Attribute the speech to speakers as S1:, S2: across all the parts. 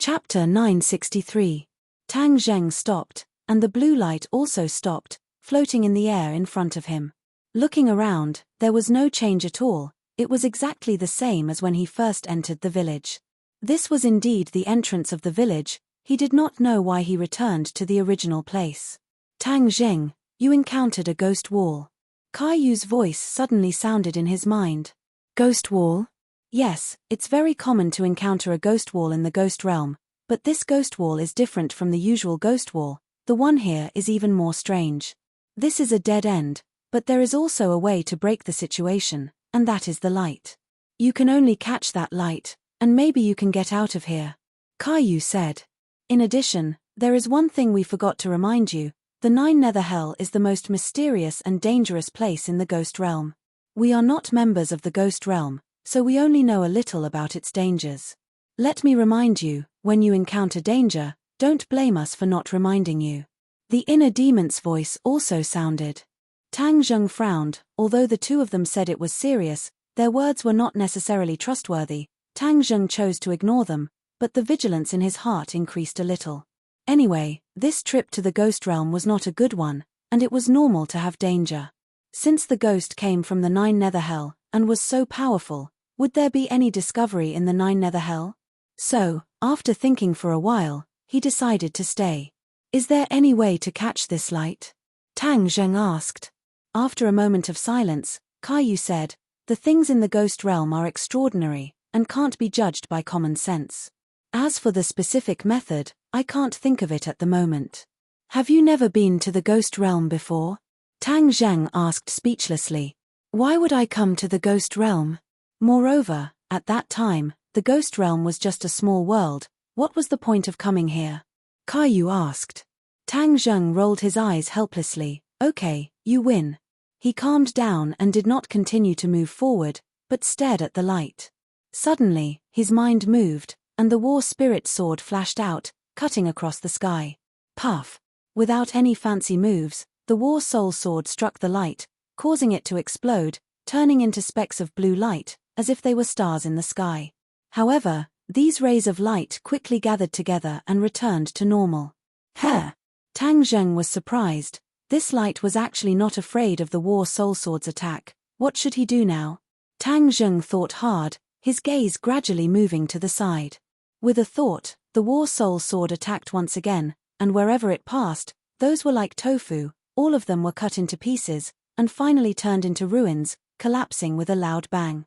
S1: Chapter 963. Tang Zheng stopped, and the blue light also stopped, floating in the air in front of him. Looking around, there was no change at all. It was exactly the same as when he first entered the village. This was indeed the entrance of the village. He did not know why he returned to the original place. Tang Zheng, you encountered a ghost wall. Caillou's voice suddenly sounded in his mind. Ghost wall? Yes, it's very common to encounter a ghost wall in the ghost realm, but this ghost wall is different from the usual ghost wall. The one here is even more strange. This is a dead end, but there is also a way to break the situation, and that is the light. You can only catch that light, and maybe you can get out of here, Caillou said. In addition, there is one thing we forgot to remind you. The Nine Nether Hell is the most mysterious and dangerous place in the ghost realm. We are not members of the ghost realm, so we only know a little about its dangers. Let me remind you, when you encounter danger, don't blame us for not reminding you. The inner demon's voice also sounded. Tang Zheng frowned. Although the two of them said it was serious, their words were not necessarily trustworthy. Tang Zheng chose to ignore them, but the vigilance in his heart increased a little. Anyway, this trip to the ghost realm was not a good one, and it was normal to have danger. Since the ghost came from the Nine Nether Hell, and was so powerful, would there be any discovery in the Nine Nether Hell? So, after thinking for a while, he decided to stay. Is there any way to catch this light? Tang Zheng asked. After a moment of silence, Caillou said, the things in the ghost realm are extraordinary, and can't be judged by common sense. As for the specific method, I can't think of it at the moment. Have you never been to the ghost realm before? Tang Zheng asked speechlessly. Why would I come to the ghost realm? Moreover, at that time, the ghost realm was just a small world. What was the point of coming here? Caillou asked. Tang Zheng rolled his eyes helplessly. Okay, you win. He calmed down and did not continue to move forward, but stared at the light. Suddenly, his mind moved, and the war spirit sword flashed out, cutting across the sky. Puff! Without any fancy moves, the war soul sword struck the light, causing it to explode, turning into specks of blue light, as if they were stars in the sky. However, these rays of light quickly gathered together and returned to normal. Huh! Tang Zheng was surprised. This light was actually not afraid of the war soul sword's attack. What should he do now? Tang Zheng thought hard, his gaze gradually moving to the side. With a thought, the war soul sword attacked once again, and wherever it passed, those were like tofu. All of them were cut into pieces, and finally turned into ruins, collapsing with a loud bang.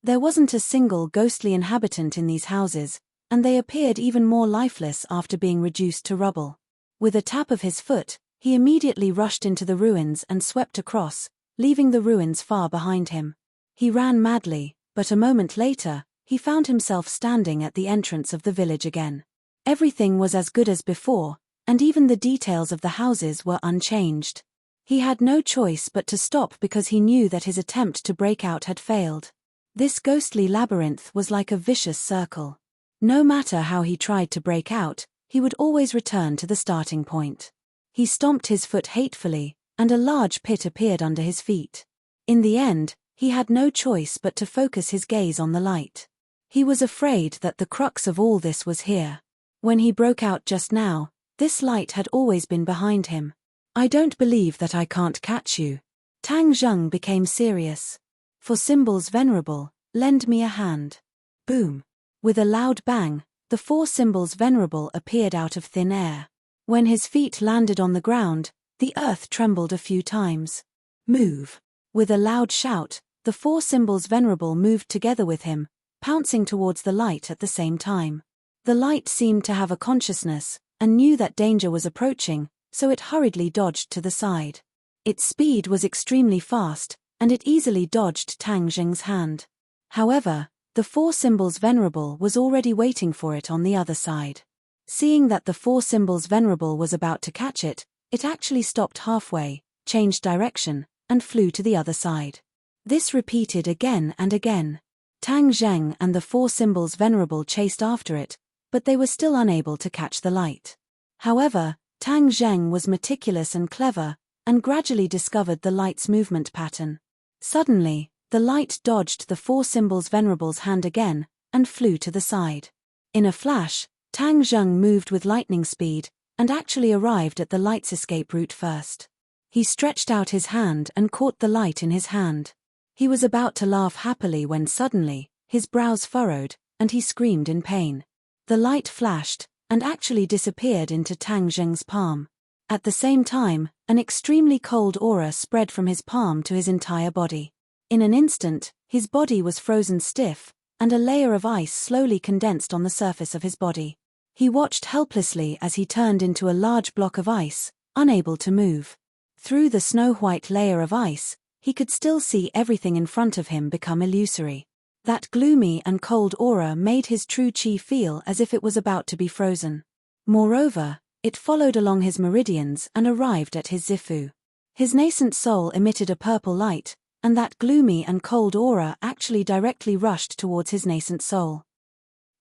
S1: There wasn't a single ghostly inhabitant in these houses, and they appeared even more lifeless after being reduced to rubble. With a tap of his foot, he immediately rushed into the ruins and swept across, leaving the ruins far behind him. He ran madly, but a moment later, he found himself standing at the entrance of the village again. Everything was as good as before, and even the details of the houses were unchanged. He had no choice but to stop because he knew that his attempt to break out had failed. This ghostly labyrinth was like a vicious circle. No matter how he tried to break out, he would always return to the starting point. He stomped his foot hatefully, and a large pit appeared under his feet. In the end, he had no choice but to focus his gaze on the light. He was afraid that the crux of all this was here. When he broke out just now, this light had always been behind him. I don't believe that I can't catch you. Tang Zheng became serious. For symbols venerable, lend me a hand. Boom! With a loud bang, the four symbols venerable appeared out of thin air. When his feet landed on the ground, the earth trembled a few times. Move! With a loud shout, the four symbols venerable moved together with him, pouncing towards the light at the same time. The light seemed to have a consciousness, and knew that danger was approaching, so it hurriedly dodged to the side. Its speed was extremely fast, and it easily dodged Tang Zheng's hand. However, the four symbols venerable was already waiting for it on the other side. Seeing that the four symbols venerable was about to catch it, it actually stopped halfway, changed direction, and flew to the other side. This repeated again and again. Tang Zheng and the four symbols venerable chased after it, but they were still unable to catch the light. However, Tang Zheng was meticulous and clever, and gradually discovered the light's movement pattern. Suddenly, the light dodged the four symbols venerable's hand again, and flew to the side. In a flash, Tang Zheng moved with lightning speed, and actually arrived at the light's escape route first. He stretched out his hand and caught the light in his hand. He was about to laugh happily when suddenly, his brows furrowed, and he screamed in pain. The light flashed, and actually disappeared into Tang Zheng's palm. At the same time, an extremely cold aura spread from his palm to his entire body. In an instant, his body was frozen stiff, and a layer of ice slowly condensed on the surface of his body. He watched helplessly as he turned into a large block of ice, unable to move. Through the snow-white layer of ice, he could still see everything in front of him become illusory. That gloomy and cold aura made his true chi feel as if it was about to be frozen. Moreover, it followed along his meridians and arrived at his Zifu. His nascent soul emitted a purple light, and that gloomy and cold aura actually directly rushed towards his nascent soul.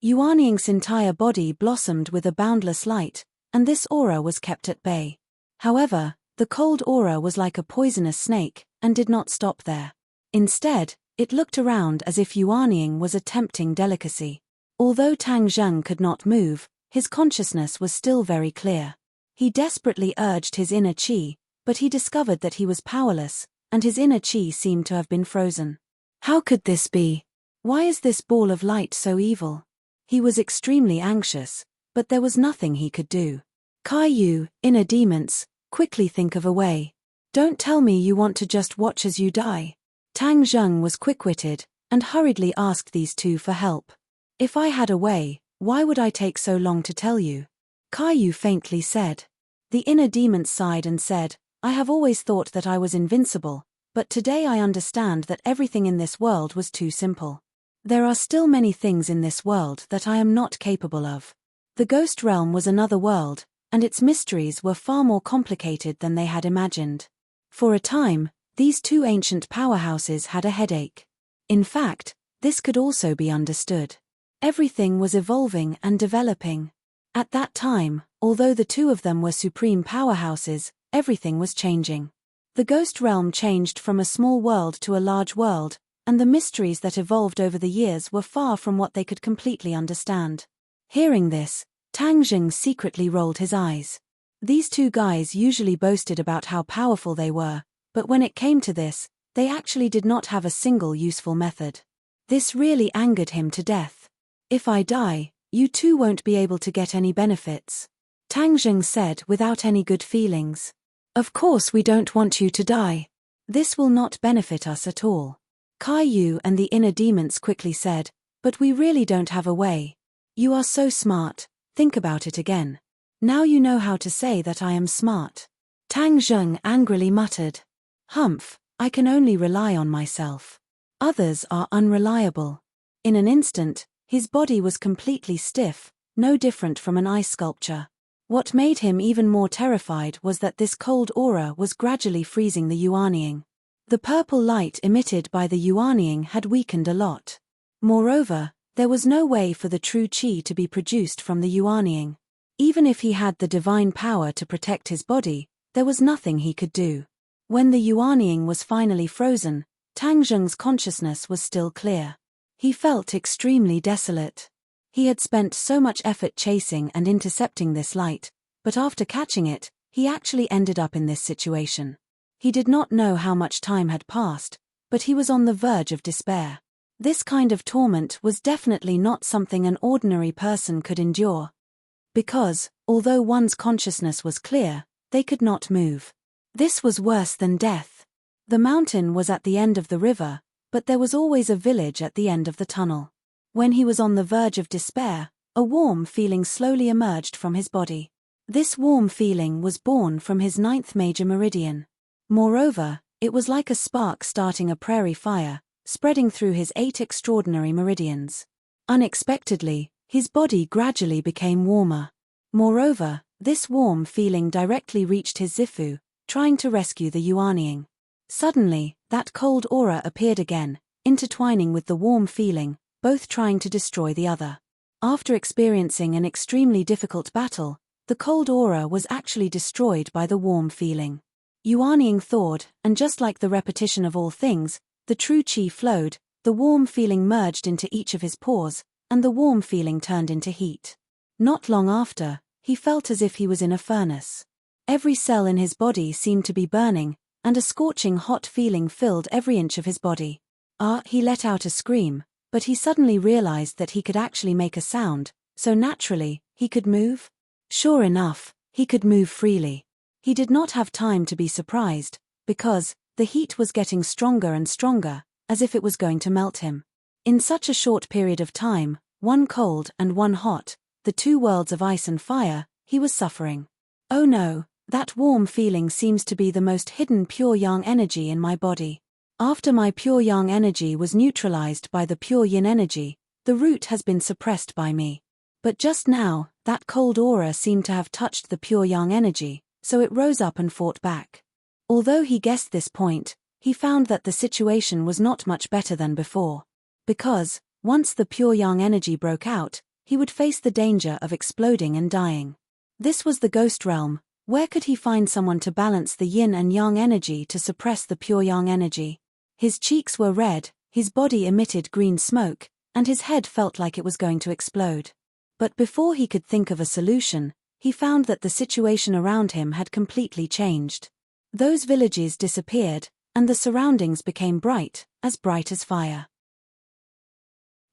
S1: Yuanying's entire body blossomed with a boundless light, and this aura was kept at bay. However, the cold aura was like a poisonous snake, and did not stop there. Instead, it looked around as if Yuanying was a tempting delicacy. Although Tang Zheng could not move, his consciousness was still very clear. He desperately urged his inner chi, but he discovered that he was powerless, and his inner chi seemed to have been frozen. How could this be? Why is this ball of light so evil? He was extremely anxious, but there was nothing he could do. Caillou, inner demons, quickly think of a way. Don't tell me you want to just watch as you die. Tang Zheng was quick-witted, and hurriedly asked these two for help. If I had a way, why would I take so long to tell you? Caillou faintly said. The inner demon sighed and said, I have always thought that I was invincible, but today I understand that everything in this world was too simple. There are still many things in this world that I am not capable of. The ghost realm was another world, and its mysteries were far more complicated than they had imagined. For a time, these two ancient powerhouses had a headache. In fact, this could also be understood. Everything was evolving and developing. At that time, although the two of them were supreme powerhouses, everything was changing. The ghost realm changed from a small world to a large world, and the mysteries that evolved over the years were far from what they could completely understand. Hearing this, Tang Zheng secretly rolled his eyes. These two guys usually boasted about how powerful they were, but when it came to this, they actually did not have a single useful method. This really angered him to death. If I die, you two won't be able to get any benefits. Tang Zheng said without any good feelings. Of course we don't want you to die. This will not benefit us at all. Caillou and the inner demons quickly said, but we really don't have a way. You are so smart, think about it again. Now you know how to say that I am smart. Tang Zheng angrily muttered. Humph, I can only rely on myself. Others are unreliable. In an instant, his body was completely stiff, no different from an ice sculpture. What made him even more terrified was that this cold aura was gradually freezing the Yuanying. The purple light emitted by the Yuanying had weakened a lot. Moreover, there was no way for the true chi to be produced from the Yuanying. Even if he had the divine power to protect his body, there was nothing he could do. When the Yuanying was finally frozen, Tang Zheng's consciousness was still clear. He felt extremely desolate. He had spent so much effort chasing and intercepting this light, but after catching it, he actually ended up in this situation. He did not know how much time had passed, but he was on the verge of despair. This kind of torment was definitely not something an ordinary person could endure. Because, although one's consciousness was clear, they could not move. This was worse than death. The mountain was at the end of the river, but there was always a village at the end of the tunnel. When he was on the verge of despair, a warm feeling slowly emerged from his body. This warm feeling was born from his 9th major meridian. Moreover, it was like a spark starting a prairie fire, spreading through his 8 extraordinary meridians. Unexpectedly, his body gradually became warmer. Moreover, this warm feeling directly reached his Zifu, trying to rescue the Yuanying. Suddenly, that cold aura appeared again, intertwining with the warm feeling, both trying to destroy the other. After experiencing an extremely difficult battle, the cold aura was actually destroyed by the warm feeling. Yuanying thawed, and just like the repetition of all things, the true chi flowed, the warm feeling merged into each of his pores, and the warm feeling turned into heat. Not long after, he felt as if he was in a furnace. Every cell in his body seemed to be burning, and a scorching hot feeling filled every inch of his body. He let out a scream, but he suddenly realized that he could actually make a sound, so naturally, he could move. Sure enough, he could move freely. He did not have time to be surprised, because the heat was getting stronger and stronger, as if it was going to melt him. In such a short period of time, one cold and one hot, the two worlds of ice and fire, he was suffering. Oh no, that warm feeling seems to be the most hidden pure yang energy in my body. After my pure yang energy was neutralized by the pure yin energy, the root has been suppressed by me. But just now, that cold aura seemed to have touched the pure yang energy, so it rose up and fought back. Although he guessed this point, he found that the situation was not much better than before. Because, once the pure yang energy broke out, he would face the danger of exploding and dying. This was the ghost realm. Where could he find someone to balance the yin and yang energy to suppress the pure yang energy? His cheeks were red, his body emitted green smoke, and his head felt like it was going to explode. But before he could think of a solution, he found that the situation around him had completely changed. Those villages disappeared, and the surroundings became bright as fire.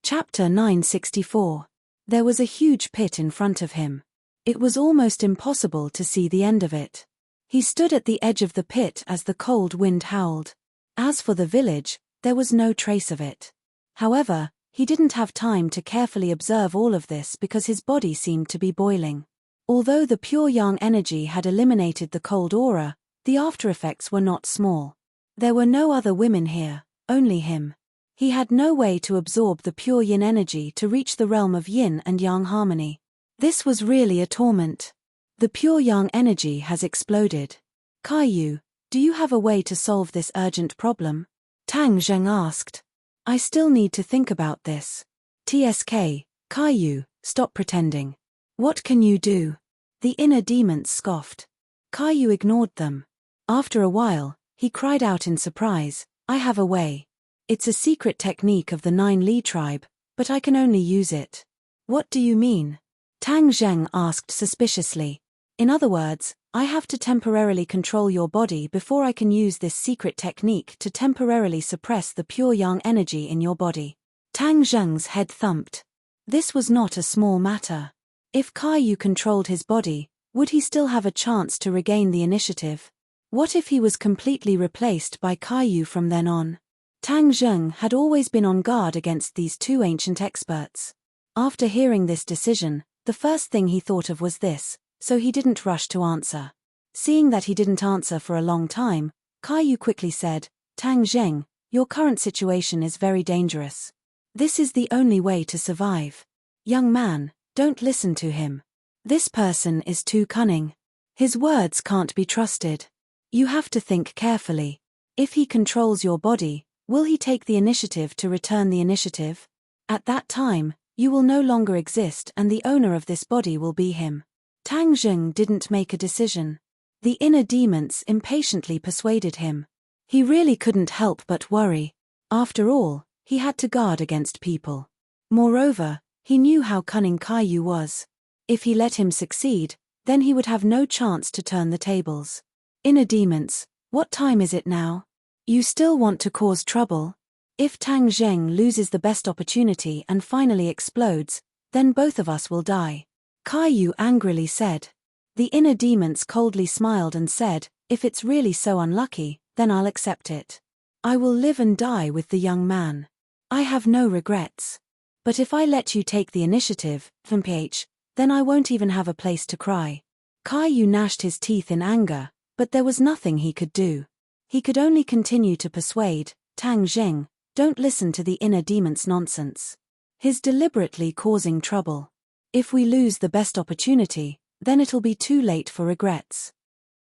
S1: Chapter 964. There was a huge pit in front of him. It was almost impossible to see the end of it. He stood at the edge of the pit as the cold wind howled. As for the village, there was no trace of it. However, he didn't have time to carefully observe all of this because his body seemed to be boiling. Although the pure yang energy had eliminated the cold aura, the aftereffects were not small. There were no other women here, only him. He had no way to absorb the pure yin energy to reach the realm of yin and yang harmony. This was really a torment. The pure yang energy has exploded. Caillou, do you have a way to solve this urgent problem? Tang Zheng asked. I still need to think about this. TSK, Caillou, stop pretending. What can you do? The inner demons scoffed. Caillou ignored them. After a while, he cried out in surprise, I have a way. It's a secret technique of the 9 Li tribe, but I can only use it. What do you mean? Tang Zheng asked suspiciously. In other words, I have to temporarily control your body before I can use this secret technique to temporarily suppress the pure yang energy in your body. Tang Zheng's head thumped. This was not a small matter. If Caillou controlled his body, would he still have a chance to regain the initiative? What if he was completely replaced by Caillou from then on? Tang Zheng had always been on guard against these two ancient experts. After hearing this decision, the first thing he thought of was this, so he didn't rush to answer. Seeing that he didn't answer for a long time, Caillou quickly said, Tang Zheng, your current situation is very dangerous. This is the only way to survive. Young man, don't listen to him. This person is too cunning. His words can't be trusted. You have to think carefully. If he controls your body, will he take the initiative to return the initiative? At that time, you will no longer exist and the owner of this body will be him. Tang Zheng didn't make a decision. The inner demons impatiently persuaded him. He really couldn't help but worry. After all, he had to guard against people. Moreover, he knew how cunning Caillou was. If he let him succeed, then he would have no chance to turn the tables. Inner demons, what time is it now? You still want to cause trouble? If Tang Zheng loses the best opportunity and finally explodes, then both of us will die. Caillou angrily said. The inner demons coldly smiled and said, if it's really so unlucky, then I'll accept it. I will live and die with the young man. I have no regrets. But if I let you take the initiative, then I won't even have a place to cry. Caillou gnashed his teeth in anger, but there was nothing he could do. He could only continue to persuade, Tang Zheng, don't listen to the inner demon's nonsense. He's deliberately causing trouble. If we lose the best opportunity, then it'll be too late for regrets.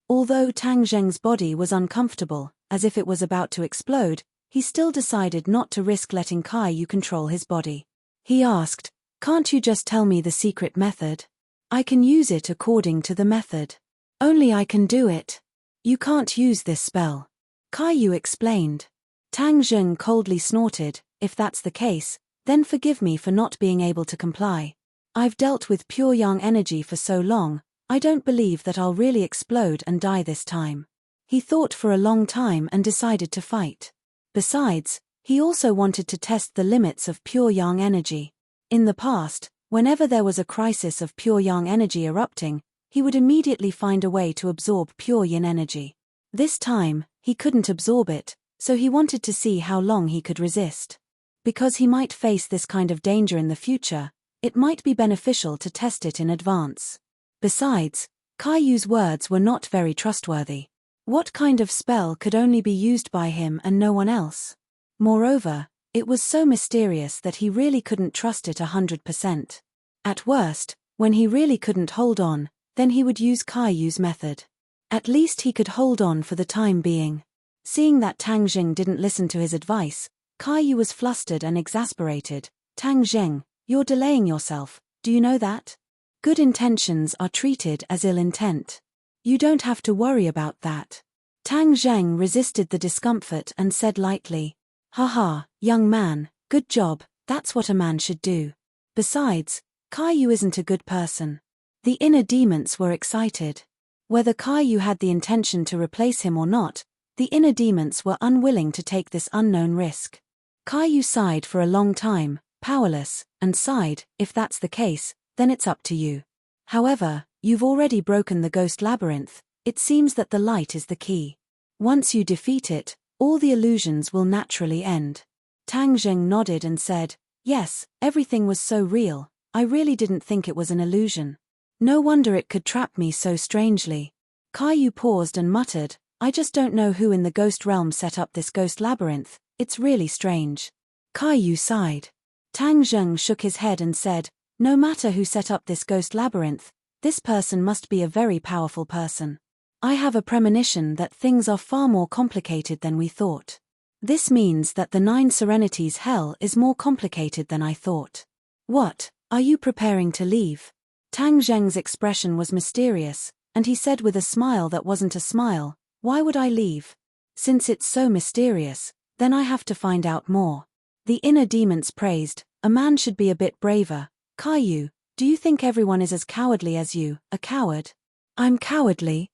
S1: Although Tang Zheng's body was uncomfortable, as if it was about to explode, he still decided not to risk letting Caillou control his body. He asked, can't you just tell me the secret method? I can use it according to the method. Only I can do it. You can't use this spell. Caillou explained. Tang Zheng coldly snorted, if that's the case, then forgive me for not being able to comply. I've dealt with pure yang energy for so long, I don't believe that I'll really explode and die this time. He thought for a long time and decided to fight. Besides, he also wanted to test the limits of pure yang energy. In the past, whenever there was a crisis of pure yang energy erupting, he would immediately find a way to absorb pure yin energy. This time, he couldn't absorb it, so he wanted to see how long he could resist. Because he might face this kind of danger in the future, it might be beneficial to test it in advance. Besides, Caillou's words were not very trustworthy. What kind of spell could only be used by him and no one else? Moreover, it was so mysterious that he really couldn't trust it 100%. At worst, when he really couldn't hold on, then he would use Caillou's method. At least he could hold on for the time being. Seeing that Tang Jing didn't listen to his advice, Caillou was flustered and exasperated. Tang Jing, you're delaying yourself, do you know that? Good intentions are treated as ill intent. You don't have to worry about that. Tang Zheng resisted the discomfort and said lightly, "Haha, young man, good job, that's what a man should do. Besides, Caillou isn't a good person." The inner demons were excited. Whether Caillou had the intention to replace him or not, the inner demons were unwilling to take this unknown risk. Caillou sighed for a long time, powerless, and sighed, "If that's the case, then it's up to you. However, you've already broken the ghost labyrinth, it seems that the light is the key. Once you defeat it, all the illusions will naturally end." Tang Zheng nodded and said, "Yes, everything was so real, I really didn't think it was an illusion. No wonder it could trap me so strangely." Caillou paused and muttered, "I just don't know who in the ghost realm set up this ghost labyrinth, it's really strange." Caillou sighed. Tang Zheng shook his head and said, "No matter who set up this ghost labyrinth, this person must be a very powerful person. I have a premonition that things are far more complicated than we thought. This means that the Nine Serenities hell is more complicated than I thought." "What, are you preparing to leave?" Tang Zheng's expression was mysterious, and he said with a smile that wasn't a smile, "Why would I leave? Since it's so mysterious, then I have to find out more." The inner demons praised, "A man should be a bit braver. Caillou, do you think everyone is as cowardly as you, a coward?" "I'm cowardly?"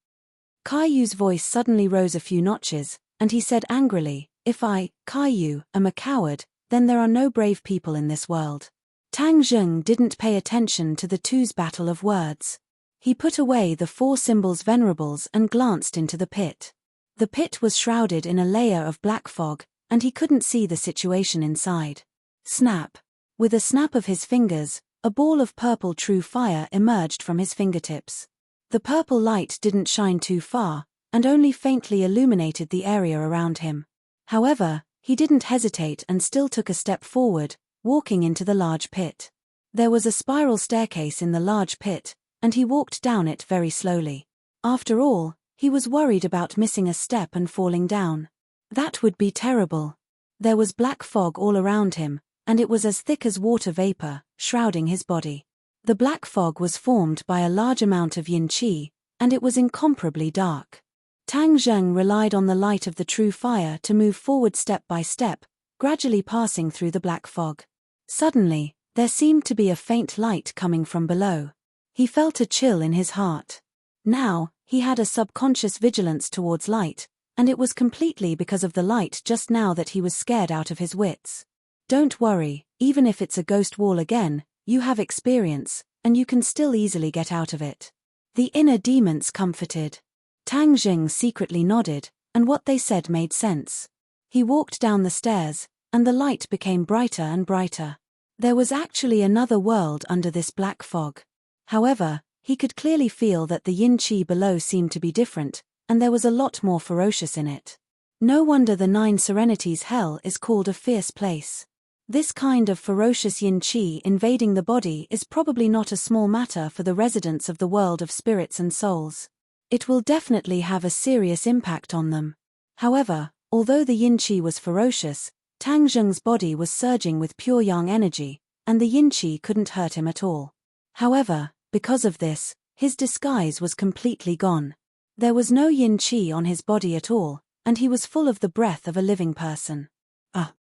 S1: Caillou's voice suddenly rose a few notches, and he said angrily, "If I, Caillou, am a coward, then there are no brave people in this world." Tang Zheng didn't pay attention to the two's battle of words. He put away the four symbols venerables and glanced into the pit. The pit was shrouded in a layer of black fog, and he couldn't see the situation inside. Snap! With a snap of his fingers, a ball of purple true fire emerged from his fingertips. The purple light didn't shine too far, and only faintly illuminated the area around him. However, he didn't hesitate and still took a step forward, walking into the large pit. There was a spiral staircase in the large pit, and he walked down it very slowly. After all, he was worried about missing a step and falling down. That would be terrible. There was black fog all around him, and it was as thick as water vapor, shrouding his body. The black fog was formed by a large amount of yin qi, and it was incomparably dark. Tang Zheng relied on the light of the true fire to move forward step by step, gradually passing through the black fog. Suddenly, there seemed to be a faint light coming from below. He felt a chill in his heart. Now, he had a subconscious vigilance towards light, and it was completely because of the light just now that he was scared out of his wits. "Don't worry, even if it's a ghost wall again, you have experience, and you can still easily get out of it." The inner demons comforted. Tang Jing secretly nodded, and what they said made sense. He walked down the stairs, and the light became brighter and brighter. There was actually another world under this black fog. However, he could clearly feel that the yin qi below seemed to be different, and there was a lot more ferocious in it. No wonder the Nine Serenities hell is called a fierce place. This kind of ferocious yin qi invading the body is probably not a small matter for the residents of the world of spirits and souls. It will definitely have a serious impact on them. However, although the yin qi was ferocious, Tang Zheng's body was surging with pure yang energy, and the yin qi couldn't hurt him at all. However, because of this, his disguise was completely gone. There was no yin qi on his body at all, and he was full of the breath of a living person.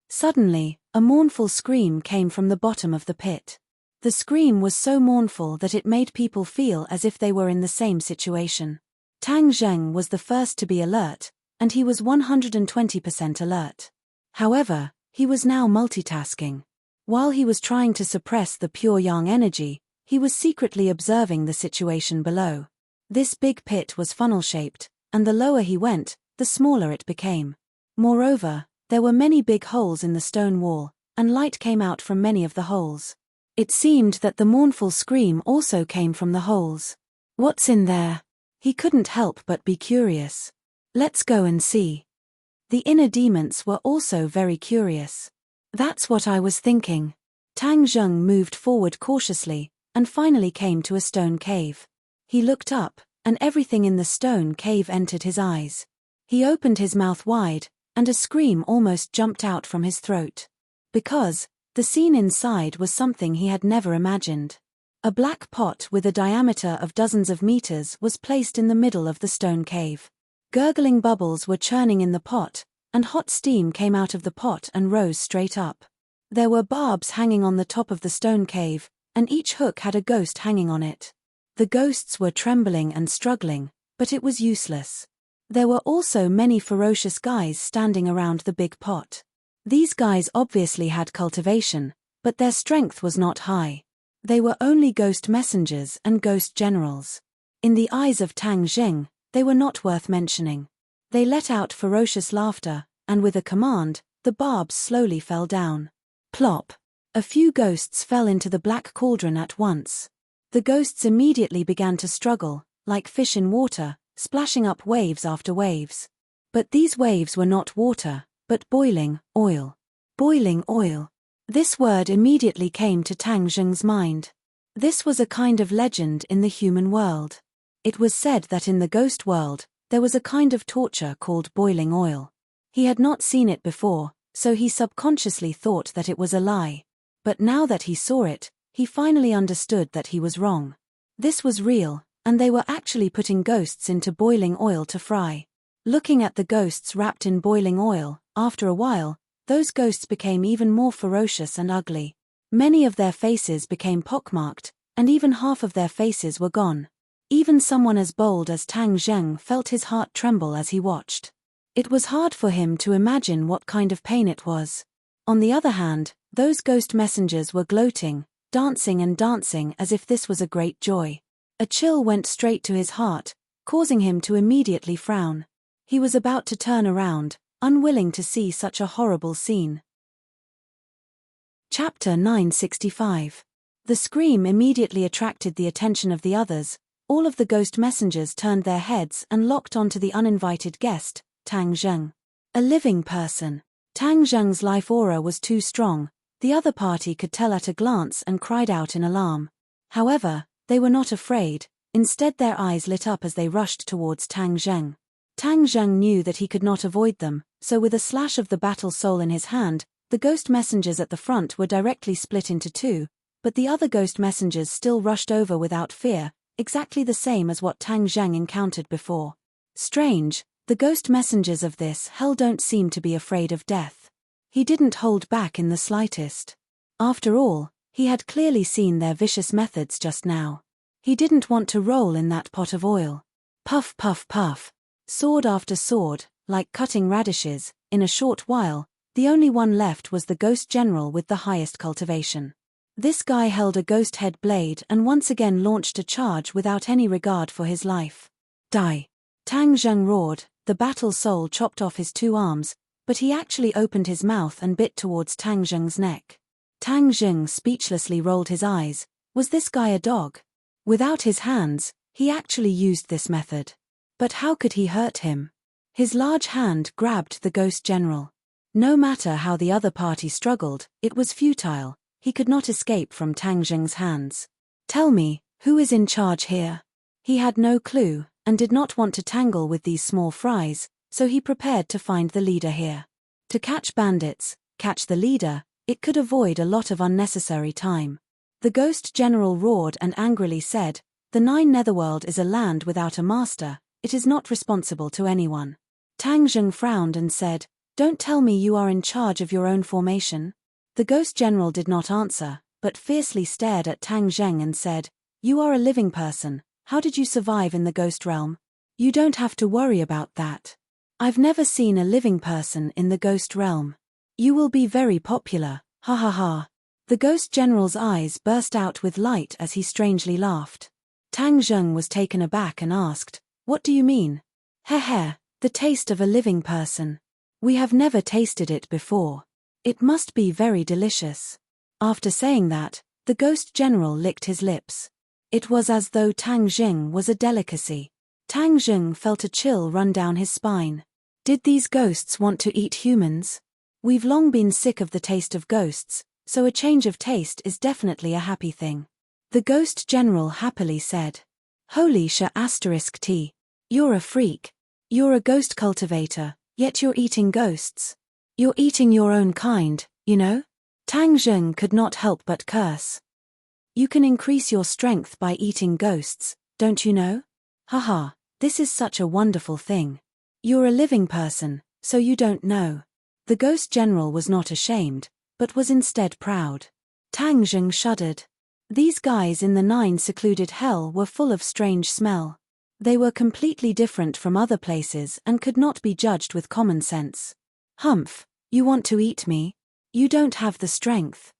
S1: Suddenly, a mournful scream came from the bottom of the pit. The scream was so mournful that it made people feel as if they were in the same situation. Tang Zheng was the first to be alert, and he was 120% alert. However, he was now multitasking. While he was trying to suppress the pure yang energy, he was secretly observing the situation below. This big pit was funnel-shaped, and the lower he went, the smaller it became. Moreover, there were many big holes in the stone wall, and light came out from many of the holes. It seemed that the mournful scream also came from the holes. What's in there? He couldn't help but be curious. Let's go and see. The inner demons were also very curious. That's what I was thinking. Tang Zheng moved forward cautiously, and finally came to a stone cave. He looked up, and everything in the stone cave entered his eyes. He opened his mouth wide, and a scream almost jumped out from his throat. Because the scene inside was something he had never imagined. A black pot with a diameter of dozens of meters was placed in the middle of the stone cave. Gurgling bubbles were churning in the pot, and hot steam came out of the pot and rose straight up. There were barbs hanging on the top of the stone cave, and each hook had a ghost hanging on it. The ghosts were trembling and struggling, but it was useless. There were also many ferocious guys standing around the big pot. These guys obviously had cultivation, but their strength was not high. They were only ghost messengers and ghost generals. In the eyes of Tang Zheng, they were not worth mentioning. They let out ferocious laughter, and with a command, the barbs slowly fell down. Plop! A few ghosts fell into the black cauldron at once. The ghosts immediately began to struggle, like fish in water, splashing up waves after waves. But these waves were not water, but boiling oil. Boiling oil. This word immediately came to Tang Zheng's mind. This was a kind of legend in the human world. It was said that in the ghost world, there was a kind of torture called boiling oil. He had not seen it before, so he subconsciously thought that it was a lie. But now that he saw it, he finally understood that he was wrong. This was real, and they were actually putting ghosts into boiling oil to fry. Looking at the ghosts wrapped in boiling oil, after a while, those ghosts became even more ferocious and ugly. Many of their faces became pockmarked, and even half of their faces were gone. Even someone as bold as Tang Zheng felt his heart tremble as he watched. It was hard for him to imagine what kind of pain it was. On the other hand, those ghost messengers were gloating, dancing and dancing as if this was a great joy. A chill went straight to his heart, causing him to immediately frown. He was about to turn around, unwilling to see such a horrible scene. Chapter 965. The scream immediately attracted the attention of the others. All of the ghost messengers turned their heads and locked onto the uninvited guest, Tang Zheng. A living person. Tang Zheng's life aura was too strong. The other party could tell at a glance and cried out in alarm. However, they were not afraid. Instead, their eyes lit up as they rushed towards Tang Zheng. Tang Zheng knew that he could not avoid them, so with a slash of the battle soul in his hand, the ghost messengers at the front were directly split into two, but the other ghost messengers still rushed over without fear, exactly the same as what Tang Zheng encountered before. Strange, the ghost messengers of this hell don't seem to be afraid of death. He didn't hold back in the slightest. After all, he had clearly seen their vicious methods just now. He didn't want to roll in that pot of oil. Puff puff puff. Sword after sword, like cutting radishes, in a short while, the only one left was the ghost general with the highest cultivation. This guy held a ghost head blade and once again launched a charge without any regard for his life. Die! Tang Zheng roared, the battle soul chopped off his two arms, but he actually opened his mouth and bit towards Tang Zheng's neck. Tang Zheng speechlessly rolled his eyes. Was this guy a dog? Without his hands, he actually used this method. But how could he hurt him? His large hand grabbed the ghost general. No matter how the other party struggled, it was futile. He could not escape from Tang Zheng's hands. Tell me, who is in charge here? He had no clue, and did not want to tangle with these small fries, so he prepared to find the leader here. To catch bandits, catch the leader, it could avoid a lot of unnecessary time. The ghost general roared and angrily said, "The Nine Netherworld is a land without a master, it is not responsible to anyone." Tang Zheng frowned and said, "Don't tell me you are in charge of your own formation." The ghost general did not answer, but fiercely stared at Tang Zheng and said, "You are a living person, how did you survive in the ghost realm? You don't have to worry about that. I've never seen a living person in the ghost realm. You will be very popular, ha ha ha." The ghost general's eyes burst out with light as he strangely laughed. Tang Zheng was taken aback and asked, "What do you mean?" "Heh heh, the taste of a living person. We have never tasted it before. It must be very delicious." After saying that, the ghost general licked his lips. It was as though Tang Zheng was a delicacy. Tang Zheng felt a chill run down his spine. Did these ghosts want to eat humans? We've long been sick of the taste of ghosts, so a change of taste is definitely a happy thing. The ghost general happily said. "Holy *T. You're a freak. You're a ghost cultivator, yet you're eating ghosts. You're eating your own kind, you know?" Tang Zheng could not help but curse. "You can increase your strength by eating ghosts, don't you know? Haha, this is such a wonderful thing. You're a living person, so you don't know." The ghost general was not ashamed, but was instead proud. Tang Zheng shuddered. These guys in the 9 secluded hell were full of strange smell. They were completely different from other places and could not be judged with common sense. "Humph, you want to eat me? You don't have the strength."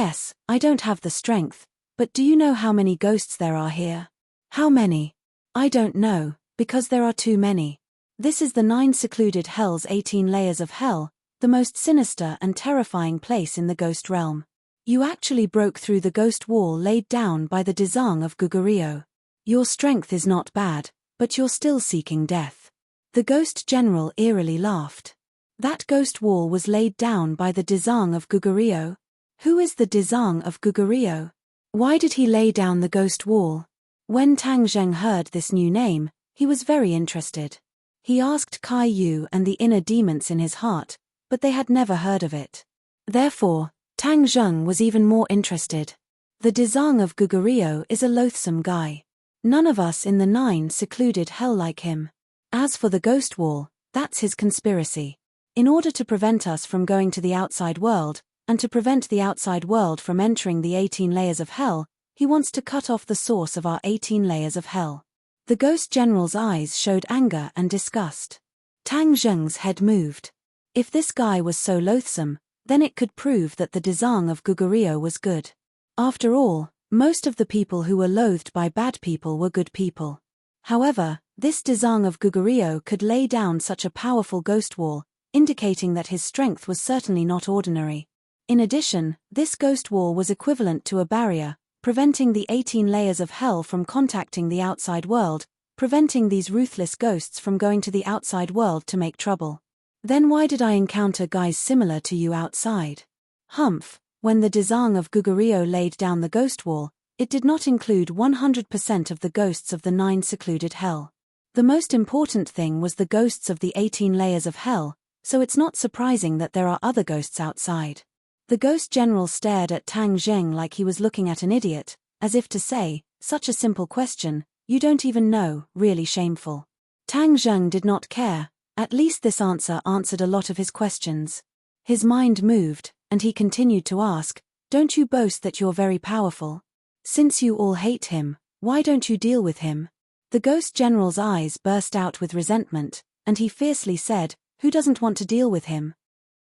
S1: "Yes, I don't have the strength, but do you know how many ghosts there are here?" "How many?" "I don't know, because there are too many. This is the 9 secluded hell's 18 layers of hell, the most sinister and terrifying place in the ghost realm. You actually broke through the ghost wall laid down by the Dezang of Gugurio. Your strength is not bad, but you're still seeking death." The ghost general eerily laughed. "That ghost wall was laid down by the Dezang of Gugurio? Who is the Dezang of Gugurio? Why did he lay down the ghost wall?" When Tang Zheng heard this new name, he was very interested. He asked Kai Yu and the inner demons in his heart, but they had never heard of it. Therefore, Tang Zheng was even more interested. The Dezang of Gugurio is a loathsome guy. None of us in the 9 secluded hell like him. As for the ghost wall, that's his conspiracy. In order to prevent us from going to the outside world, and to prevent the outside world from entering the 18 layers of hell, he wants to cut off the source of our 18 layers of hell. The ghost general's eyes showed anger and disgust. Tang Zheng's head moved. If this guy was so loathsome, then it could prove that the Dezang of Gugurio was good. After all, most of the people who were loathed by bad people were good people. However, this Dezang of Gugurio could lay down such a powerful ghost wall, indicating that his strength was certainly not ordinary. In addition, this ghost wall was equivalent to a barrier, preventing the 18 layers of hell from contacting the outside world, preventing these ruthless ghosts from going to the outside world to make trouble. Then why did I encounter guys similar to you outside? Humph, when the Dezang of Gugurio laid down the ghost wall, it did not include 100% of the ghosts of the 9 secluded hell. The most important thing was the ghosts of the 18 layers of hell, so it's not surprising that there are other ghosts outside. The ghost general stared at Tang Zheng like he was looking at an idiot, as if to say, "Such a simple question, you don't even know, really shameful." Tang Zheng did not care. At least this answer answered a lot of his questions. His mind moved, and he continued to ask, "Don't you boast that you're very powerful? Since you all hate him, why don't you deal with him?" The ghost general's eyes burst out with resentment, and he fiercely said, "Who doesn't want to deal with him?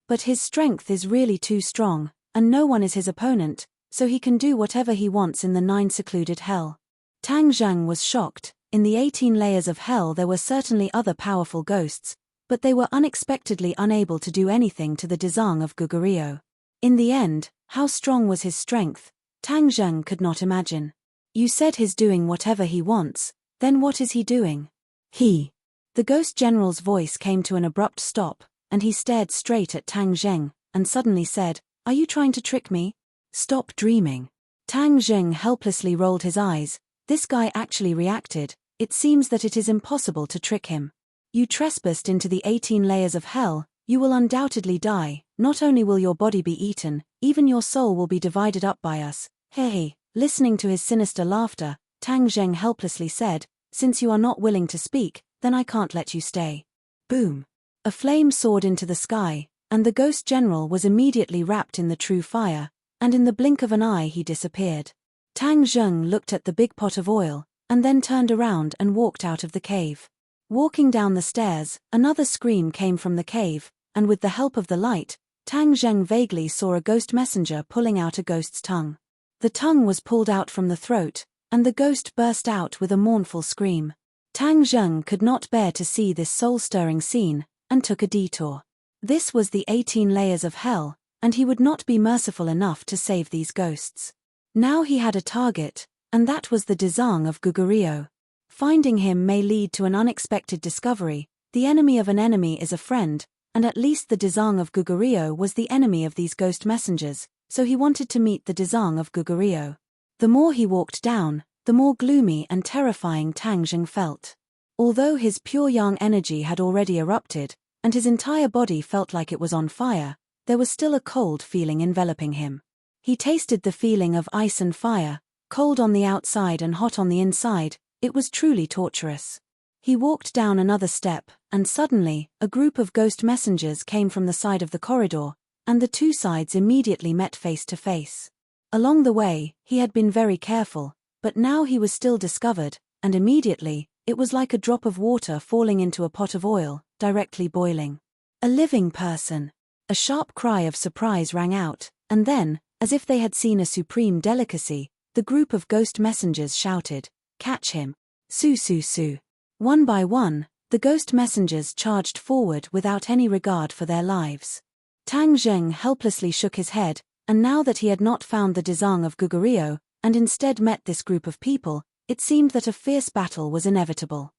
S1: But his strength is really too strong, and no one is his opponent, so he can do whatever he wants in the 9 secluded hell." Tang Zheng was shocked. In the 18 layers of hell there were certainly other powerful ghosts, but they were unexpectedly unable to do anything to the Dezang of Gugurio. In the end, how strong was his strength? Tang Zheng could not imagine. "You said he's doing whatever he wants, then what is he doing?" "He." The ghost general's voice came to an abrupt stop, and he stared straight at Tang Zheng, and suddenly said, "Are you trying to trick me? Stop dreaming." Tang Zheng helplessly rolled his eyes. This guy actually reacted. It seems that it is impossible to trick him. "You trespassed into the 18 layers of hell, you will undoubtedly die. Not only will your body be eaten, even your soul will be divided up by us." Hey. Listening to his sinister laughter, Tang Zheng helplessly said, "Since you are not willing to speak, then I can't let you stay." Boom. A flame soared into the sky, and the ghost general was immediately wrapped in the true fire, and in the blink of an eye he disappeared. Tang Zheng looked at the big pot of oil, and then turned around and walked out of the cave. Walking down the stairs, another scream came from the cave, and with the help of the light, Tang Zheng vaguely saw a ghost messenger pulling out a ghost's tongue. The tongue was pulled out from the throat, and the ghost burst out with a mournful scream. Tang Zheng could not bear to see this soul-stirring scene, and took a detour. This was the 18 layers of hell, and he would not be merciful enough to save these ghosts. Now he had a target, and that was the Dezang of Gugurio. Finding him may lead to an unexpected discovery. The enemy of an enemy is a friend, and at least the Dezang of Gugurio was the enemy of these ghost messengers, so he wanted to meet the Dezang of Gugurio. The more he walked down, the more gloomy and terrifying Tang Zheng felt. Although his pure yang energy had already erupted, and his entire body felt like it was on fire, there was still a cold feeling enveloping him. He tasted the feeling of ice and fire, cold on the outside and hot on the inside. It was truly torturous. He walked down another step, and suddenly, a group of ghost messengers came from the side of the corridor, and the two sides immediately met face to face. Along the way, he had been very careful, but now he was still discovered, and immediately, it was like a drop of water falling into a pot of oil, directly boiling. A living person. A sharp cry of surprise rang out, and then, as if they had seen a supreme delicacy, the group of ghost messengers shouted, "Catch him! Su su su!" One by one, the ghost messengers charged forward without any regard for their lives. Tang Zheng helplessly shook his head, and now that he had not found the Dezang of Gugurio, and instead met this group of people, it seemed that a fierce battle was inevitable.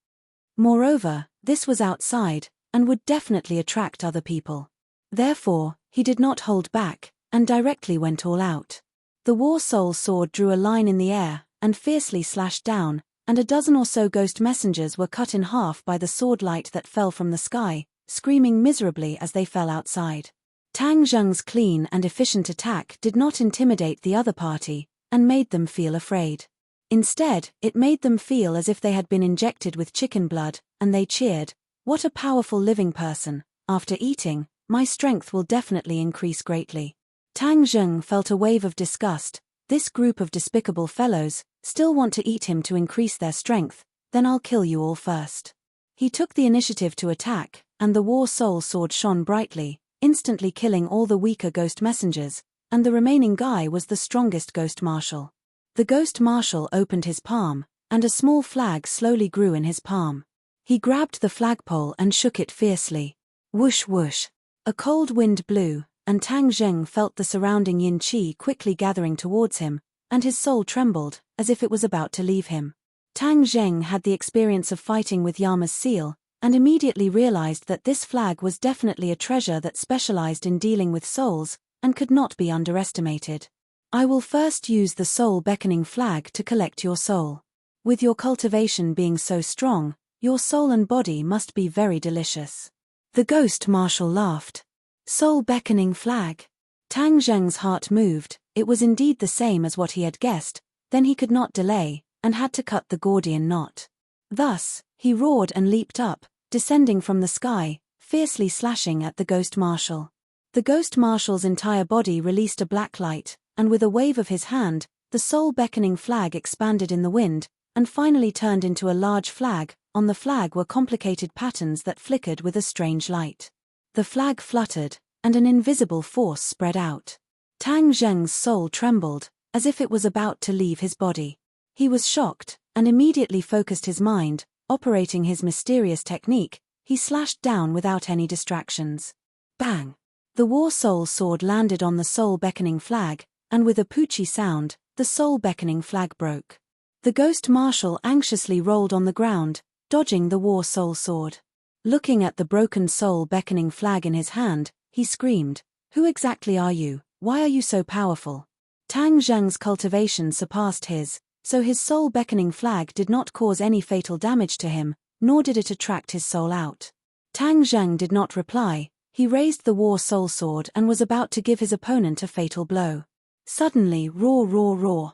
S1: Moreover, this was outside, and would definitely attract other people. Therefore, he did not hold back, and directly went all out. The War Soul Sword drew a line in the air, and fiercely slashed down, and a dozen or so ghost messengers were cut in half by the sword light that fell from the sky, screaming miserably as they fell outside. Tang Zheng's clean and efficient attack did not intimidate the other party, and made them feel afraid. Instead, it made them feel as if they had been injected with chicken blood, and they cheered, "What a powerful living person! After eating, my strength will definitely increase greatly." Tang Zheng felt a wave of disgust. This group of despicable fellows still want to eat him to increase their strength, then I'll kill you all first. He took the initiative to attack, and the War Soul Sword shone brightly, instantly killing all the weaker ghost messengers, and the remaining guy was the strongest ghost marshal. The ghost marshal opened his palm, and a small flag slowly grew in his palm. He grabbed the flagpole and shook it fiercely. Whoosh whoosh. A cold wind blew, and Tang Zheng felt the surrounding yin qi quickly gathering towards him, and his soul trembled, as if it was about to leave him. Tang Zheng had the experience of fighting with Yama's seal, and immediately realized that this flag was definitely a treasure that specialized in dealing with souls, and could not be underestimated. I will first use the soul beckoning flag to collect your soul. With your cultivation being so strong, your soul and body must be very delicious. The ghost marshal laughed. Soul beckoning flag. Tang Zheng's heart moved. It was indeed the same as what he had guessed. Then he could not delay, and had to cut the Gordian knot. Thus, he roared and leaped up, descending from the sky, fiercely slashing at the ghost marshal. The ghost marshal's entire body released a black light, and with a wave of his hand, the soul beckoning flag expanded in the wind, and finally turned into a large flag. On the flag were complicated patterns that flickered with a strange light. The flag fluttered, and an invisible force spread out. Tang Zheng's soul trembled, as if it was about to leave his body. He was shocked, and immediately focused his mind. Operating his mysterious technique, he slashed down without any distractions. Bang! The War Soul Sword landed on the soul beckoning flag, and with a poochie sound, the soul beckoning flag broke. The ghost marshal anxiously rolled on the ground, dodging the War Soul Sword. Looking at the broken soul beckoning flag in his hand, he screamed, "Who exactly are you? Why are you so powerful?" Tang Zheng's cultivation surpassed his, so his soul beckoning flag did not cause any fatal damage to him, nor did it attract his soul out. Tang Zheng did not reply. He raised the War Soul Sword and was about to give his opponent a fatal blow. Suddenly, roar roar roar.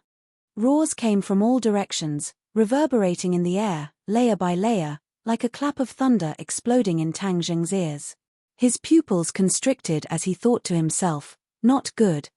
S1: Roars came from all directions, reverberating in the air, layer by layer, like a clap of thunder exploding in Tang Zheng's ears. His pupils constricted as he thought to himself, "Not good."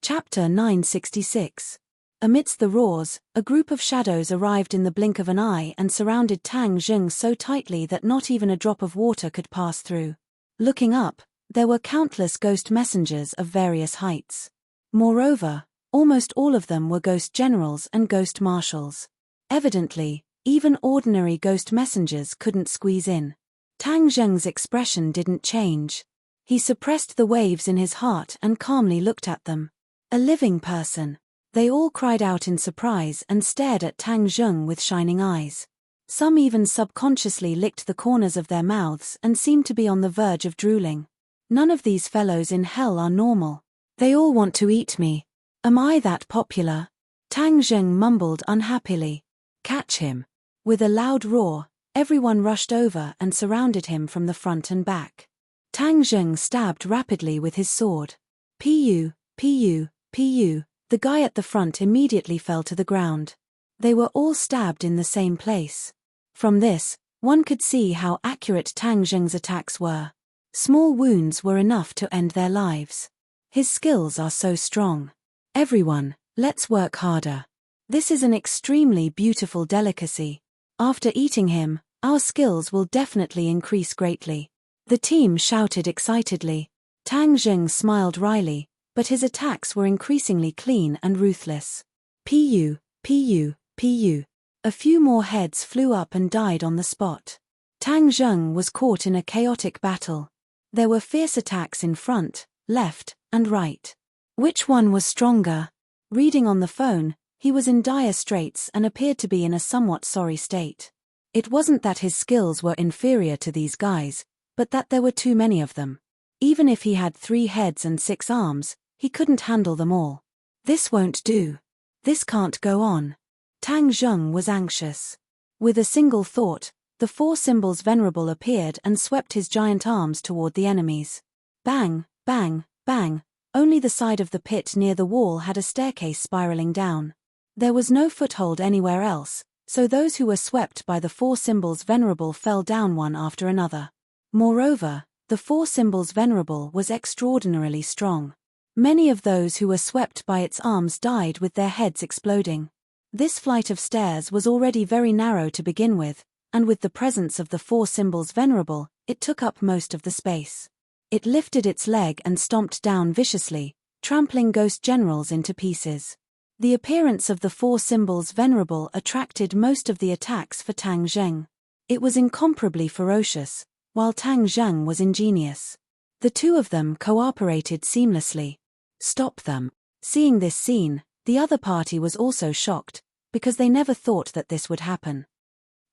S1: Chapter 966. Amidst the roars, a group of shadows arrived in the blink of an eye and surrounded Tang Zheng so tightly that not even a drop of water could pass through. Looking up, there were countless ghost messengers of various heights. Moreover, almost all of them were ghost generals and ghost marshals. Evidently, even ordinary ghost messengers couldn't squeeze in. Tang Zheng's expression didn't change. He suppressed the waves in his heart and calmly looked at them. A living person. They all cried out in surprise and stared at Tang Zheng with shining eyes. Some even subconsciously licked the corners of their mouths and seemed to be on the verge of drooling. None of these fellows in hell are normal. They all want to eat me. Am I that popular? Tang Zheng mumbled unhappily. Catch him. With a loud roar, everyone rushed over and surrounded him from the front and back. Tang Zheng stabbed rapidly with his sword. Pu, pu, pu. The guy at the front immediately fell to the ground. They were all stabbed in the same place. From this, one could see how accurate Tang Zheng's attacks were. Small wounds were enough to end their lives. His skills are so strong. Everyone, let's work harder. This is an extremely beautiful delicacy. After eating him, our skills will definitely increase greatly. The team shouted excitedly. Tang Zheng smiled wryly, but his attacks were increasingly clean and ruthless. Pu, pu, pu. A few more heads flew up and died on the spot. Tang Zheng was caught in a chaotic battle. There were fierce attacks in front, left, and right. Which one was stronger? Reading on the phone, he was in dire straits and appeared to be in a somewhat sorry state. It wasn't that his skills were inferior to these guys, but that there were too many of them. Even if he had 3 heads and 6 arms, he couldn't handle them all. This won't do. This can't go on. Tang Zheng was anxious. With a single thought, the 4 symbols venerable appeared and swept his giant arms toward the enemies. Bang, bang, bang. Only the side of the pit near the wall had a staircase spiraling down. There was no foothold anywhere else, so those who were swept by the 4 symbols venerable fell down one after another. Moreover, the 4 symbols venerable was extraordinarily strong. Many of those who were swept by its arms died with their heads exploding. This flight of stairs was already very narrow to begin with, and with the presence of the 4 symbols venerable, it took up most of the space. It lifted its leg and stomped down viciously, trampling ghost generals into pieces. The appearance of the 4 symbols venerable attracted most of the attacks for Tang Zheng. It was incomparably ferocious, while Tang Zheng was ingenious. The two of them cooperated seamlessly. Stop them. Seeing this scene, the other party was also shocked, because they never thought that this would happen.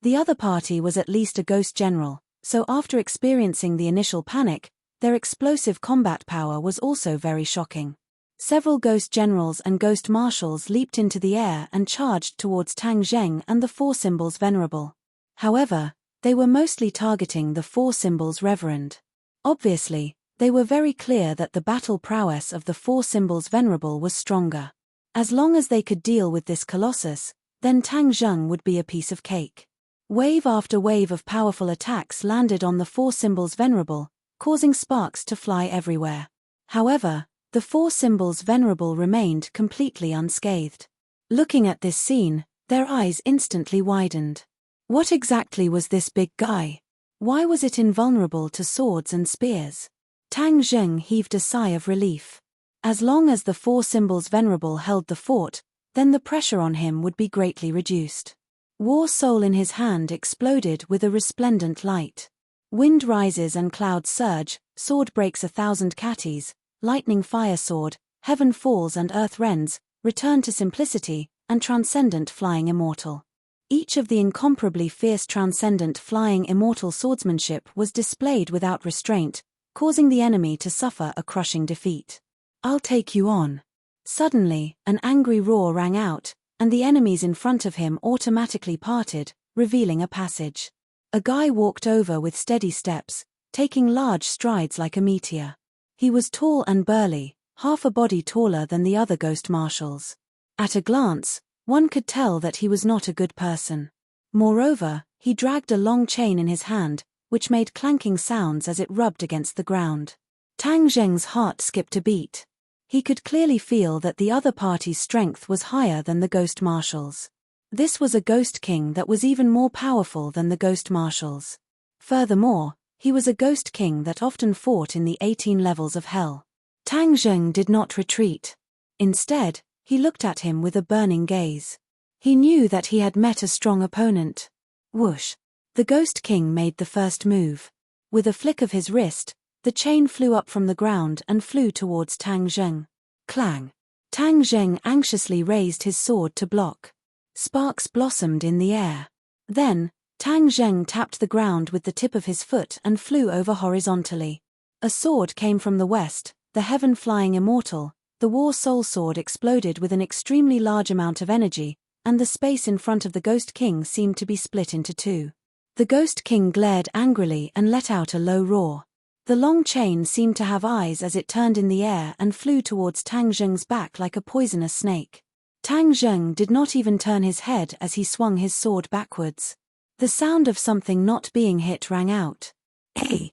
S1: The other party was at least a ghost general, so after experiencing the initial panic, their explosive combat power was also very shocking. Several ghost generals and ghost marshals leaped into the air and charged towards Tang Zheng and the 4 symbols venerable. However, they were mostly targeting the 4 symbols reverend. Obviously, they were very clear that the battle prowess of the 4 symbols venerable was stronger. As long as they could deal with this colossus, then Tang Zheng would be a piece of cake. Wave after wave of powerful attacks landed on the 4 symbols venerable, causing sparks to fly everywhere. However, the 4 symbols venerable remained completely unscathed. Looking at this scene, their eyes instantly widened. What exactly was this big guy? Why was it invulnerable to swords and spears? Tang Zheng heaved a sigh of relief. As long as the 4 symbols venerable held the fort, then the pressure on him would be greatly reduced. War soul in his hand exploded with a resplendent light. Wind rises and clouds surge, sword breaks 1,000 catties, lightning fire sword, heaven falls and earth rends, return to simplicity, and transcendent flying immortal. Each of the incomparably fierce transcendent flying immortal swordsmanship was displayed without restraint, causing the enemy to suffer a crushing defeat. I'll take you on. Suddenly, an angry roar rang out, and the enemies in front of him automatically parted, revealing a passage. A guy walked over with steady steps, taking large strides like a meteor. He was tall and burly, half a body taller than the other ghost marshals. At a glance, one could tell that he was not a good person. Moreover, he dragged a long chain in his hand, which made clanking sounds as it rubbed against the ground. Tang Zheng's heart skipped a beat. He could clearly feel that the other party's strength was higher than the Ghost Marshal's. This was a Ghost King that was even more powerful than the Ghost Marshals. Furthermore, he was a Ghost King that often fought in the 18 levels of hell. Tang Zheng did not retreat. Instead, he looked at him with a burning gaze. He knew that he had met a strong opponent. Whoosh! The Ghost King made the first move. With a flick of his wrist, the chain flew up from the ground and flew towards Tang Zheng. Clang! Tang Zheng anxiously raised his sword to block. Sparks blossomed in the air. Then, Tang Zheng tapped the ground with the tip of his foot and flew over horizontally. A sword came from the west, the heaven-flying immortal. The War Soul Sword exploded with an extremely large amount of energy, and the space in front of the Ghost King seemed to be split into two. The Ghost King glared angrily and let out a low roar. The long chain seemed to have eyes as it turned in the air and flew towards Tang Zheng's back like a poisonous snake. Tang Zheng did not even turn his head as he swung his sword backwards. The sound of something not being hit rang out. Hey!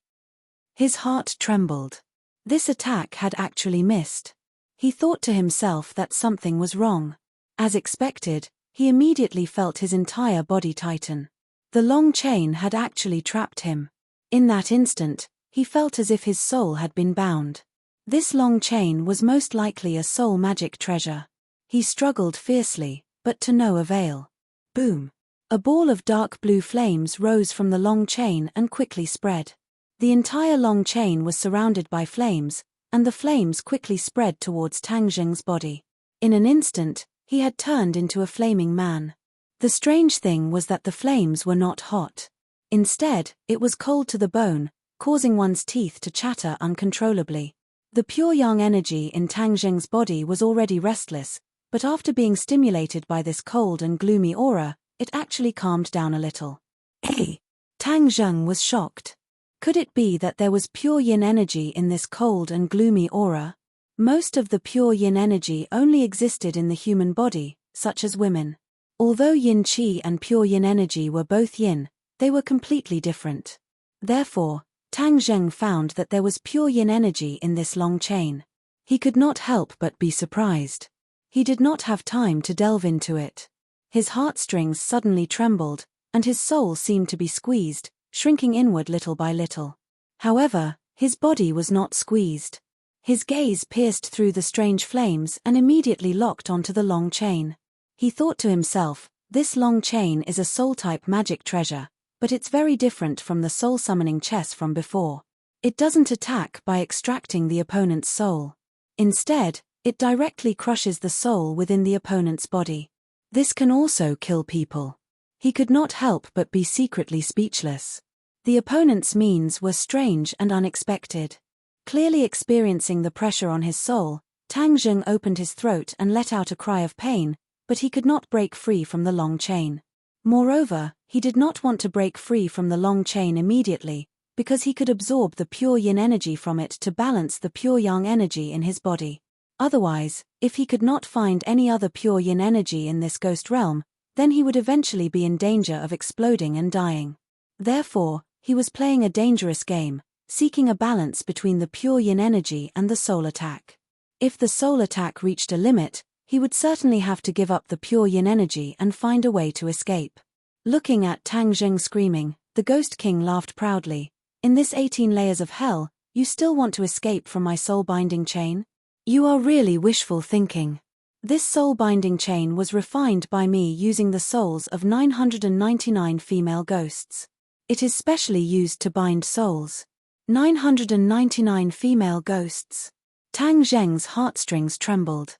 S1: His heart trembled. This attack had actually missed. He thought to himself that something was wrong. As expected, he immediately felt his entire body tighten. The long chain had actually trapped him. In that instant, he felt as if his soul had been bound. This long chain was most likely a soul magic treasure. He struggled fiercely, but to no avail. Boom! A ball of dark blue flames rose from the long chain and quickly spread. The entire long chain was surrounded by flames, and the flames quickly spread towards Tang Zheng's body. In an instant, he had turned into a flaming man. The strange thing was that the flames were not hot. Instead, it was cold to the bone, causing one's teeth to chatter uncontrollably. The pure yang energy in Tang Zheng's body was already restless, but after being stimulated by this cold and gloomy aura, it actually calmed down a little. Hey! Tang Zheng was shocked. Could it be that there was pure yin energy in this cold and gloomy aura? Most of the pure yin energy only existed in the human body, such as women. Although yin qi and pure yin energy were both yin, they were completely different. Therefore, Tang Zheng found that there was pure yin energy in this long chain. He could not help but be surprised. He did not have time to delve into it. His heartstrings suddenly trembled, and his soul seemed to be squeezed, shrinking inward little by little. However, his body was not squeezed. His gaze pierced through the strange flames and immediately locked onto the long chain. He thought to himself, this long chain is a soul-type magic treasure, but it's very different from the soul-summoning chess from before. It doesn't attack by extracting the opponent's soul. Instead, it directly crushes the soul within the opponent's body. This can also kill people. He could not help but be secretly speechless. The opponent's means were strange and unexpected. Clearly experiencing the pressure on his soul, Tang Zheng opened his throat and let out a cry of pain, but he could not break free from the long chain. Moreover, he did not want to break free from the long chain immediately, because he could absorb the pure yin energy from it to balance the pure yang energy in his body. Otherwise, if he could not find any other pure yin energy in this ghost realm, then he would eventually be in danger of exploding and dying. Therefore, he was playing a dangerous game, seeking a balance between the pure yin energy and the soul attack. If the soul attack reached a limit, he would certainly have to give up the pure yin energy and find a way to escape. Looking at Tang Zheng screaming, the Ghost King laughed proudly. In this 18 layers of hell, you still want to escape from my soul-binding chain? You are really wishful thinking. This soul-binding chain was refined by me using the souls of 999 female ghosts. It is specially used to bind souls. 999 female ghosts. Tang Zheng's heartstrings trembled.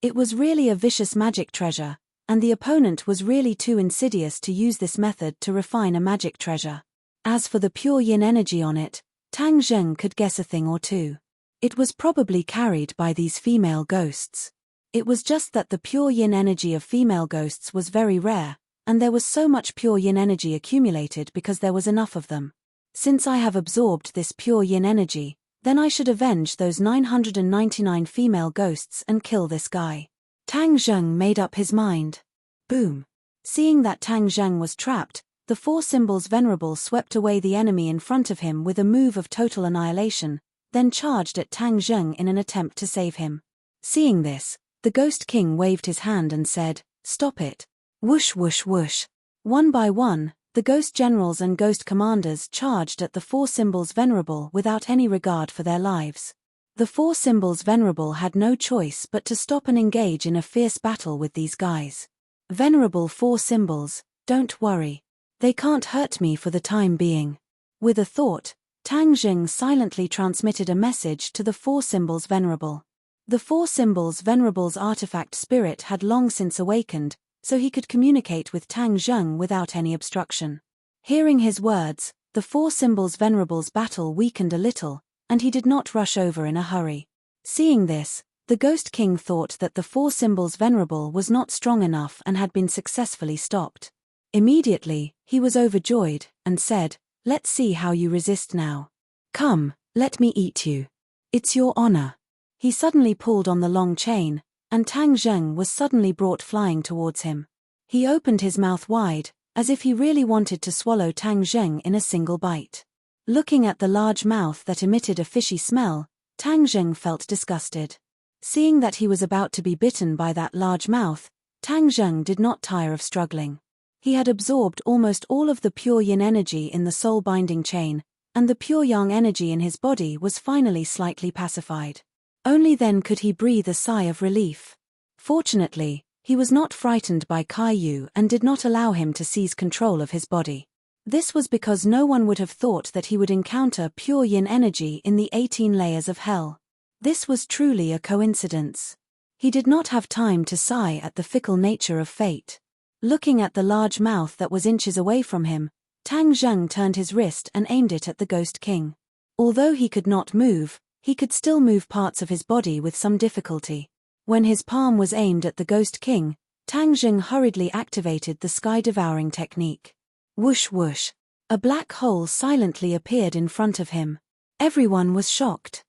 S1: It was really a vicious magic treasure, and the opponent was really too insidious to use this method to refine a magic treasure. As for the pure yin energy on it, Tang Zheng could guess a thing or two. It was probably carried by these female ghosts. It was just that the pure yin energy of female ghosts was very rare, and there was so much pure yin energy accumulated because there was enough of them. Since I have absorbed this pure yin energy, then I should avenge those 999 female ghosts and kill this guy. Tang Zheng made up his mind. Boom. Seeing that Tang Zheng was trapped, the four symbols venerable swept away the enemy in front of him with a move of total annihilation, then charged at Tang Zheng in an attempt to save him. Seeing this, the Ghost King waved his hand and said, "Stop it." Whoosh whoosh whoosh. One by one, the Ghost Generals and Ghost Commanders charged at the four symbols Venerable without any regard for their lives. The four symbols Venerable had no choice but to stop and engage in a fierce battle with these guys. Venerable four symbols, don't worry. They can't hurt me for the time being. With a thought, Tang Zheng silently transmitted a message to the four symbols Venerable. The four symbols Venerable's artifact spirit had long since awakened, so he could communicate with Tang Zheng without any obstruction. Hearing his words, the four symbols Venerable's battle weakened a little, and he did not rush over in a hurry. Seeing this, the Ghost King thought that the four symbols Venerable was not strong enough and had been successfully stopped. Immediately, he was overjoyed, and said, "Let's see how you resist now. Come, let me eat you. It's your honor." He suddenly pulled on the long chain, and Tang Zheng was suddenly brought flying towards him. He opened his mouth wide, as if he really wanted to swallow Tang Zheng in a single bite. Looking at the large mouth that emitted a fishy smell, Tang Zheng felt disgusted. Seeing that he was about to be bitten by that large mouth, Tang Zheng did not tire of struggling. He had absorbed almost all of the pure yin energy in the soul binding chain, and the pure yang energy in his body was finally slightly pacified. Only then could he breathe a sigh of relief. Fortunately, he was not frightened by Caillou and did not allow him to seize control of his body. This was because no one would have thought that he would encounter pure yin energy in the 18 layers of hell. This was truly a coincidence. He did not have time to sigh at the fickle nature of fate. Looking at the large mouth that was inches away from him, Tang Zheng turned his wrist and aimed it at the Ghost King. Although he could not move, he could still move parts of his body with some difficulty. When his palm was aimed at the Ghost King, Tang Zheng hurriedly activated the sky-devouring technique. Whoosh whoosh. A black hole silently appeared in front of him. Everyone was shocked.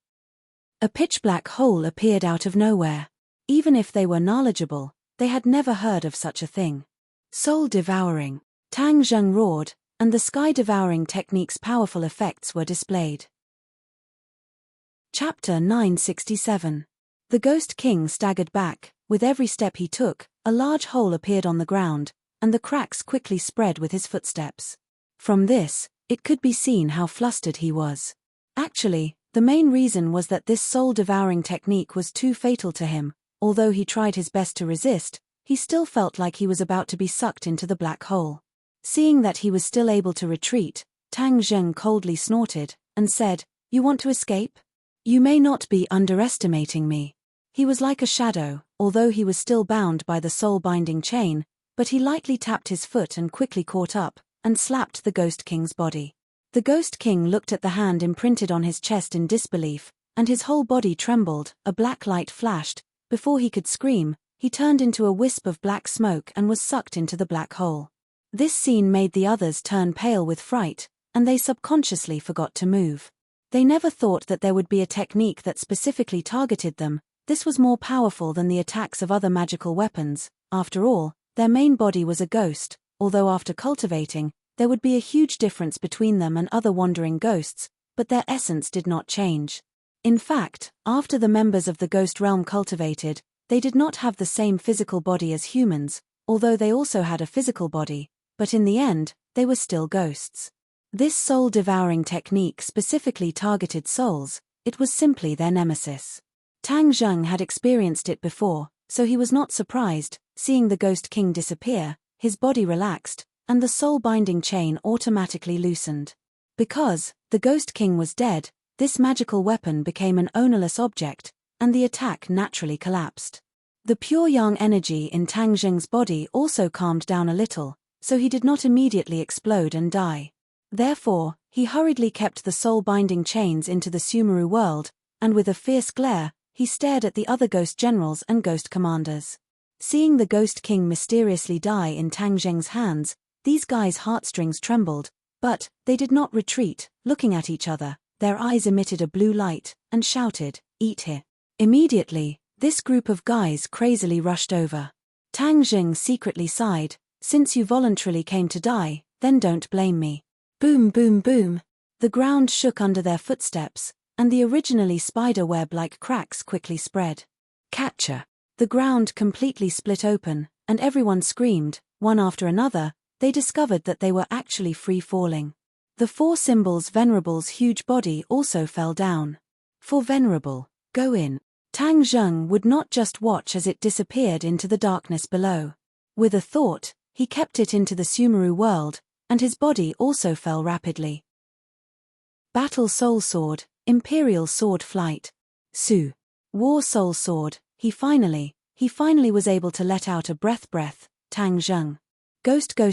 S1: A pitch-black hole appeared out of nowhere. Even if they were knowledgeable, they had never heard of such a thing. Soul-devouring. Tang Zheng roared, and the sky-devouring technique's powerful effects were displayed. Chapter 967. The Ghost King staggered back. With every step he took, a large hole appeared on the ground, and the cracks quickly spread with his footsteps. From this, it could be seen how flustered he was. Actually, the main reason was that this soul-devouring technique was too fatal to him. Although he tried his best to resist, he still felt like he was about to be sucked into the black hole. Seeing that he was still able to retreat, Tang Zheng coldly snorted, and said, "You want to escape? You may not be underestimating me." He was like a shadow, although he was still bound by the soul-binding chain, but he lightly tapped his foot and quickly caught up, and slapped the Ghost King's body. The Ghost King looked at the hand imprinted on his chest in disbelief, and his whole body trembled. A black light flashed. Before he could scream, he turned into a wisp of black smoke and was sucked into the black hole. This scene made the others turn pale with fright, and they subconsciously forgot to move. They never thought that there would be a technique that specifically targeted them. This was more powerful than the attacks of other magical weapons. After all, their main body was a ghost, although after cultivating, there would be a huge difference between them and other wandering ghosts, but their essence did not change. In fact, after the members of the ghost realm cultivated, they did not have the same physical body as humans, although they also had a physical body, but in the end, they were still ghosts. This soul-devouring technique specifically targeted souls. It was simply their nemesis. Tang Zheng had experienced it before, so he was not surprised. Seeing the Ghost King disappear, his body relaxed, and the soul-binding chain automatically loosened. Because the Ghost King was dead, this magical weapon became an ownerless object, and the attack naturally collapsed. The pure yang energy in Tang Zheng's body also calmed down a little, so he did not immediately explode and die. Therefore, he hurriedly kept the soul-binding chains into the Sumeru world, and with a fierce glare, he stared at the other ghost generals and ghost commanders. Seeing the Ghost King mysteriously die in Tang Zheng's hands, these guys' heartstrings trembled, but they did not retreat. Looking at each other, their eyes emitted a blue light, and shouted, "Eat here." Immediately, this group of guys crazily rushed over. Tang Zheng secretly sighed, "Since you voluntarily came to die, then don't blame me." Boom boom boom. The ground shook under their footsteps, and the originally spider-web-like cracks quickly spread. Catcher! The ground completely split open, and everyone screamed. One after another, they discovered that they were actually free-falling. The 4 symbols' Venerable's huge body also fell down. For Venerable, go in. Tang Zheng would not just watch as it disappeared into the darkness below. With a thought, he kept it into the Sumeru world, and his body also fell rapidly. Battle Soul Sword, Imperial Sword Flight. Su. War Soul Sword, he finally was able to let out a breath, Tang Zheng. Ghost to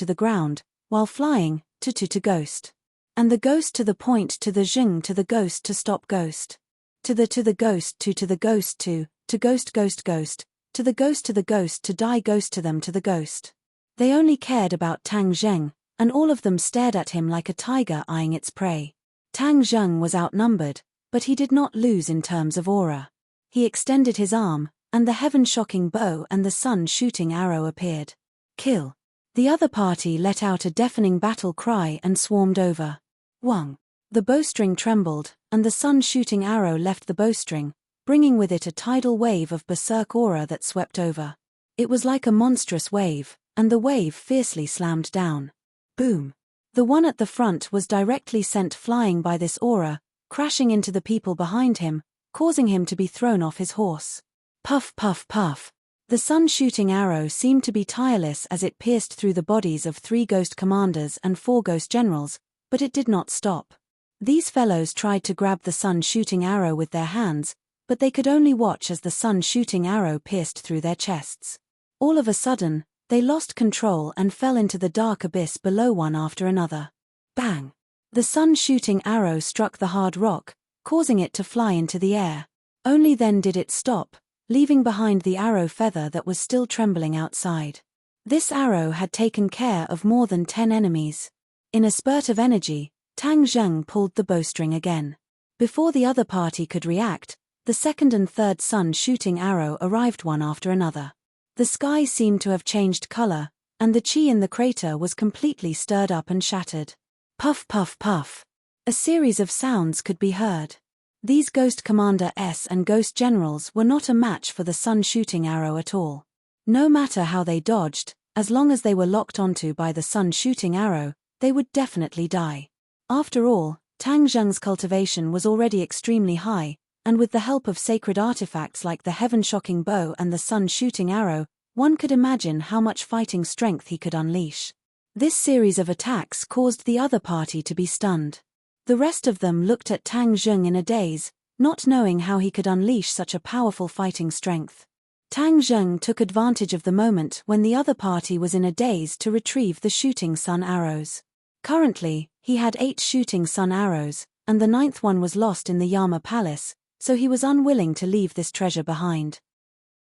S1: the ground, while flying, to ghost. And the ghost to the point to the Zheng to the ghost to stop ghost. To the ghost to the ghost to ghost, to the ghost to die ghost to them to the ghost. They only cared about Tang Zheng, and all of them stared at him like a tiger eyeing its prey. Tang Zheng was outnumbered, but he did not lose in terms of aura. He extended his arm, and the heaven-shocking bow and the sun-shooting arrow appeared. Kill! The other party let out a deafening battle cry and swarmed over. Wang! The bowstring trembled, and the sun-shooting arrow left the bowstring, bringing with it a tidal wave of berserk aura that swept over. It was like a monstrous wave, and the wave fiercely slammed down. Boom! The one at the front was directly sent flying by this aura, crashing into the people behind him, causing him to be thrown off his horse. Puff puff puff. The sun-shooting arrow seemed to be tireless as it pierced through the bodies of 3 ghost commanders and 4 ghost generals, but it did not stop. These fellows tried to grab the sun-shooting arrow with their hands, but they could only watch as the sun-shooting arrow pierced through their chests. All of a sudden, they lost control and fell into the dark abyss below one after another. Bang! The sun-shooting arrow struck the hard rock, causing it to fly into the air. Only then did it stop, leaving behind the arrow feather that was still trembling outside. This arrow had taken care of more than 10 enemies. In a spurt of energy, Tang Zheng pulled the bowstring again. Before the other party could react, the second and third sun-shooting arrow arrived one after another. The sky seemed to have changed color, and the chi in the crater was completely stirred up and shattered. Puff puff puff. A series of sounds could be heard. These Ghost Commander S and Ghost Generals were not a match for the sun-shooting arrow at all. No matter how they dodged, as long as they were locked onto by the sun-shooting arrow, they would definitely die. After all, Tang Zheng's cultivation was already extremely high, and with the help of sacred artifacts like the heaven-shocking bow and the sun-shooting arrow, one could imagine how much fighting strength he could unleash. This series of attacks caused the other party to be stunned. The rest of them looked at Tang Zheng in a daze, not knowing how he could unleash such a powerful fighting strength. Tang Zheng took advantage of the moment when the other party was in a daze to retrieve the shooting sun arrows. Currently, he had 8 shooting sun arrows, and the 9th one was lost in the Yama Palace, so he was unwilling to leave this treasure behind.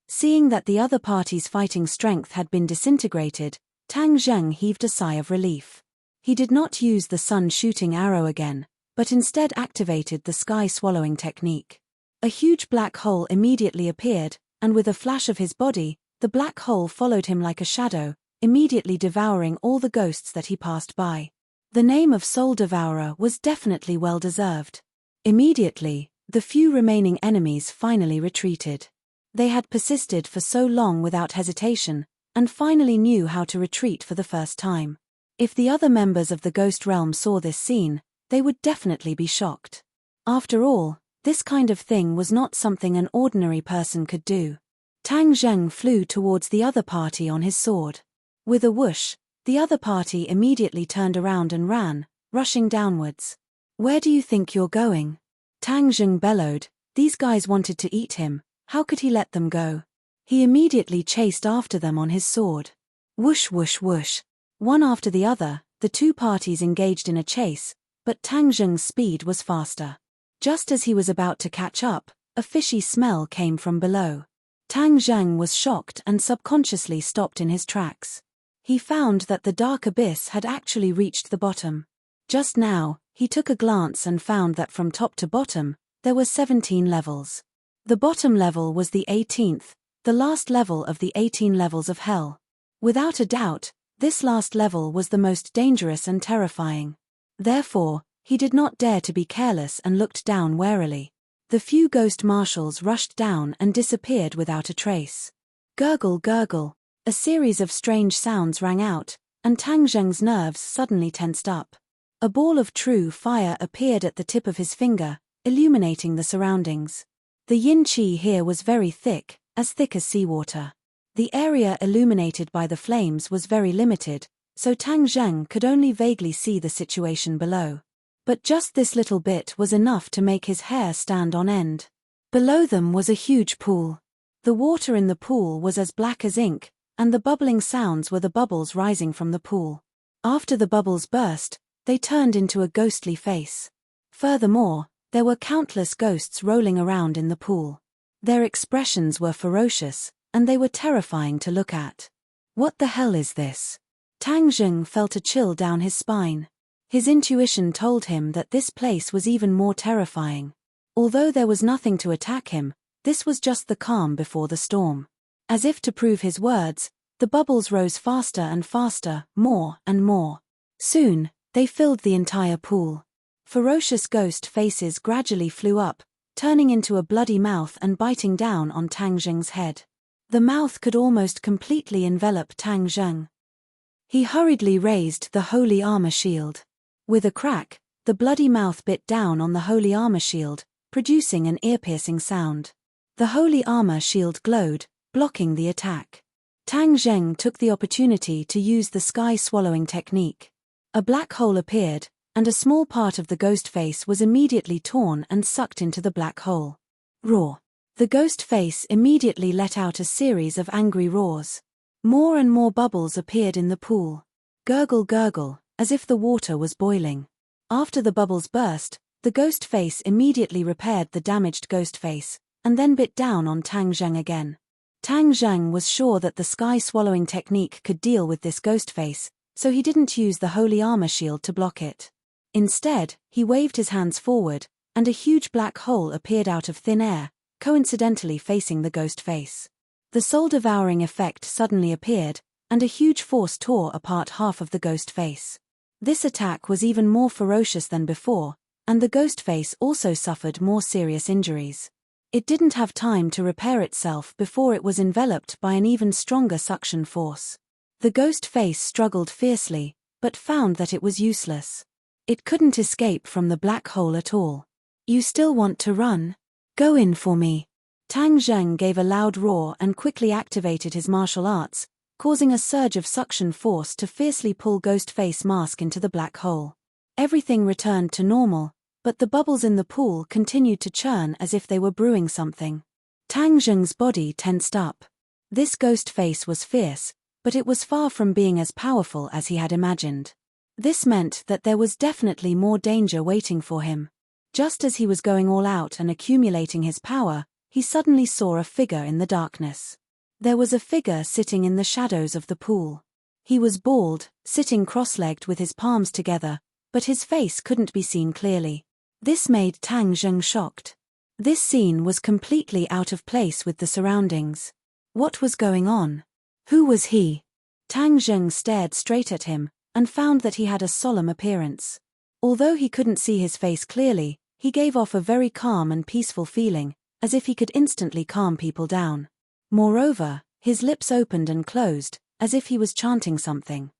S1: Seeing that the other party's fighting strength had been disintegrated, Tang Zheng heaved a sigh of relief. He did not use the sun-shooting arrow again, but instead activated the sky-swallowing technique. A huge black hole immediately appeared, and with a flash of his body, the black hole followed him like a shadow, immediately devouring all the ghosts that he passed by. The name of Soul Devourer was definitely well-deserved. Immediately, the few remaining enemies finally retreated. They had persisted for so long without hesitation, and finally knew how to retreat for the first time. If the other members of the Ghost Realm saw this scene, they would definitely be shocked. After all, this kind of thing was not something an ordinary person could do. Tang Zheng flew towards the other party on his sword. With a whoosh, the other party immediately turned around and ran, rushing downwards. "Where do you think you're going?" Tang Zheng bellowed. These guys wanted to eat him, how could he let them go? He immediately chased after them on his sword. Whoosh whoosh whoosh. One after the other, the 2 parties engaged in a chase, but Tang Zheng's speed was faster. Just as he was about to catch up, a fishy smell came from below. Tang Zheng was shocked and subconsciously stopped in his tracks. He found that the dark abyss had actually reached the bottom. Just now, he took a glance and found that from top to bottom, there were 17 levels. The bottom level was the 18th, the last level of the 18 levels of hell. Without a doubt, this last level was the most dangerous and terrifying. Therefore, he did not dare to be careless and looked down warily. The few ghost marshals rushed down and disappeared without a trace. Gurgle, gurgle. A series of strange sounds rang out, and Tang Zheng's nerves suddenly tensed up. A ball of true fire appeared at the tip of his finger, illuminating the surroundings. The yin qi here was very thick as seawater. The area illuminated by the flames was very limited, so Tang Zheng could only vaguely see the situation below. But just this little bit was enough to make his hair stand on end. Below them was a huge pool. The water in the pool was as black as ink, and the bubbling sounds were the bubbles rising from the pool. After the bubbles burst, they turned into a ghostly face. Furthermore, there were countless ghosts rolling around in the pool. Their expressions were ferocious, and they were terrifying to look at. What the hell is this? Tang Zheng felt a chill down his spine. His intuition told him that this place was even more terrifying. Although there was nothing to attack him, this was just the calm before the storm. As if to prove his words, the bubbles rose faster and faster, more and more. Soon, they filled the entire pool. Ferocious ghost faces gradually flew up, turning into a bloody mouth and biting down on Tang Zheng's head. The mouth could almost completely envelop Tang Zheng. He hurriedly raised the holy armor shield. With a crack, the bloody mouth bit down on the holy armor shield, producing an ear-piercing sound. The holy armor shield glowed, blocking the attack. Tang Zheng took the opportunity to use the sky-swallowing technique. A black hole appeared, and a small part of the ghost face was immediately torn and sucked into the black hole. Roar! The ghost face immediately let out a series of angry roars. More and more bubbles appeared in the pool. Gurgle, gurgle, as if the water was boiling. After the bubbles burst, the ghost face immediately repaired the damaged ghost face, and then bit down on Tang Zheng again. Tang Zheng was sure that the sky-swallowing technique could deal with this ghost face, so he didn't use the holy armor shield to block it. Instead, he waved his hands forward, and a huge black hole appeared out of thin air, coincidentally facing the ghost face. The soul-devouring effect suddenly appeared, and a huge force tore apart half of the ghost face. This attack was even more ferocious than before, and the ghost face also suffered more serious injuries. It didn't have time to repair itself before it was enveloped by an even stronger suction force. The ghost face struggled fiercely, but found that it was useless. It couldn't escape from the black hole at all. You still want to run? Go in for me. Tang Zheng gave a loud roar and quickly activated his martial arts, causing a surge of suction force to fiercely pull Ghostface Mask into the black hole. Everything returned to normal, but the bubbles in the pool continued to churn as if they were brewing something. Tang Zheng's body tensed up. This ghost face was fierce, but it was far from being as powerful as he had imagined. This meant that there was definitely more danger waiting for him. Just as he was going all out and accumulating his power, he suddenly saw a figure in the darkness. There was a figure sitting in the shadows of the pool. He was bald, sitting cross-legged with his palms together, but his face couldn't be seen clearly. This made Tang Zheng shocked. This scene was completely out of place with the surroundings. What was going on? Who was he? Tang Zheng stared straight at him, and found that he had a solemn appearance. Although he couldn't see his face clearly, he gave off a very calm and peaceful feeling, as if he could instantly calm people down. Moreover, his lips opened and closed, as if he was chanting something.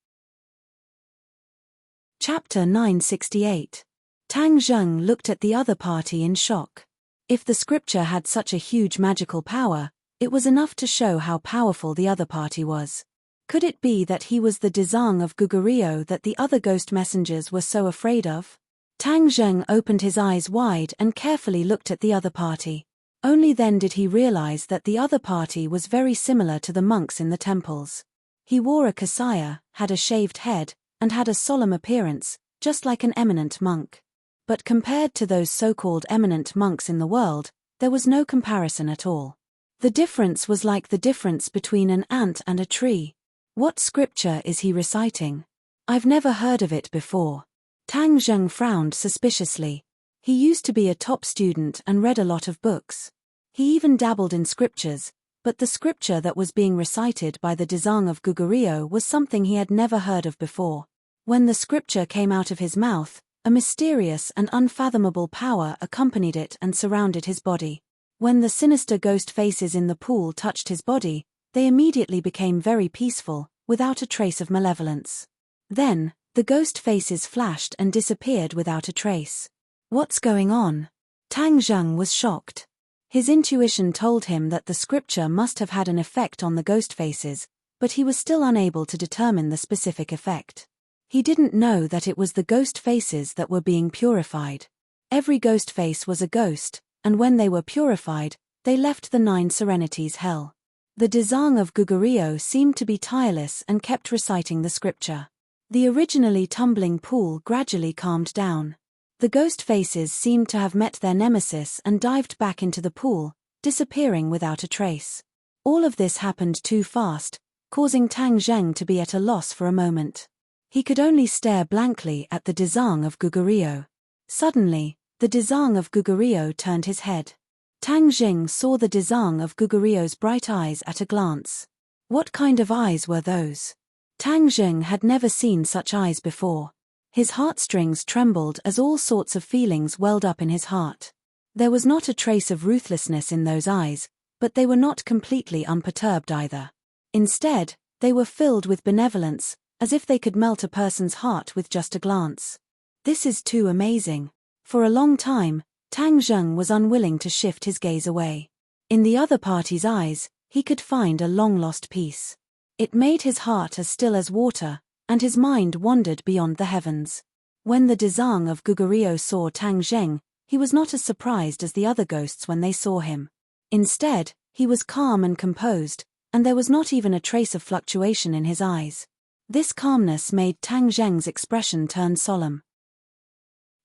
S1: Chapter 968. Tang Zheng looked at the other party in shock. If the scripture had such a huge magical power, it was enough to show how powerful the other party was. Could it be that he was the Dezang of Gugurio that the other ghost messengers were so afraid of? Tang Zheng opened his eyes wide and carefully looked at the other party. Only then did he realize that the other party was very similar to the monks in the temples. He wore a kasaya, had a shaved head, and had a solemn appearance, just like an eminent monk. But compared to those so-called eminent monks in the world, there was no comparison at all. The difference was like the difference between an ant and a tree. What scripture is he reciting? I've never heard of it before. Tang Zheng frowned suspiciously. He used to be a top student and read a lot of books. He even dabbled in scriptures, but the scripture that was being recited by the Dezang of Gugurio was something he had never heard of before. When the scripture came out of his mouth, A mysterious and unfathomable power accompanied it and surrounded his body. When the sinister ghost faces in the pool touched his body, they immediately became very peaceful, without a trace of malevolence. Then, the ghost faces flashed and disappeared without a trace. What's going on? Tang Zheng was shocked. His intuition told him that the scripture must have had an effect on the ghost faces, but he was still unable to determine the specific effect. He didn't know that it was the ghost faces that were being purified. Every ghost face was a ghost, and when they were purified, they left the 9 serenities hell. The Dezang of Gugurio seemed to be tireless and kept reciting the scripture. The originally tumbling pool gradually calmed down. The ghost faces seemed to have met their nemesis and dived back into the pool, disappearing without a trace. All of this happened too fast, causing Tang Zheng to be at a loss for a moment. He could only stare blankly at the Dezang of Gugurio. Suddenly, the Dezang of Gugurio turned his head. Tang Zheng saw the Dezang of Gugurio's bright eyes at a glance. What kind of eyes were those? Tang Zheng had never seen such eyes before. His heartstrings trembled as all sorts of feelings welled up in his heart. There was not a trace of ruthlessness in those eyes, but they were not completely unperturbed either. Instead, they were filled with benevolence, as if they could melt a person's heart with just a glance. This is too amazing. For a long time, Tang Zheng was unwilling to shift his gaze away. In the other party's eyes, he could find a long-lost peace. It made his heart as still as water, and his mind wandered beyond the heavens. When the Dezang of Gugurio saw Tang Zheng, he was not as surprised as the other ghosts when they saw him. Instead, he was calm and composed, and there was not even a trace of fluctuation in his eyes. This calmness made Tang Zheng's expression turn solemn.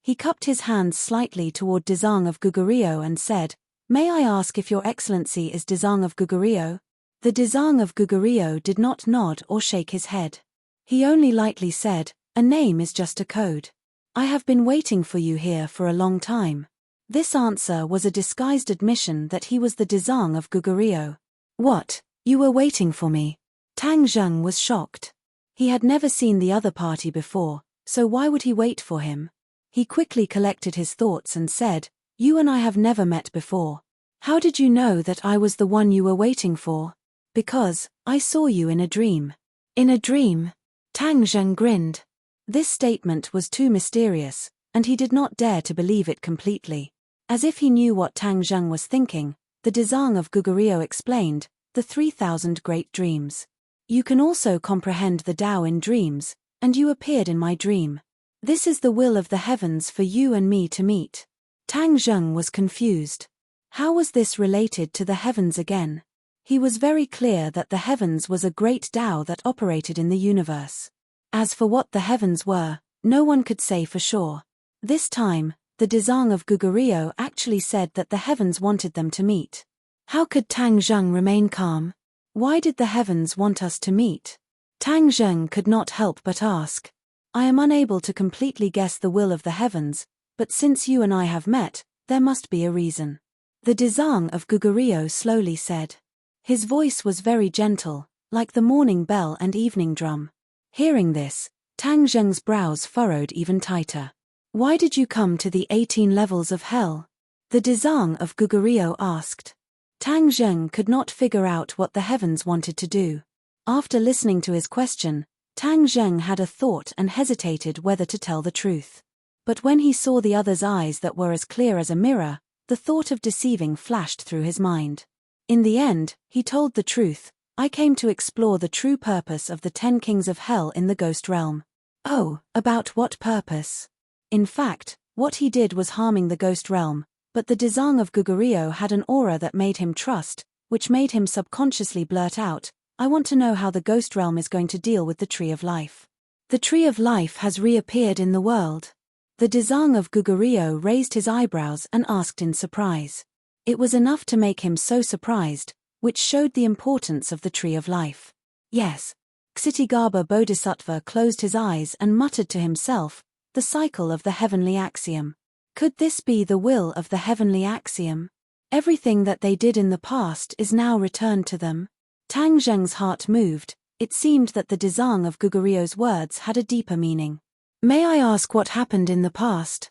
S1: He cupped his hands slightly toward Dezang of Gugurio and said, "May I ask if your excellency is Dezang of Gugurio?" The Dezang of Gugurio did not nod or shake his head. He only lightly said, "A name is just a code. I have been waiting for you here for a long time." This answer was a disguised admission that he was the Dezang of Gugurio. "What? You were waiting for me?" Tang Zheng was shocked. He had never seen the other party before, so why would he wait for him? He quickly collected his thoughts and said, "You and I have never met before. How did you know that I was the one you were waiting for?" "Because I saw you in a dream." "In a dream?" Tang Zheng grinned. This statement was too mysterious, and he did not dare to believe it completely. As if he knew what Tang Zheng was thinking, the Dezang of Gugurio explained, "The 3,000 great dreams. You can also comprehend the Tao in dreams, and you appeared in my dream. This is the will of the heavens for you and me to meet." Tang Zheng was confused. How was this related to the heavens again? He was very clear that the heavens was a great Tao that operated in the universe. As for what the heavens were, no one could say for sure. This time, the Dezang of Gugurio actually said that the heavens wanted them to meet. How could Tang Zheng remain calm? Why did the heavens want us to meet? Tang Zheng could not help but ask. "I am unable to completely guess the will of the heavens, but since you and I have met, there must be a reason." The Dezang of Gugurio slowly said. His voice was very gentle, like the morning bell and evening drum. Hearing this, Tang Zheng's brows furrowed even tighter. "Why did you come to the 18 levels of hell?" the Dezang of Gugurio asked. Tang Zheng could not figure out what the heavens wanted to do. After listening to his question, Tang Zheng had a thought and hesitated whether to tell the truth. But when he saw the other's eyes that were as clear as a mirror, the thought of deceiving flashed through his mind. In the end, he told the truth. "I came to explore the true purpose of the 10 kings of hell in the ghost realm." "Oh, about what purpose?" In fact, what he did was harming the ghost realm, but the Dezang of Gugurio had an aura that made him trust, which made him subconsciously blurt out, "I want to know how the ghost realm is going to deal with the Tree of Life." "The Tree of Life has reappeared in the world." The Dezang of Gugurio raised his eyebrows and asked in surprise. It was enough to make him so surprised, which showed the importance of the Tree of Life. "Yes." Ksitigaba Bodhisattva closed his eyes and muttered to himself, "The cycle of the heavenly axiom. Could this be the will of the heavenly axiom? Everything that they did in the past is now returned to them." Tang Zheng's heart moved. It seemed that the Dezang of Gugurio's words had a deeper meaning. May I ask what happened in the past?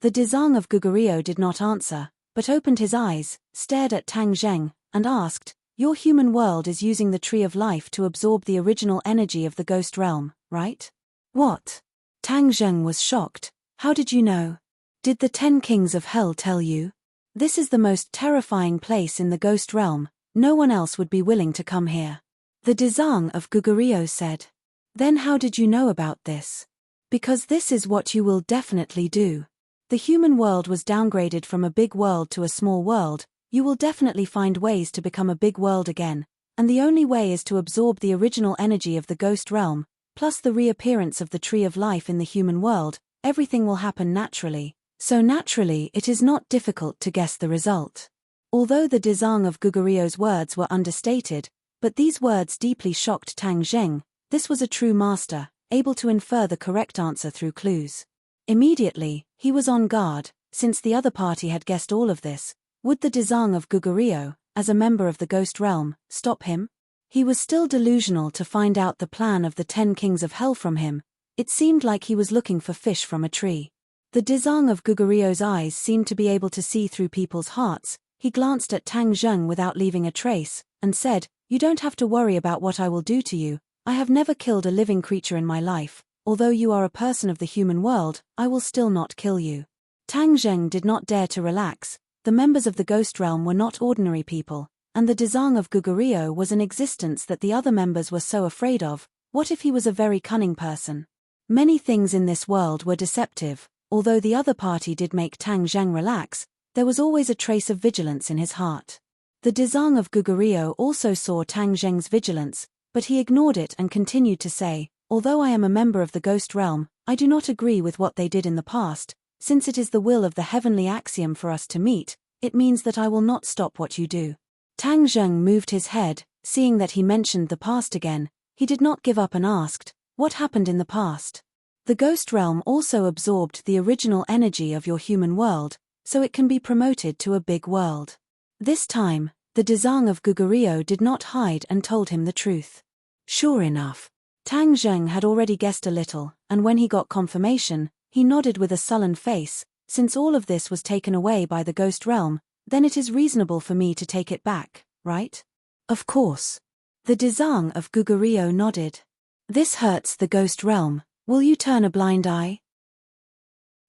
S1: The Dezang of Gugurio did not answer, but opened his eyes, stared at Tang Zheng, and asked, "Your human world is using the Tree of Life to absorb the original energy of the ghost realm, right?" "What?" Tang Zheng was shocked. "How did you know? Did the 10 Kings of Hell tell you? This is the most terrifying place in the ghost realm, no one else would be willing to come here." The Dezang of Gugurio said. "Then how did you know about this?" "Because this is what you will definitely do. The human world was downgraded from a big world to a small world, you will definitely find ways to become a big world again, and the only way is to absorb the original energy of the ghost realm, plus the reappearance of the Tree of Life in the human world, everything will happen naturally, so naturally it is not difficult to guess the result." Although the Dezang of Gugurio's words were understated, but these words deeply shocked Tang Zheng. This was a true master, able to infer the correct answer through clues. Immediately, he was on guard, since the other party had guessed all of this. Would the Dezang of Gugurio, as a member of the ghost realm, stop him? He was still delusional to find out the plan of the 10 Kings of Hell from him. It seemed like he was looking for fish from a tree. The Dezang of Gugurio's eyes seemed to be able to see through people's hearts. He glanced at Tang Zheng without leaving a trace, and said, "You don't have to worry about what I will do to you. I have never killed a living creature in my life. Although you are a person of the human world, I will still not kill you." Tang Zheng did not dare to relax. The members of the ghost realm were not ordinary people, and the Dezang of Gugurio was an existence that the other members were so afraid of. What if he was a very cunning person? Many things in this world were deceptive. Although the other party did make Tang Zheng relax, there was always a trace of vigilance in his heart. The Dezang of Gugurio also saw Tang Zheng's vigilance, but he ignored it and continued to say, "Although I am a member of the ghost realm, I do not agree with what they did in the past. Since it is the will of the heavenly axiom for us to meet, it means that I will not stop what you do." Tang Zheng moved his head, seeing that he mentioned the past again. He did not give up and asked, "What happened in the past?" "The ghost realm also absorbed the original energy of your human world, so it can be promoted to a big world." This time, the Dezang of Gugurio did not hide and told him the truth. Sure enough, Tang Zheng had already guessed a little, and when he got confirmation, he nodded with a sullen face. "Since all of this was taken away by the ghost realm, then it is reasonable for me to take it back, right?" "Of course." The Dezang of Gugurio nodded. "This hurts the ghost realm. Will you turn a blind eye?"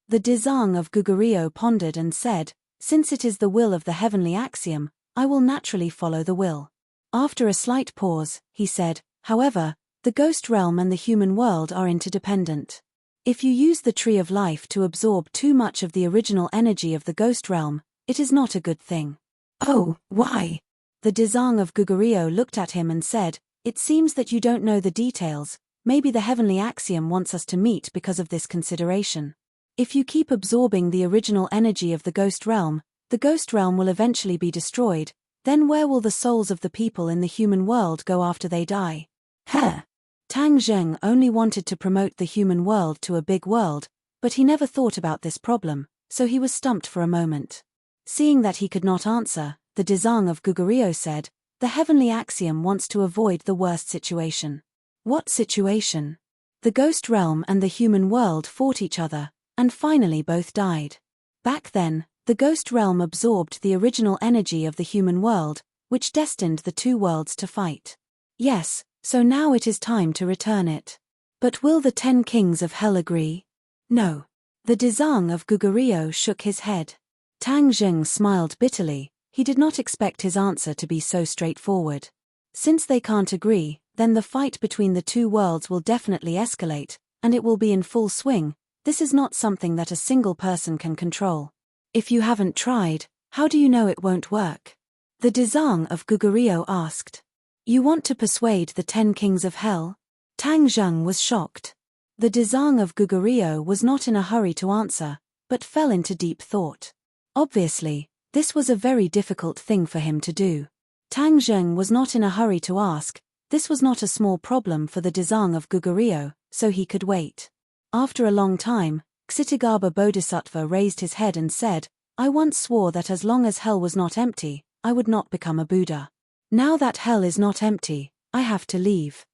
S1: The Dezang of Gugurio pondered and said, "Since it is the will of the heavenly axiom, I will naturally follow the will." After a slight pause, he said, "However, the ghost realm and the human world are interdependent. If you use the Tree of Life to absorb too much of the original energy of the ghost realm, it is not a good thing." "Oh, why?" The Dezang of Gugurio looked at him and said, "It seems that you don't know the details. Maybe the heavenly axiom wants us to meet because of this consideration. If you keep absorbing the original energy of the ghost realm will eventually be destroyed. Then where will the souls of the people in the human world go after they die?" "Huh." Tang Zheng only wanted to promote the human world to a big world, but he never thought about this problem, so he was stumped for a moment. Seeing that he could not answer, the Dezang of Gugurio said, "The heavenly axiom wants to avoid the worst situation." "What situation?" "The ghost realm and the human world fought each other, and finally both died. Back then, the ghost realm absorbed the original energy of the human world, which destined the two worlds to fight. Yes, so now it is time to return it. But will the 10 Kings of Hell agree?" "No." The Dezang of Gugurio shook his head. Tang Zheng smiled bitterly. He did not expect his answer to be so straightforward. Since they can't agree, then the fight between the two worlds will definitely escalate, and it will be in full swing. This is not something that a single person can control. If you haven't tried, how do you know it won't work? The Dezang of Gugurio asked. You want to persuade the 10 Kings of Hell? Tang Zheng was shocked. The Dezang of Gugurio was not in a hurry to answer, but fell into deep thought. Obviously, this was a very difficult thing for him to do. Tang Zheng was not in a hurry to ask. This was not a small problem for the Dezang of Gugurio, so he could wait. After a long time, Ksitigaba Bodhisattva raised his head and said, I once swore that as long as hell was not empty, I would not become a Buddha. Now that hell is not empty, I have to leave.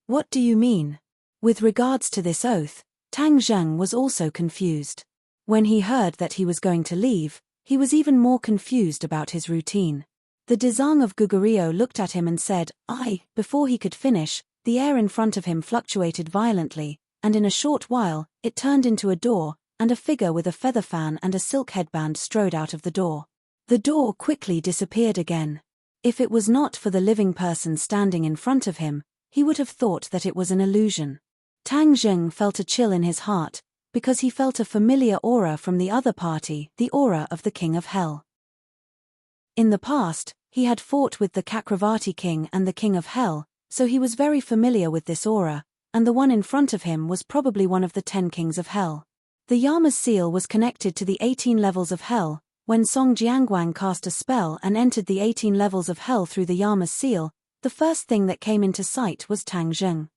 S1: What do you mean? With regards to this oath, Tang Zheng was also confused. When he heard that he was going to leave, he was even more confused about his routine. The Dezang of Gugurio looked at him and said, "I." Before he could finish, the air in front of him fluctuated violently, and in a short while, it turned into a door, and a figure with a feather fan and a silk headband strode out of the door. The door quickly disappeared again. If it was not for the living person standing in front of him, he would have thought that it was an illusion. Tang Zheng felt a chill in his heart, because he felt a familiar aura from the other party, the aura of the King of Hell. In the past, he had fought with the Chakravarti king and the King of Hell, so he was very familiar with this aura, and the one in front of him was probably one of the 10 kings of Hell. The Yama's seal was connected to the 18 levels of Hell. When Song Jianguang cast a spell and entered the 18 levels of Hell through the Yama's seal, the first thing that came into sight was Tang Zheng.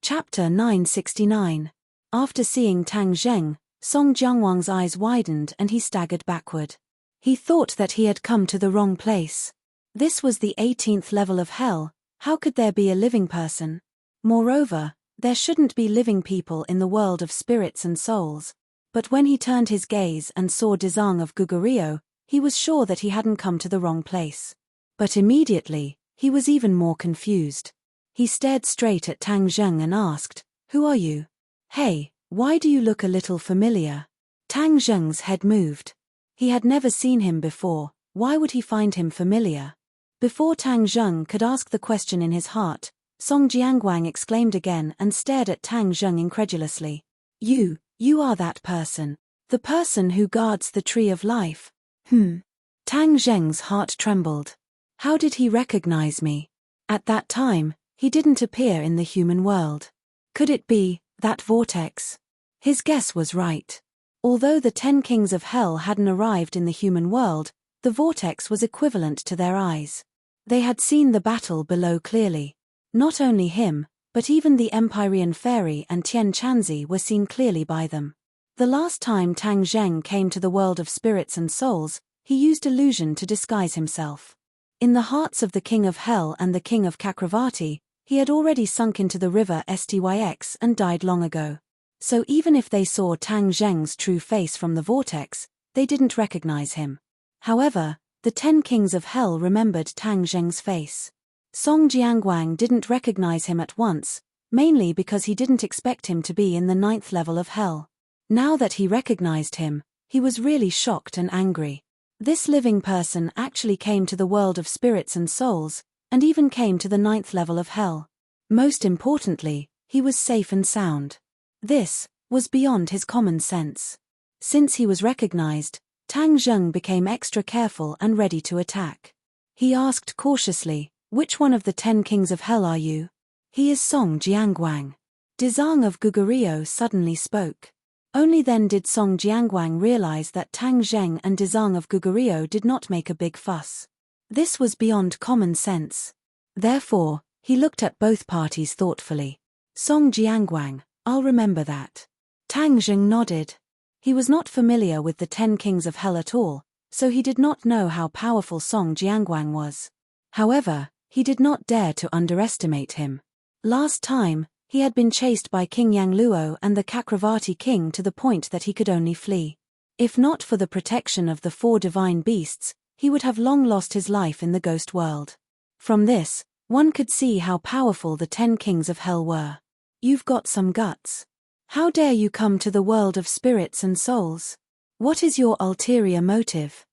S1: Chapter 969. After seeing Tang Zheng, Song Jianguang's eyes widened and he staggered backward. He thought that he had come to the wrong place. This was the 18th level of Hell. How could there be a living person? Moreover, there shouldn't be living people in the world of spirits and souls. But when he turned his gaze and saw Dezang of Gugurio, he was sure that he hadn't come to the wrong place. But immediately, he was even more confused. He stared straight at Tang Zheng and asked, "Who are you? Hey, why do you look a little familiar?" Tang Zheng's head moved. He had never seen him before. Why would he find him familiar? Before Tang Zheng could ask the question in his heart, Song Jianguang exclaimed again and stared at Tang Zheng incredulously. You are that person. The person who guards the tree of life." Tang Zheng's heart trembled. How did he recognize me? At that time, he didn't appear in the human world. Could it be that vortex? His guess was right. Although the 10 kings of Hell hadn't arrived in the human world, the vortex was equivalent to their eyes. They had seen the battle below clearly. Not only him, but even the Empyrean Fairy and Tian Chanzi were seen clearly by them. The last time Tang Zheng came to the world of spirits and souls, he used illusion to disguise himself. In the hearts of the King of Hell and the King of Chakravarti, he had already sunk into the river Styx and died long ago. So even if they saw Tang Zheng's true face from the vortex, they didn't recognize him. However, the 10 kings of Hell remembered Tang Zheng's face. Song Jianguang didn't recognize him at once, mainly because he didn't expect him to be in the 9th level of Hell. Now that he recognized him, he was really shocked and angry. This living person actually came to the world of spirits and souls, and even came to the 9th level of Hell. Most importantly, he was safe and sound. This was beyond his common sense. Since he was recognized, Tang Zheng became extra careful and ready to attack. He asked cautiously, "Which one of the 10 kings of Hell are you?" "He is Song Jianguang." Dezang of Gugurio suddenly spoke. Only then did Song Jianguang realize that Tang Zheng and Dezang of Gugurio did not make a big fuss. This was beyond common sense. Therefore, he looked at both parties thoughtfully. "Song Jianguang, I'll remember that." Tang Zheng nodded. He was not familiar with the 10 kings of Hell at all, so he did not know how powerful Song Jianguang was. However, he did not dare to underestimate him. Last time, he had been chased by King Yangluo and the Chakravarti king to the point that he could only flee. If not for the protection of the 4 divine beasts, he would have long lost his life in the ghost world. From this, one could see how powerful the 10 kings of Hell were. "You've got some guts. How dare you come to the world of spirits and souls? What is your ulterior motive?"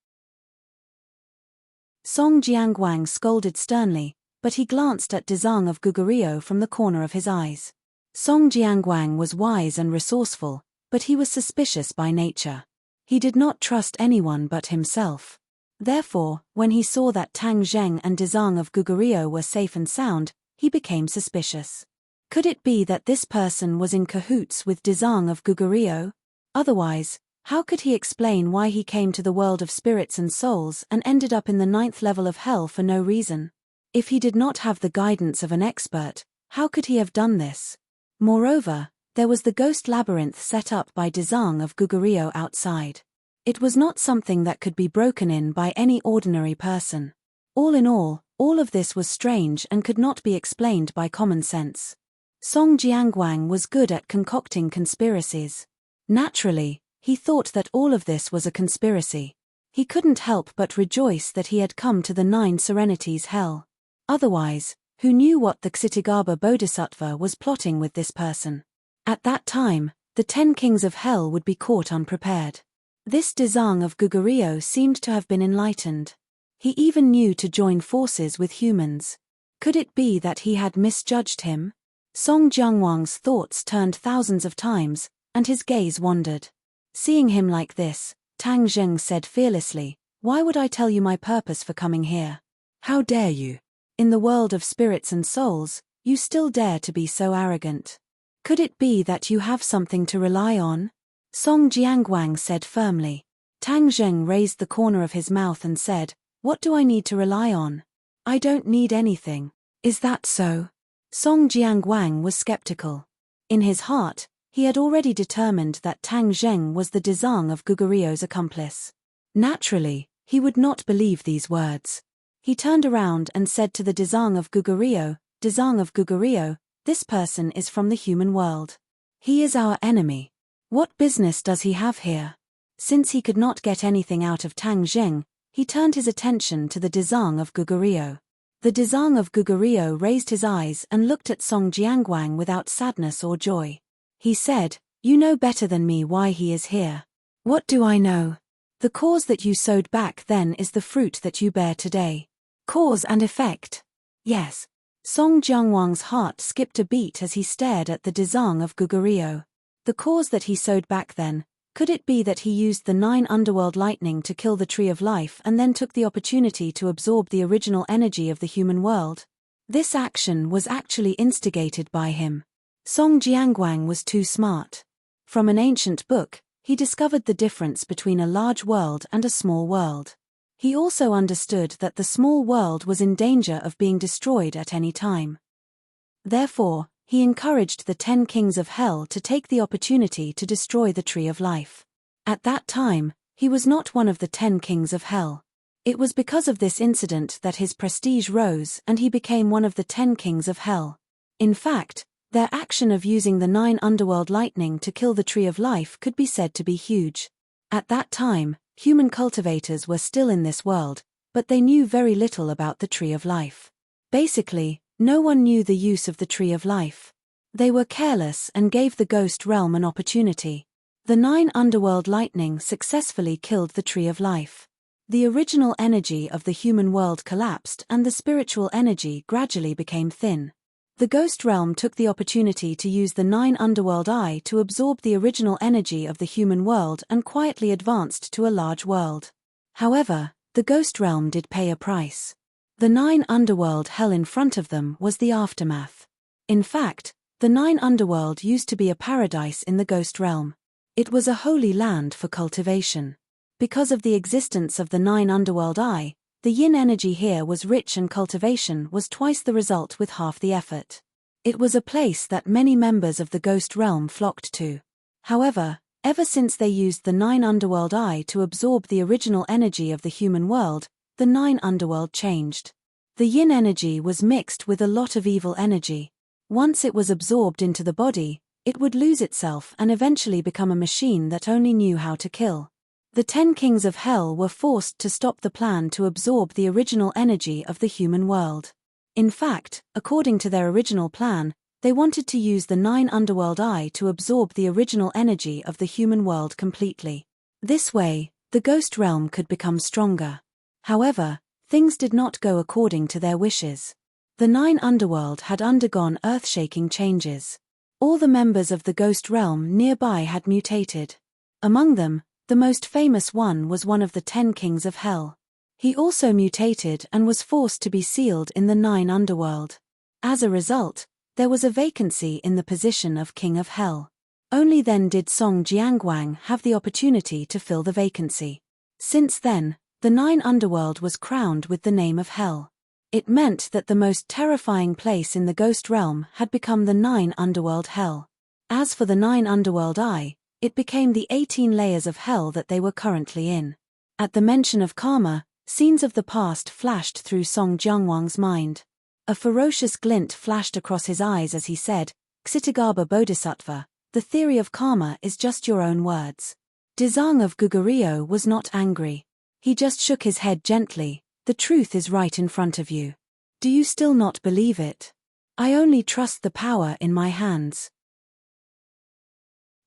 S1: Song Jianguang scolded sternly, but he glanced at Dezang of Gugurio from the corner of his eyes. Song Jianguang was wise and resourceful, but he was suspicious by nature. He did not trust anyone but himself. Therefore, when he saw that Tang Zheng and Dezang of Gugurio were safe and sound, he became suspicious. Could it be that this person was in cahoots with Dezang of Gugurio? Otherwise, how could he explain why he came to the world of spirits and souls and ended up in the 9th level of Hell for no reason? If he did not have the guidance of an expert, how could he have done this? Moreover, there was the ghost labyrinth set up by Dezang of Gugurio outside. It was not something that could be broken in by any ordinary person. All in all of this was strange and could not be explained by common sense. Song Jiangwang was good at concocting conspiracies. Naturally, he thought that all of this was a conspiracy. He couldn't help but rejoice that he had come to the 9 Serenities hell. Otherwise, who knew what the Kshitigarbha Bodhisattva was plotting with this person? At that time, the 10 kings of hell would be caught unprepared. This Dezang of Gugurio seemed to have been enlightened. He even knew to join forces with humans. Could it be that he had misjudged him? Song Jiangwang's thoughts turned thousands of times, and his gaze wandered. Seeing him like this, Tang Zheng said fearlessly, "Why would I tell you my purpose for coming here? How dare you? In the world of spirits and souls, you still dare to be so arrogant. Could it be that you have something to rely on?" Song Jiangwang said firmly. Tang Zheng raised the corner of his mouth and said, "What do I need to rely on? I don't need anything." "Is that so?" Song Jiangwang was skeptical. In his heart, he had already determined that Tang Zheng was the Dezang of Gugurio's accomplice. Naturally, he would not believe these words. He turned around and said to the Dezang of Gugurio, "Dezang of Gugurio, this person is from the human world. He is our enemy. What business does he have here?" Since he could not get anything out of Tang Zheng, he turned his attention to the Dezang of Gugurio. The Dezang of Gugurio raised his eyes and looked at Song Jiangwang without sadness or joy. He said, "You know better than me why he is here." "What do I know? The cause that you sowed back then is the fruit that you bear today. Cause and effect." Yes. Song Jiangwang's heart skipped a beat as he stared at the Dezang of Gugurio. The cause that he sowed back then, could it be that he used the 9 underworld lightning to kill the tree of life and then took the opportunity to absorb the original energy of the human world? This action was actually instigated by him. Song Jiangwang was too smart. From an ancient book, he discovered the difference between a large world and a small world. He also understood that the small world was in danger of being destroyed at any time. Therefore, he encouraged the 10 kings of hell to take the opportunity to destroy the tree of life. At that time, he was not one of the 10 kings of hell. It was because of this incident that his prestige rose and he became one of the 10 kings of hell. In fact, their action of using the 9 underworld lightning to kill the tree of life could be said to be huge. At that time, human cultivators were still in this world, but they knew very little about the tree of life. Basically, no one knew the use of the tree of life. They were careless and gave the ghost realm an opportunity. The 9 underworld lightning successfully killed the tree of life. The original energy of the human world collapsed and the spiritual energy gradually became thin. The ghost realm took the opportunity to use the 9 underworld eye to absorb the original energy of the human world and quietly advanced to a large world. However, the ghost realm did pay a price. The 9 underworld hell in front of them was the aftermath. In fact, the 9 underworld used to be a paradise in the ghost realm. It was a holy land for cultivation. Because of the existence of the 9 underworld eye, the yin energy here was rich and cultivation was twice the result with half the effort. It was a place that many members of the ghost realm flocked to. However, ever since they used the 9 underworld eye to absorb the original energy of the human world, the 9 underworld changed. The yin energy was mixed with a lot of evil energy. Once it was absorbed into the body, it would lose itself and eventually become a machine that only knew how to kill. The 10 kings of hell were forced to stop the plan to absorb the original energy of the human world. In fact, according to their original plan, they wanted to use the 9 underworld eye to absorb the original energy of the human world completely. This way, the ghost realm could become stronger. However, things did not go according to their wishes. The 9 underworld had undergone earth-shaking changes. All the members of the ghost realm nearby had mutated. Among them, the most famous one was one of the 10 kings of hell. He also mutated and was forced to be sealed in the 9 underworld. As a result, there was a vacancy in the position of king of hell. Only then did Song Jiangwang have the opportunity to fill the vacancy. Since then, the 9 underworld was crowned with the name of hell. It meant that the most terrifying place in the ghost realm had become the 9 underworld hell. As for the 9 underworld eye, it became the 18 layers of hell that they were currently in. At the mention of karma, scenes of the past flashed through Song Jiangwang's mind. A ferocious glint flashed across his eyes as he said, Ksitagarbha Bodhisattva, the theory of karma is just your own words. Dzong of Gugurio was not angry. He just shook his head gently. The truth is right in front of you. Do you still not believe it? I only trust the power in my hands.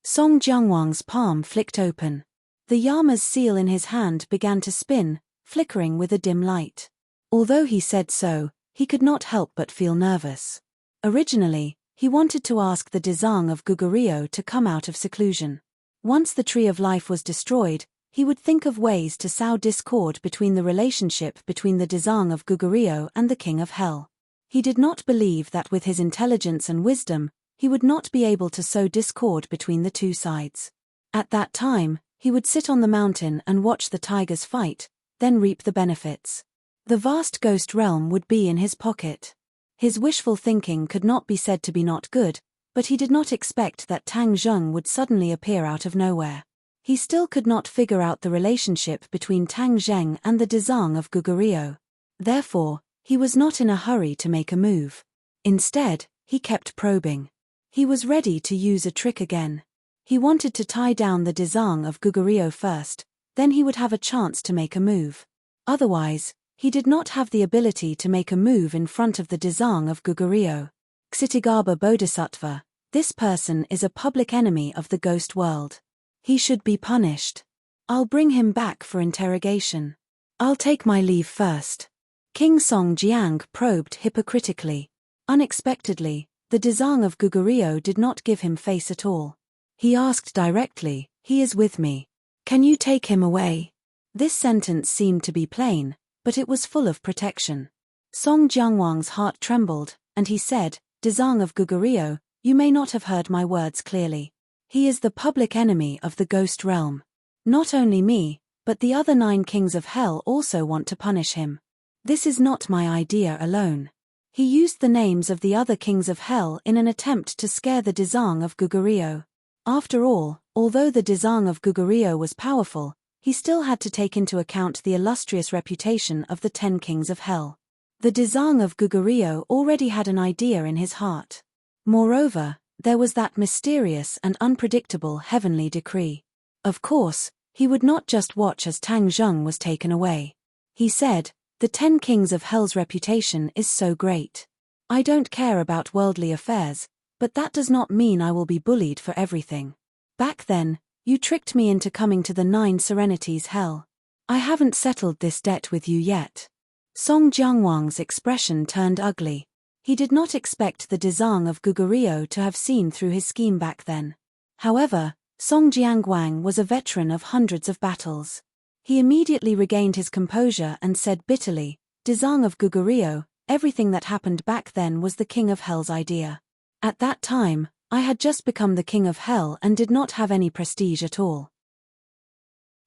S1: Song Jianguang's palm flicked open. The Yama's seal in his hand began to spin, flickering with a dim light. Although he said so, he could not help but feel nervous. Originally, he wanted to ask the Dzong of Gugurio to come out of seclusion. Once the Tree of Life was destroyed, he would think of ways to sow discord between the relationship between the Dzong of Gugurio and the King of Hell. He did not believe that with his intelligence and wisdom, he would not be able to sow discord between the two sides. At that time, he would sit on the mountain and watch the tigers fight, then reap the benefits. The vast ghost realm would be in his pocket. His wishful thinking could not be said to be not good, but he did not expect that Tang Zheng would suddenly appear out of nowhere. He still could not figure out the relationship between Tang Zheng and the Dzong of Gugurio. Therefore, he was not in a hurry to make a move. Instead, he kept probing. He was ready to use a trick again. He wanted to tie down the Dzong of Gugurio first, then he would have a chance to make a move. Otherwise, he did not have the ability to make a move in front of the Dzong of Gugurio. Ksitagarbha Bodhisattva, this person is a public enemy of the ghost world. He should be punished. I'll bring him back for interrogation. I'll take my leave first. King Song Jiang probed hypocritically. Unexpectedly, the Dzong of Gugurio did not give him face at all. He asked directly, "He is with me. Can you take him away?" This sentence seemed to be plain, but it was full of protection. Song Jianguang's heart trembled, and he said, "Dzong of Gugurio, you may not have heard my words clearly. He is the public enemy of the ghost realm. Not only me, but the other 9 kings of hell also want to punish him. This is not my idea alone." He used the names of the other kings of hell in an attempt to scare the Dzong of Gugurio. After all, although the Dzong of Gugurio was powerful, he still had to take into account the illustrious reputation of the 10 kings of hell. The Dzong of Gugurio already had an idea in his heart. Moreover, there was that mysterious and unpredictable heavenly decree. Of course, he would not just watch as Tang Zheng was taken away. He said, "The 10 kings of hell's reputation is so great. I don't care about worldly affairs, but that does not mean I will be bullied for everything. Back then, you tricked me into coming to the 9 Serenities hell. I haven't settled this debt with you yet." Song Jianguang's expression turned ugly. He did not expect the Dzong of Gugurio to have seen through his scheme back then. However, Song Jianguang was a veteran of hundreds of battles. He immediately regained his composure and said bitterly, "Dzong of Gugurio, everything that happened back then was the King of Hell's idea. At that time, I had just become the King of Hell and did not have any prestige at all.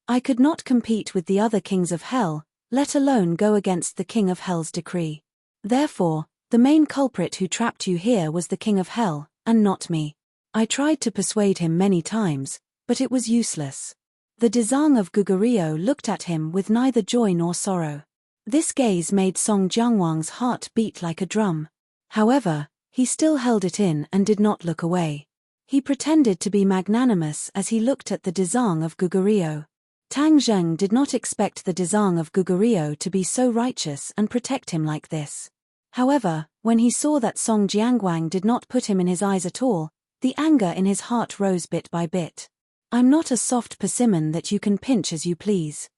S1: I could not compete with the other kings of hell, let alone go against the King of Hell's decree. Therefore, the main culprit who trapped you here was the King of Hell, and not me. I tried to persuade him many times, but it was useless." The Dzong of Gugurio looked at him with neither joy nor sorrow. This gaze made Song Jianguang's heart beat like a drum. However, he still held it in and did not look away. He pretended to be magnanimous as he looked at the Dzong of Gugurio. Tang Zheng did not expect the Dzong of Gugurio to be so righteous and protect him like this. However, when he saw that Song Jianguang did not put him in his eyes at all, the anger in his heart rose bit by bit. "I'm not a soft persimmon that you can pinch as you please."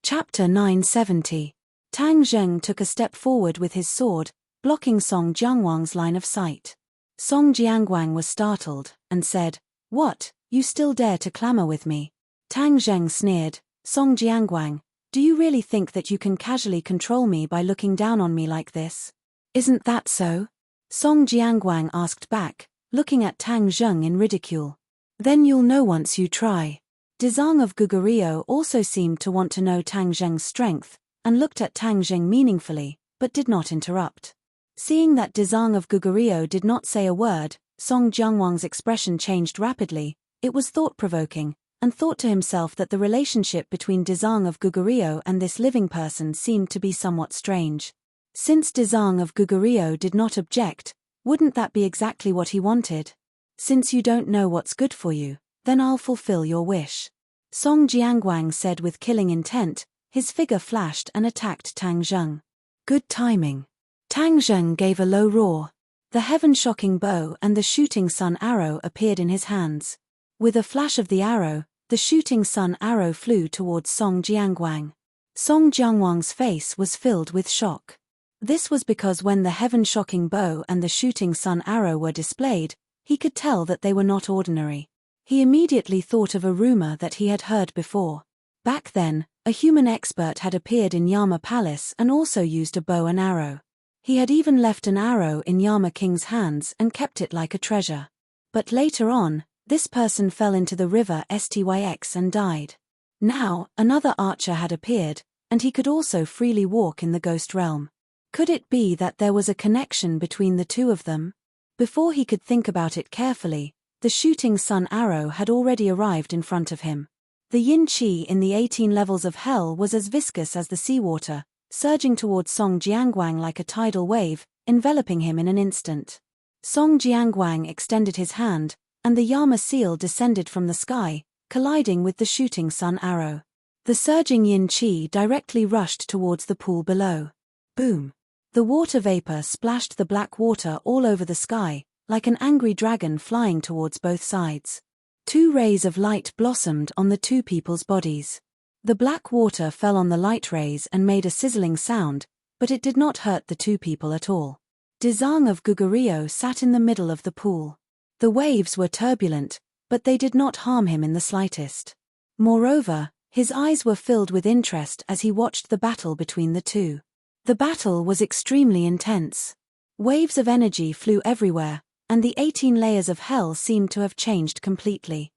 S1: Chapter 970. Tang Zheng took a step forward with his sword, blocking Song Jianguang's line of sight. Song Jianguang was startled, and said, "What, you still dare to clamor with me?" Tang Zheng sneered, "Song Jianguang, do you really think that you can casually control me by looking down on me like this? Isn't that so?" Song Jianguang asked back, looking at Tang Zheng in ridicule. "Then you'll know once you try." Dzong of Gugurio also seemed to want to know Tang Zheng's strength, and looked at Tang Zheng meaningfully, but did not interrupt. Seeing that Dzong of Gugurio did not say a word, Song Jianguang's expression changed rapidly. It was thought-provoking, and thought to himself that the relationship between Dzong of Gugurio and this living person seemed to be somewhat strange. Since Dezang of Gugurio did not object, wouldn't that be exactly what he wanted? Since you don't know what's good for you, then I'll fulfill your wish. Song Jiangwang said with killing intent. His figure flashed and attacked Tang Zheng. Good timing. Tang Zheng gave a low roar. The heaven-shocking bow and the shooting sun arrow appeared in his hands. With a flash of the arrow, the shooting sun arrow flew towards Song Jiangwang. Song Jiangwang's face was filled with shock. This was because when the heaven-shocking bow and the shooting sun arrow were displayed, he could tell that they were not ordinary. He immediately thought of a rumor that he had heard before. Back then, a human expert had appeared in Yama Palace and also used a bow and arrow. He had even left an arrow in Yama King's hands and kept it like a treasure. But later on, this person fell into the river Styx and died. Now, another archer had appeared, and he could also freely walk in the ghost realm. Could it be that there was a connection between the two of them? Before he could think about it carefully, the shooting sun arrow had already arrived in front of him. The yin qi in the 18 levels of hell was as viscous as the seawater, surging towards Song Jiangwang like a tidal wave, enveloping him in an instant. Song Jiangwang extended his hand, and the Yama seal descended from the sky, colliding with the shooting sun arrow. The surging yin qi directly rushed towards the pool below. Boom! The water vapor splashed the black water all over the sky, like an angry dragon flying towards both sides. 2 rays of light blossomed on the two people's bodies. The black water fell on the light rays and made a sizzling sound, but it did not hurt the two people at all. Dezang of Gugurio sat in the middle of the pool. The waves were turbulent, but they did not harm him in the slightest. Moreover, his eyes were filled with interest as he watched the battle between the two. The battle was extremely intense. Waves of energy flew everywhere, and the 18 layers of hell seemed to have changed completely.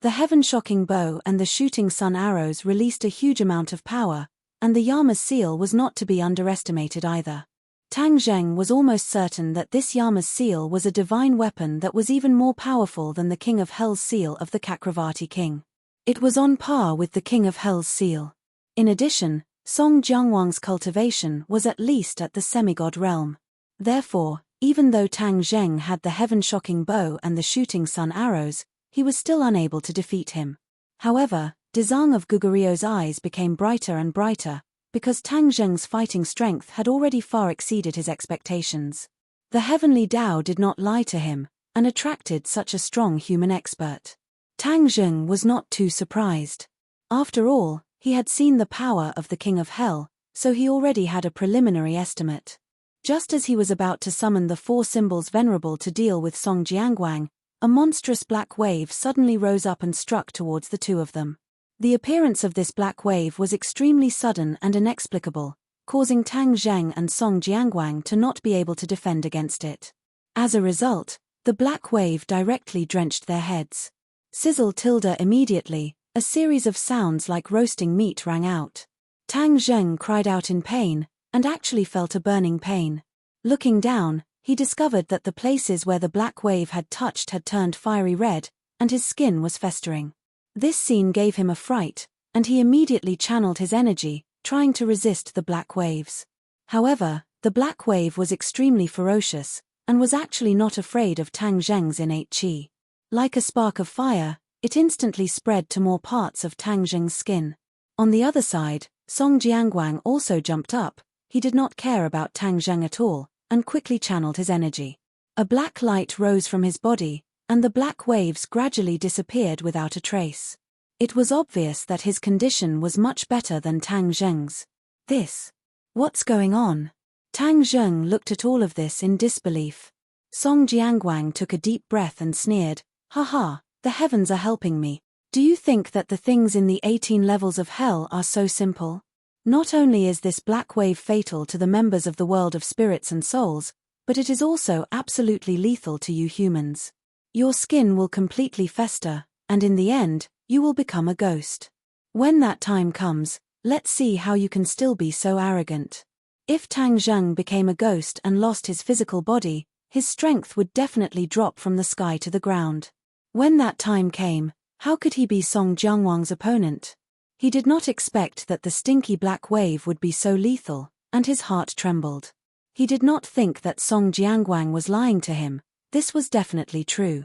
S1: The heaven-shocking bow and the shooting sun arrows released a huge amount of power, and the Yama's seal was not to be underestimated either. Tang Zheng was almost certain that this Yama's seal was a divine weapon that was even more powerful than the King of Hell's seal of the Kakravati King. It was on par with the King of Hell's seal. In addition, Song Jiangwang's cultivation was at least at the semigod realm. Therefore, even though Tang Zheng had the heaven-shocking bow and the shooting sun arrows, he was still unable to defeat him. However, Dezang of Gugurio's eyes became brighter and brighter, because Tang Zheng's fighting strength had already far exceeded his expectations. The heavenly Tao did not lie to him, and attracted such a strong human expert. Tang Zheng was not too surprised. After all, he had seen the power of the King of Hell, so he already had a preliminary estimate. Just as he was about to summon the 4 symbols venerable to deal with Song Jiangwang, a monstrous black wave suddenly rose up and struck towards the two of them. The appearance of this black wave was extremely sudden and inexplicable, causing Tang Zheng and Song Jiangwang to not be able to defend against it. As a result, the black wave directly drenched their heads. Sizzle tilde immediately, a series of sounds like roasting meat rang out. Tang Zheng cried out in pain, and actually felt a burning pain. Looking down, he discovered that the places where the black wave had touched had turned fiery red, and his skin was festering. This scene gave him a fright, and he immediately channeled his energy, trying to resist the black waves. However, the black wave was extremely ferocious, and was actually not afraid of Tang Zheng's innate qi. Like a spark of fire, it instantly spread to more parts of Tang Zheng's skin. On the other side, Song Jiangwang also jumped up. He did not care about Tang Zheng at all, and quickly channeled his energy. A black light rose from his body, and the black waves gradually disappeared without a trace. It was obvious that his condition was much better than Tang Zheng's. What's going on? Tang Zheng looked at all of this in disbelief. Song Jiangwang took a deep breath and sneered, "Haha, the heavens are helping me. Do you think that the things in the 18 levels of hell are so simple? Not only is this black wave fatal to the members of the world of spirits and souls, but it is also absolutely lethal to you humans. Your skin will completely fester, and in the end, you will become a ghost. When that time comes, let's see how you can still be so arrogant." If Tang Zheng became a ghost and lost his physical body, his strength would definitely drop from the sky to the ground. When that time came, how could he be Song Jiangwang's opponent? He did not expect that the stinky black wave would be so lethal, and his heart trembled. He did not think that Song Jianguang was lying to him. This was definitely true.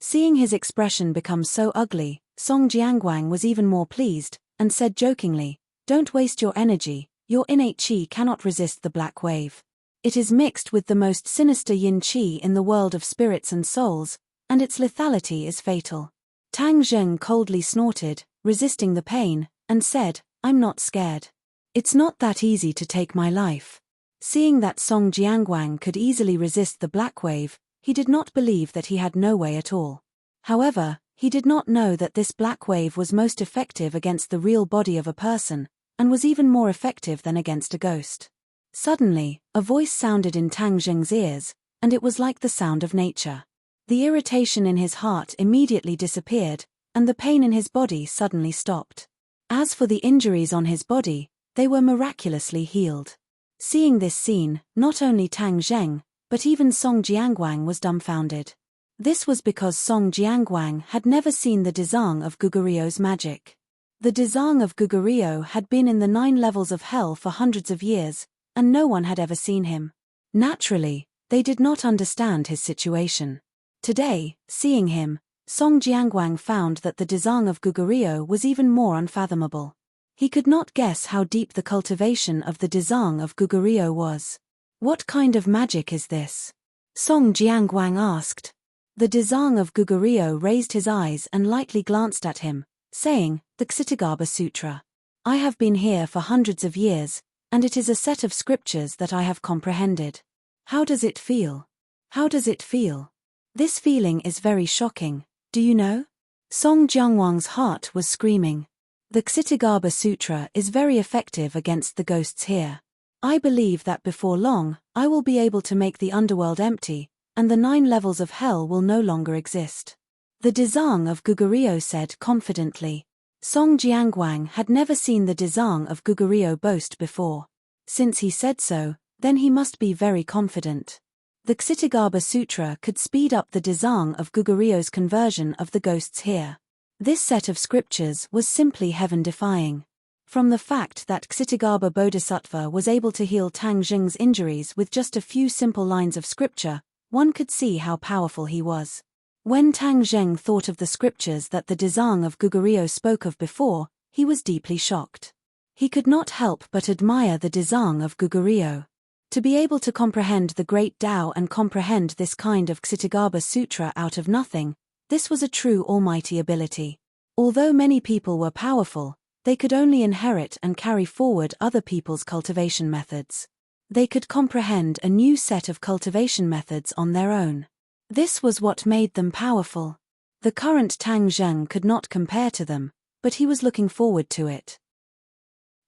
S1: Seeing his expression become so ugly, Song Jianguang was even more pleased, and said jokingly, "Don't waste your energy, your innate qi cannot resist the black wave. It is mixed with the most sinister yin qi in the world of spirits and souls, and its lethality is fatal." Tang Zheng coldly snorted, resisting the pain, and said, "I'm not scared. It's not that easy to take my life." Seeing that Song Jianguang could easily resist the black wave, he did not believe that he had no way at all. However, he did not know that this black wave was most effective against the real body of a person, and was even more effective than against a ghost. Suddenly, a voice sounded in Tang Zheng's ears, and it was like the sound of nature. The irritation in his heart immediately disappeared, and the pain in his body suddenly stopped. As for the injuries on his body, they were miraculously healed. Seeing this scene, not only Tang Zheng, but even Song Jianguang was dumbfounded. This was because Song Jianguang had never seen the Dezang of Gugurio's magic. The Dezang of Gugurio had been in the 9 levels of hell for hundreds of years, and no one had ever seen him. Naturally, they did not understand his situation. Today, seeing him, Song Jianguang found that the Dezang of Gugurio was even more unfathomable. He could not guess how deep the cultivation of the Dezang of Gugurio was. "What kind of magic is this?" Song Jianguang asked. The Dezang of Gugurio raised his eyes and lightly glanced at him, saying, "The Ksitagarbha Sutra. I have been here for hundreds of years, and it is a set of scriptures that I have comprehended. How does it feel? How does it feel? This feeling is very shocking, do you know?" Song Jianguang's heart was screaming. The Ksitagarbha Sutra is very effective against the ghosts here. I believe that before long, I will be able to make the underworld empty, and the 9 levels of hell will no longer exist. The Dezang of Gugurio said confidently. Song Jianguang had never seen the Dezang of Gugurio boast before. Since he said so, then he must be very confident. The Ksitagarbha Sutra could speed up the Dezang of Gugurio's conversion of the ghosts here. This set of scriptures was simply heaven-defying. From the fact that Ksitagarbha Bodhisattva was able to heal Tang Zheng's injuries with just a few simple lines of scripture, one could see how powerful he was. When Tang Zheng thought of the scriptures that the Dezang of Gugurio spoke of before, he was deeply shocked. He could not help but admire the Dezang of Gugurio. To be able to comprehend the great Tao and comprehend this kind of Ksitagarbha Sutra out of nothing, this was a true almighty ability. Although many people were powerful, they could only inherit and carry forward other people's cultivation methods. They could comprehend a new set of cultivation methods on their own. This was what made them powerful. The current Tang Zheng could not compare to them, but he was looking forward to it.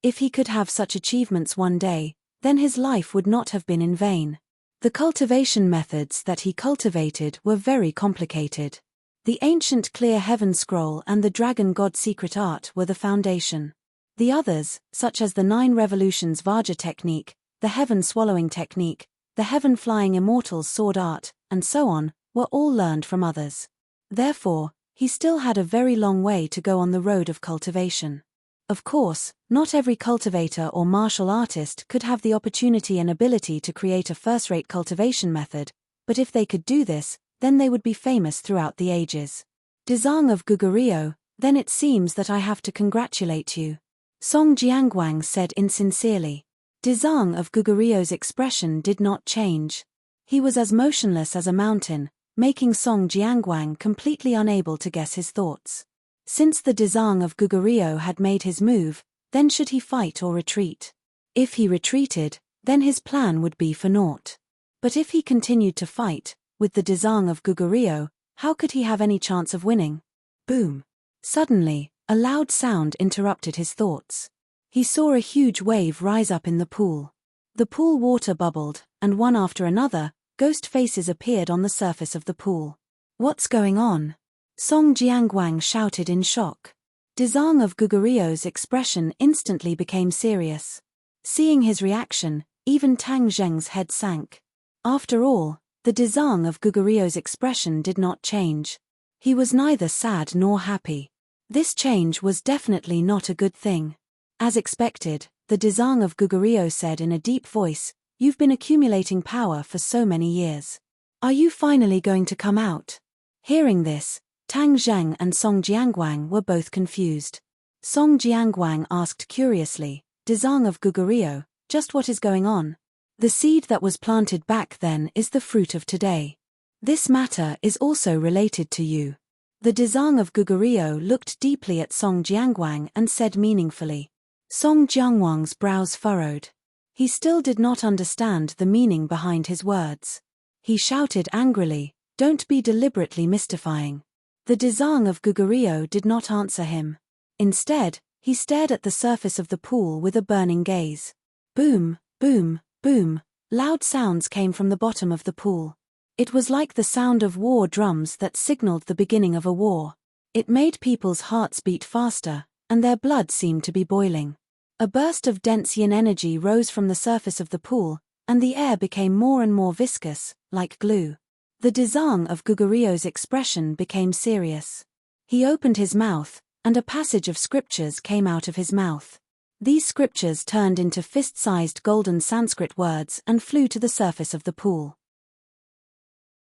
S1: If he could have such achievements one day, then his life would not have been in vain. The cultivation methods that he cultivated were very complicated. The ancient Clear Heaven Scroll and the Dragon God Secret Art were the foundation. The others, such as the 9 Revolutions Vajra technique, the Heaven Swallowing technique, the Heaven Flying Immortals Sword Art, and so on, were all learned from others. Therefore, he still had a very long way to go on the road of cultivation. Of course, not every cultivator or martial artist could have the opportunity and ability to create a first-rate cultivation method, but if they could do this, then they would be famous throughout the ages. Dezang of Gugurio, then it seems that I have to congratulate you. Song Jianguang said insincerely. Dezang of Gugurio's expression did not change. He was as motionless as a mountain, making Song Jianguang completely unable to guess his thoughts. Since the Dezang of Gugurio had made his move, then should he fight or retreat? If he retreated, then his plan would be for naught. But if he continued to fight, with the Dezang of Gugurio, how could he have any chance of winning? Boom! Suddenly, a loud sound interrupted his thoughts. He saw a huge wave rise up in the pool. The pool water bubbled, and one after another, ghost faces appeared on the surface of the pool. What's going on? Song Jianguang shouted in shock. Dezang of Gugurio's expression instantly became serious. Seeing his reaction, even Tang Zheng's head sank. After all, the Dezang of Gugurio's expression did not change. He was neither sad nor happy. This change was definitely not a good thing. As expected, the Dezang of Gugurio said in a deep voice, "You've been accumulating power for so many years. Are you finally going to come out?" Hearing this, Tang Zheng and Song Jiangwang were both confused. Song Jiangwang asked curiously, "Dezang of Gugurio, just what is going on?" "The seed that was planted back then is the fruit of today. This matter is also related to you." The Dezang of Gugurio looked deeply at Song Jiangwang and said meaningfully. Song Jiangwang's brows furrowed. He still did not understand the meaning behind his words. He shouted angrily, "Don't be deliberately mystifying." The Dezang of Gugurio did not answer him. Instead, he stared at the surface of the pool with a burning gaze. Boom, boom, boom, loud sounds came from the bottom of the pool. It was like the sound of war drums that signaled the beginning of a war. It made people's hearts beat faster, and their blood seemed to be boiling. A burst of dense yin energy rose from the surface of the pool, and the air became more and more viscous, like glue. The Dezang of Gugurio's expression became serious. He opened his mouth, and a passage of scriptures came out of his mouth. These scriptures turned into fist-sized golden Sanskrit words and flew to the surface of the pool.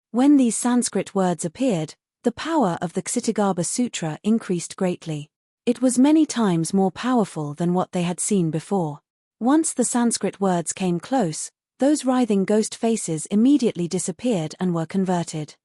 S1: When these Sanskrit words appeared, the power of the Ksitigarbha Sutra increased greatly. It was many times more powerful than what they had seen before. Once the Sanskrit words came close, those writhing ghost faces immediately disappeared and were converted.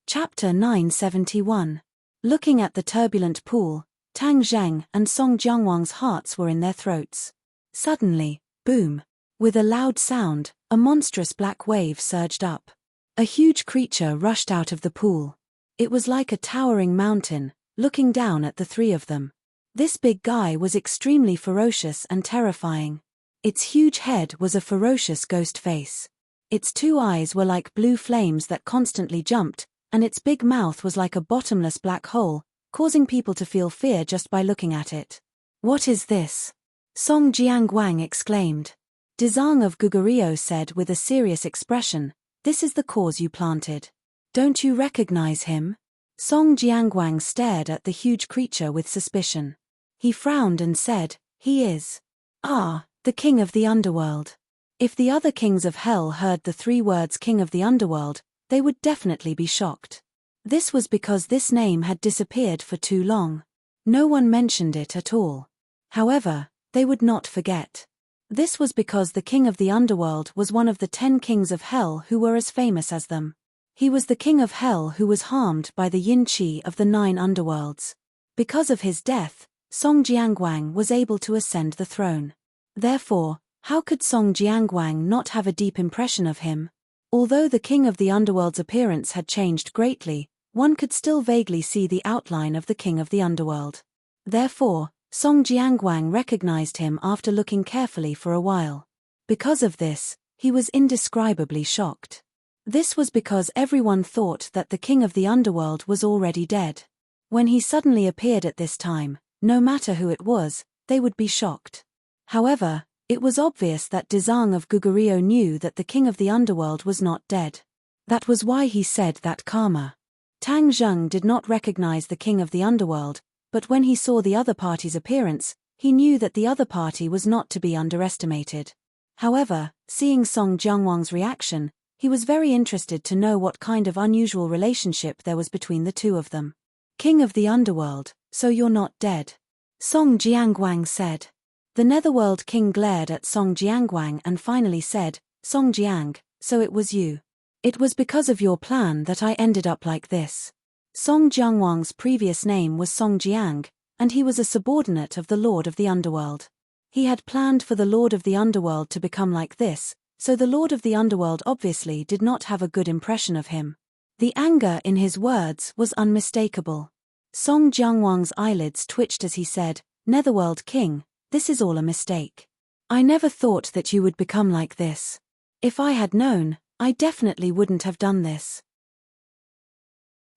S1: Chapter 971. Looking at the turbulent pool, Tang Zheng and Song Jiangwang's hearts were in their throats. Suddenly, boom! With a loud sound, a monstrous black wave surged up. A huge creature rushed out of the pool. It was like a towering mountain, looking down at the three of them. This big guy was extremely ferocious and terrifying. Its huge head was a ferocious ghost face. Its two eyes were like blue flames that constantly jumped, and its big mouth was like a bottomless black hole, causing people to feel fear just by looking at it. "What is this?" Song Jiangwang exclaimed. Dezang of Gugurio said with a serious expression, "This is the cause you planted. Don't you recognize him?" Song Jiangwang stared at the huge creature with suspicion. He frowned and said, "He is. Ah, the king of the underworld." If the other kings of hell heard the 3 words king of the underworld, they would definitely be shocked. This was because this name had disappeared for too long. No one mentioned it at all. However, they would not forget. This was because the king of the underworld was one of the 10 kings of hell who were as famous as them. He was the king of hell who was harmed by the yin qi of the 9 underworlds. Because of his death, Song Jiangwang was able to ascend the throne. Therefore, how could Song Jiangwang not have a deep impression of him? Although the king of the underworld's appearance had changed greatly, one could still vaguely see the outline of the king of the underworld. Therefore, Song Jiangwang recognized him after looking carefully for a while. Because of this, he was indescribably shocked. This was because everyone thought that the king of the underworld was already dead. When he suddenly appeared at this time, no matter who it was, they would be shocked. However, it was obvious that Dezang of Gugurio knew that the king of the underworld was not dead. That was why he said that karma. Tang Zheng did not recognize the king of the underworld, but when he saw the other party's appearance, he knew that the other party was not to be underestimated. However, seeing Song Jiangwang's reaction, he was very interested to know what kind of unusual relationship there was between the two of them. "King of the underworld, so you're not dead?" Song Jiangwang said. The Netherworld king glared at Song Jiangwang and finally said, "Song Jiang, so it was you. It was because of your plan that I ended up like this." Song Jiangwang's previous name was Song Jiang, and he was a subordinate of the Lord of the Underworld. He had planned for the Lord of the Underworld to become like this, so the Lord of the Underworld obviously did not have a good impression of him. The anger in his words was unmistakable. Song Jiangwang's eyelids twitched as he said, "Netherworld King, this is all a mistake. I never thought that you would become like this. If I had known, I definitely wouldn't have done this.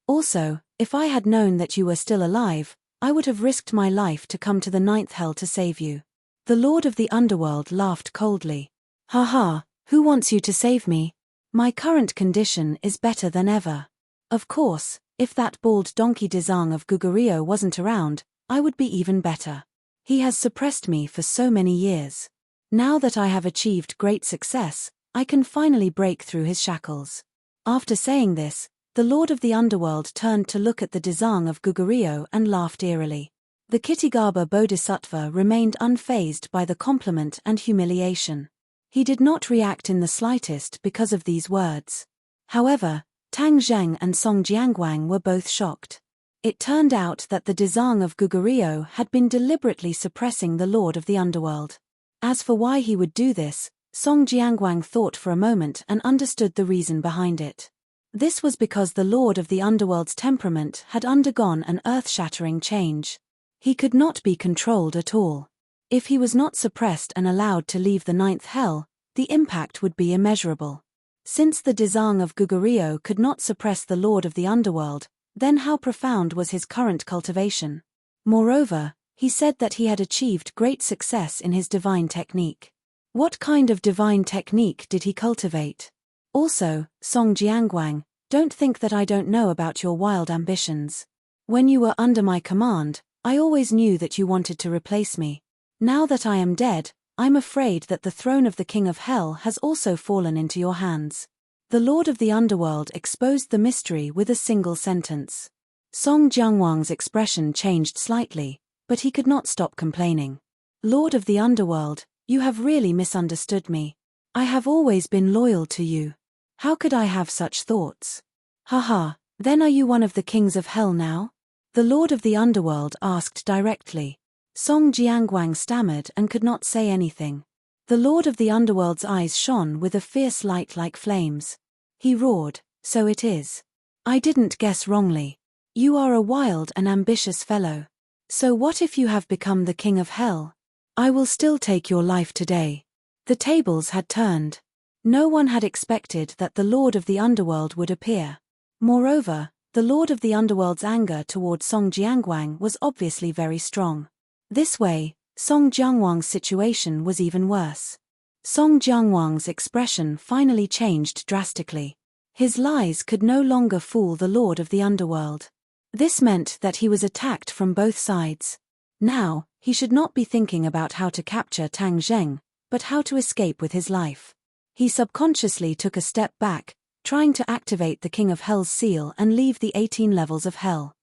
S1: Also, if I had known that you were still alive, I would have risked my life to come to the 9th hell to save you." The Lord of the Underworld laughed coldly. "Haha, who wants you to save me? My current condition is better than ever. Of course, if that bald donkey Dezang of Gugurio wasn't around, I would be even better. He has suppressed me for so many years. Now that I have achieved great success, I can finally break through his shackles." After saying this, the Lord of the Underworld turned to look at the Dezang of Gugurio and laughed eerily. The Kitigaba Bodhisattva remained unfazed by the compliment and humiliation. He did not react in the slightest because of these words. However, Tang Zheng and Song Jiangwang were both shocked. It turned out that the Dezang of Gugurio had been deliberately suppressing the Lord of the Underworld. As for why he would do this, Song Jiangwang thought for a moment and understood the reason behind it. This was because the Lord of the Underworld's temperament had undergone an earth-shattering change. He could not be controlled at all. If he was not suppressed and allowed to leave the 9th hell, the impact would be immeasurable. Since the Dezang of Gugurio could not suppress the Lord of the Underworld, then how profound was his current cultivation? Moreover, he said that he had achieved great success in his divine technique. What kind of divine technique did he cultivate? Also, Song Jiangwang, don't think that I don't know about your wild ambitions. When you were under my command, I always knew that you wanted to replace me. Now that I am dead, I'm afraid that the throne of the King of Hell has also fallen into your hands." The Lord of the Underworld exposed the mystery with a single sentence. Song Jiangwang's expression changed slightly, but he could not stop complaining. "Lord of the Underworld, you have really misunderstood me. I have always been loyal to you. How could I have such thoughts? Haha, then are you one of the kings of hell now?" The Lord of the Underworld asked directly. Song Jiangwang stammered and could not say anything. The Lord of the Underworld's eyes shone with a fierce light like flames. He roared, "So it is. I didn't guess wrongly. You are a wild and ambitious fellow. So what if you have become the king of hell? I will still take your life today." The tables had turned. No one had expected that the Lord of the Underworld would appear. Moreover, the Lord of the Underworld's anger toward Song Jiangwang was obviously very strong. This way, Song Jiangwang's situation was even worse. Song Jiangwang's expression finally changed drastically. His lies could no longer fool the Lord of the Underworld. This meant that he was attacked from both sides. Now, he should not be thinking about how to capture Tang Zheng, but how to escape with his life. He subconsciously took a step back, trying to activate the King of Hell's seal and leave the 18 levels of hell.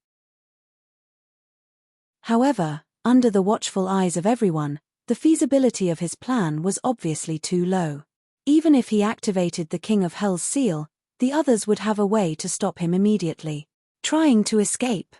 S1: However, under the watchful eyes of everyone, the feasibility of his plan was obviously too low. Even if he activated the King of Hell's seal, the others would have a way to stop him immediately. Trying to escape.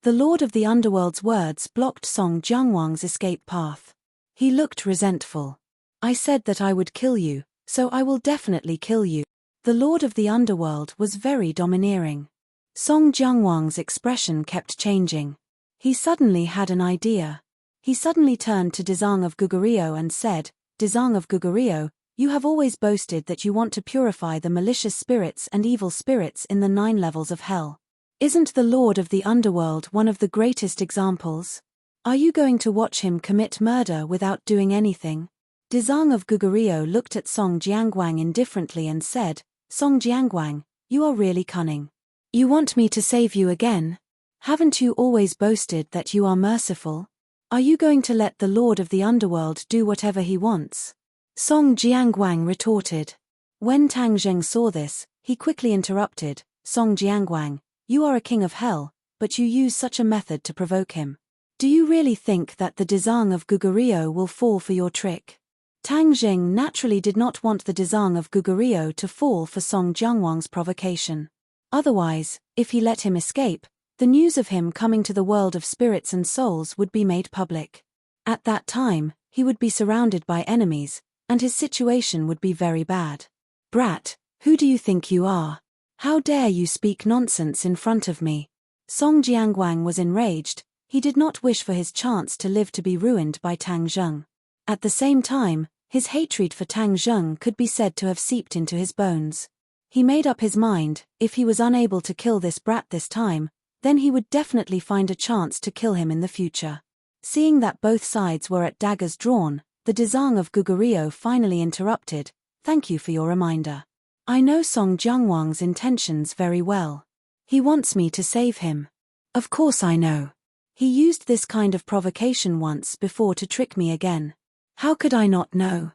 S1: The Lord of the Underworld's words blocked Song Jiangwang's escape path. He looked resentful. I said that I would kill you, so I will definitely kill you. The Lord of the Underworld was very domineering. Song Jiangwang's expression kept changing. He suddenly had an idea. He suddenly turned to Dezang of Gugurio and said, Dezang of Gugurio, you have always boasted that you want to purify the malicious spirits and evil spirits in the 9 levels of hell. Isn't the Lord of the Underworld one of the greatest examples? Are you going to watch him commit murder without doing anything? Dezang of Gugurio looked at Song Jiangwang indifferently and said, Song Jiangwang, you are really cunning. You want me to save you again? Haven't you always boasted that you are merciful? Are you going to let the Lord of the Underworld do whatever he wants? Song Jiangwang retorted. When Tang Zheng saw this, he quickly interrupted, Song Jiangwang, you are a king of hell, but you use such a method to provoke him. Do you really think that the Dezang of Gugurio will fall for your trick? Tang Zheng naturally did not want the Dezang of Gugurio to fall for Song Jiangwang's provocation. Otherwise, if he let him escape, the news of him coming to the world of spirits and souls would be made public. At that time, he would be surrounded by enemies, and his situation would be very bad. Brat, who do you think you are? How dare you speak nonsense in front of me? Song Jiangwang was enraged. He did not wish for his chance to live to be ruined by Tang Zheng. At the same time, his hatred for Tang Zheng could be said to have seeped into his bones. He made up his mind, if he was unable to kill this brat this time, then he would definitely find a chance to kill him in the future. Seeing that both sides were at daggers drawn, the Dezang of Gugurio finally interrupted, Thank you for your reminder. I know Song Jiangwang's intentions very well. He wants me to save him. Of course I know. He used this kind of provocation once before to trick me again. How could I not know?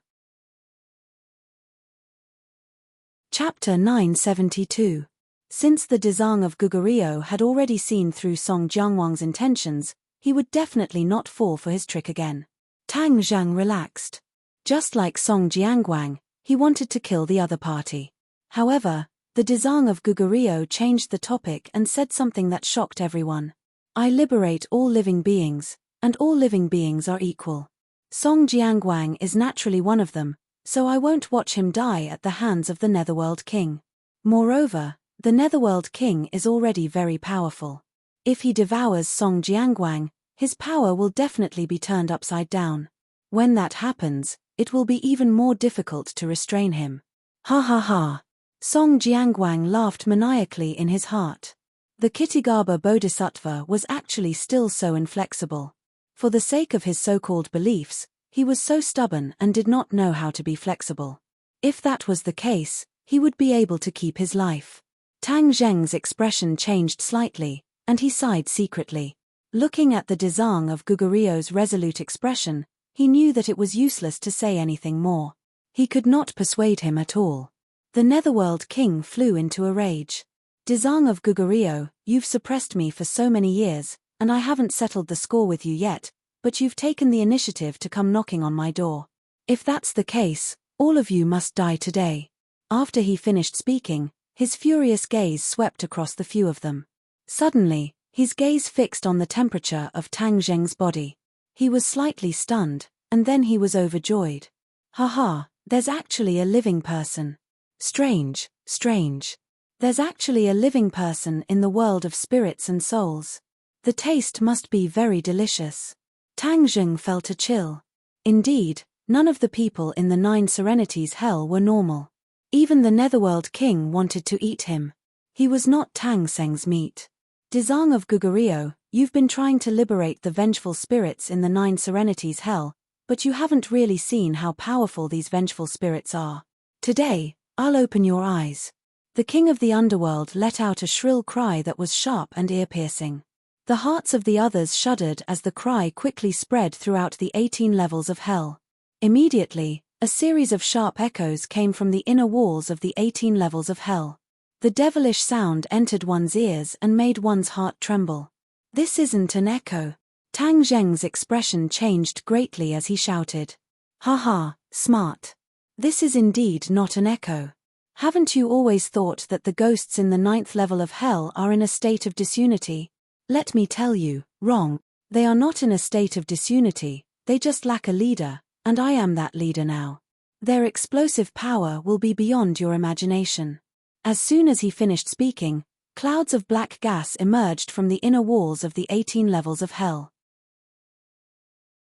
S1: Chapter 972. Since the Dezang of Gugurio had already seen through Song Jiangwang's intentions, he would definitely not fall for his trick again. Tang Zheng relaxed. Just like Song Jiangwang, he wanted to kill the other party. However, the Dezang of Gugurio changed the topic and said something that shocked everyone. I liberate all living beings, and all living beings are equal. Song Jiangwang is naturally one of them, so I won't watch him die at the hands of the Netherworld King. Moreover, the Netherworld King is already very powerful. If he devours Song Jiangwang, his power will definitely be turned upside down. When that happens, it will be even more difficult to restrain him. Ha ha ha. Song Jiangwang laughed maniacally in his heart. The Kittigaba Bodhisattva was actually still so inflexible. For the sake of his so-called beliefs, he was so stubborn and did not know how to be flexible. If that was the case, he would be able to keep his life. Tang Zheng's expression changed slightly, and he sighed secretly. Looking at the Dezang of Gugurio's resolute expression, he knew that it was useless to say anything more. He could not persuade him at all. The Netherworld King flew into a rage. Dezang of Gugurio, you've suppressed me for so many years, and I haven't settled the score with you yet, but you've taken the initiative to come knocking on my door. If that's the case, all of you must die today. After he finished speaking, his furious gaze swept across the few of them. Suddenly, his gaze fixed on the temperature of Tang Zheng's body. He was slightly stunned, and then he was overjoyed. Haha, there's actually a living person. Strange, strange. There's actually a living person in the world of spirits and souls. The taste must be very delicious. Tang Zheng felt a chill. Indeed, none of the people in the 9 Serenities hell were normal. Even the Netherworld King wanted to eat him. He was not Tang Seng's meat. Dezang of Gugurio, you've been trying to liberate the vengeful spirits in the Nine Serenities Hell, but you haven't really seen how powerful these vengeful spirits are. Today, I'll open your eyes. The king of the underworld let out a shrill cry that was sharp and ear-piercing. The hearts of the others shuddered as the cry quickly spread throughout the 18 levels of hell. Immediately, a series of sharp echoes came from the inner walls of the 18 levels of hell. The devilish sound entered one's ears and made one's heart tremble. This isn't an echo. Tang Zheng's expression changed greatly as he shouted. Ha ha, smart. This is indeed not an echo. Haven't you always thought that the ghosts in the 9th level of hell are in a state of disunity? Let me tell you, wrong. They are not in a state of disunity, they just lack a leader, and I am that leader now. Their explosive power will be beyond your imagination. As soon as he finished speaking, clouds of black gas emerged from the inner walls of the 18 levels of hell.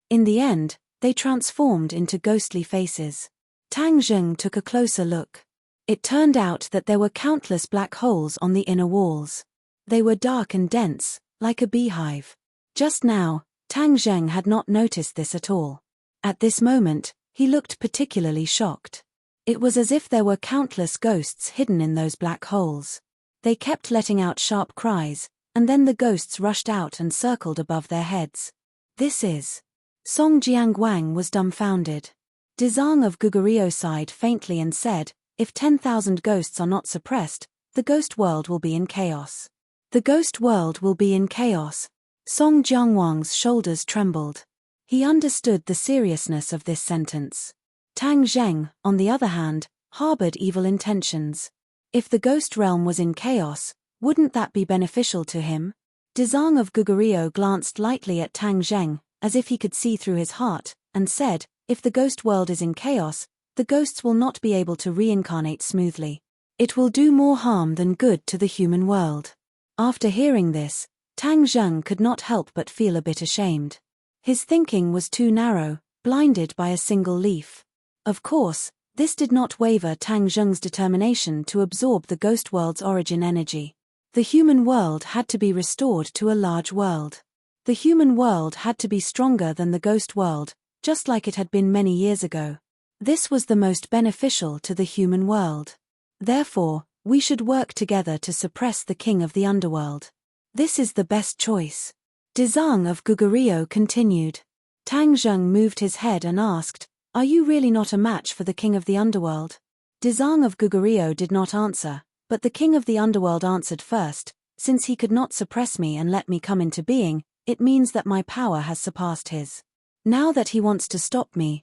S1: In the end, they transformed into ghostly faces. Tang Zheng took a closer look. It turned out that there were countless black holes on the inner walls. They were dark and dense, like a beehive. Just now, Tang Zheng had not noticed this at all. At this moment, he looked particularly shocked. It was as if there were countless ghosts hidden in those black holes. They kept letting out sharp cries, and then the ghosts rushed out and circled above their heads. This is... Song Jiangwang was dumbfounded. Dezang of Gugurio sighed faintly and said, if 10,000 ghosts are not suppressed, the ghost world will be in chaos. The ghost world will be in chaos. Song Jiangwang's shoulders trembled. He understood the seriousness of this sentence. Tang Zheng, on the other hand, harbored evil intentions. If the ghost realm was in chaos, wouldn't that be beneficial to him? Dezang of Gugurio glanced lightly at Tang Zheng, as if he could see through his heart, and said, if the ghost world is in chaos, the ghosts will not be able to reincarnate smoothly. It will do more harm than good to the human world. After hearing this, Tang Zheng could not help but feel a bit ashamed. His thinking was too narrow, blinded by a single leaf. Of course, this did not waver Tang Zheng's determination to absorb the ghost world's origin energy. The human world had to be restored to a large world. The human world had to be stronger than the ghost world, just like it had been many years ago. This was the most beneficial to the human world. Therefore, we should work together to suppress the king of the underworld. This is the best choice. Dezang of Gugurio continued. Tang Zheng moved his head and asked, are you really not a match for the king of the underworld? Dezang of Gugurio did not answer, but the king of the underworld answered first, since he could not suppress me and let me come into being, it means that my power has surpassed his. Now that he wants to stop me,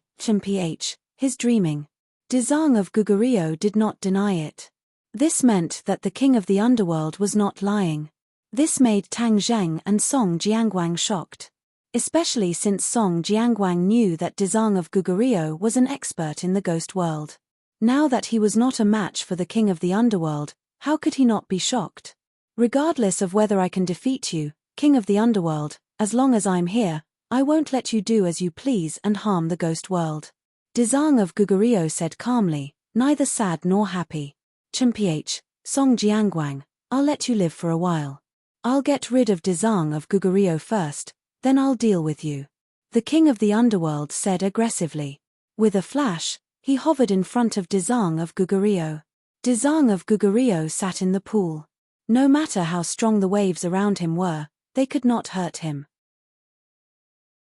S1: his dreaming. Dezang of Gugurio did not deny it. This meant that the king of the underworld was not lying. This made Tang Zheng and Song Jiangwang shocked. Especially since Song Jiangwang knew that Dezang of Gugurio was an expert in the ghost world. Now that he was not a match for the king of the underworld, how could he not be shocked? Regardless of whether I can defeat you, king of the underworld, as long as I'm here, I won't let you do as you please and harm the ghost world. Dezang of Gugurio said calmly, neither sad nor happy. Song Jiangwang, I'll let you live for a while. I'll get rid of Dezang of Gugurio first, then I'll deal with you. The king of the underworld said aggressively. With a flash, he hovered in front of Dezang of Gugurio. Dezang of Gugurio sat in the pool. No matter how strong the waves around him were, they could not hurt him.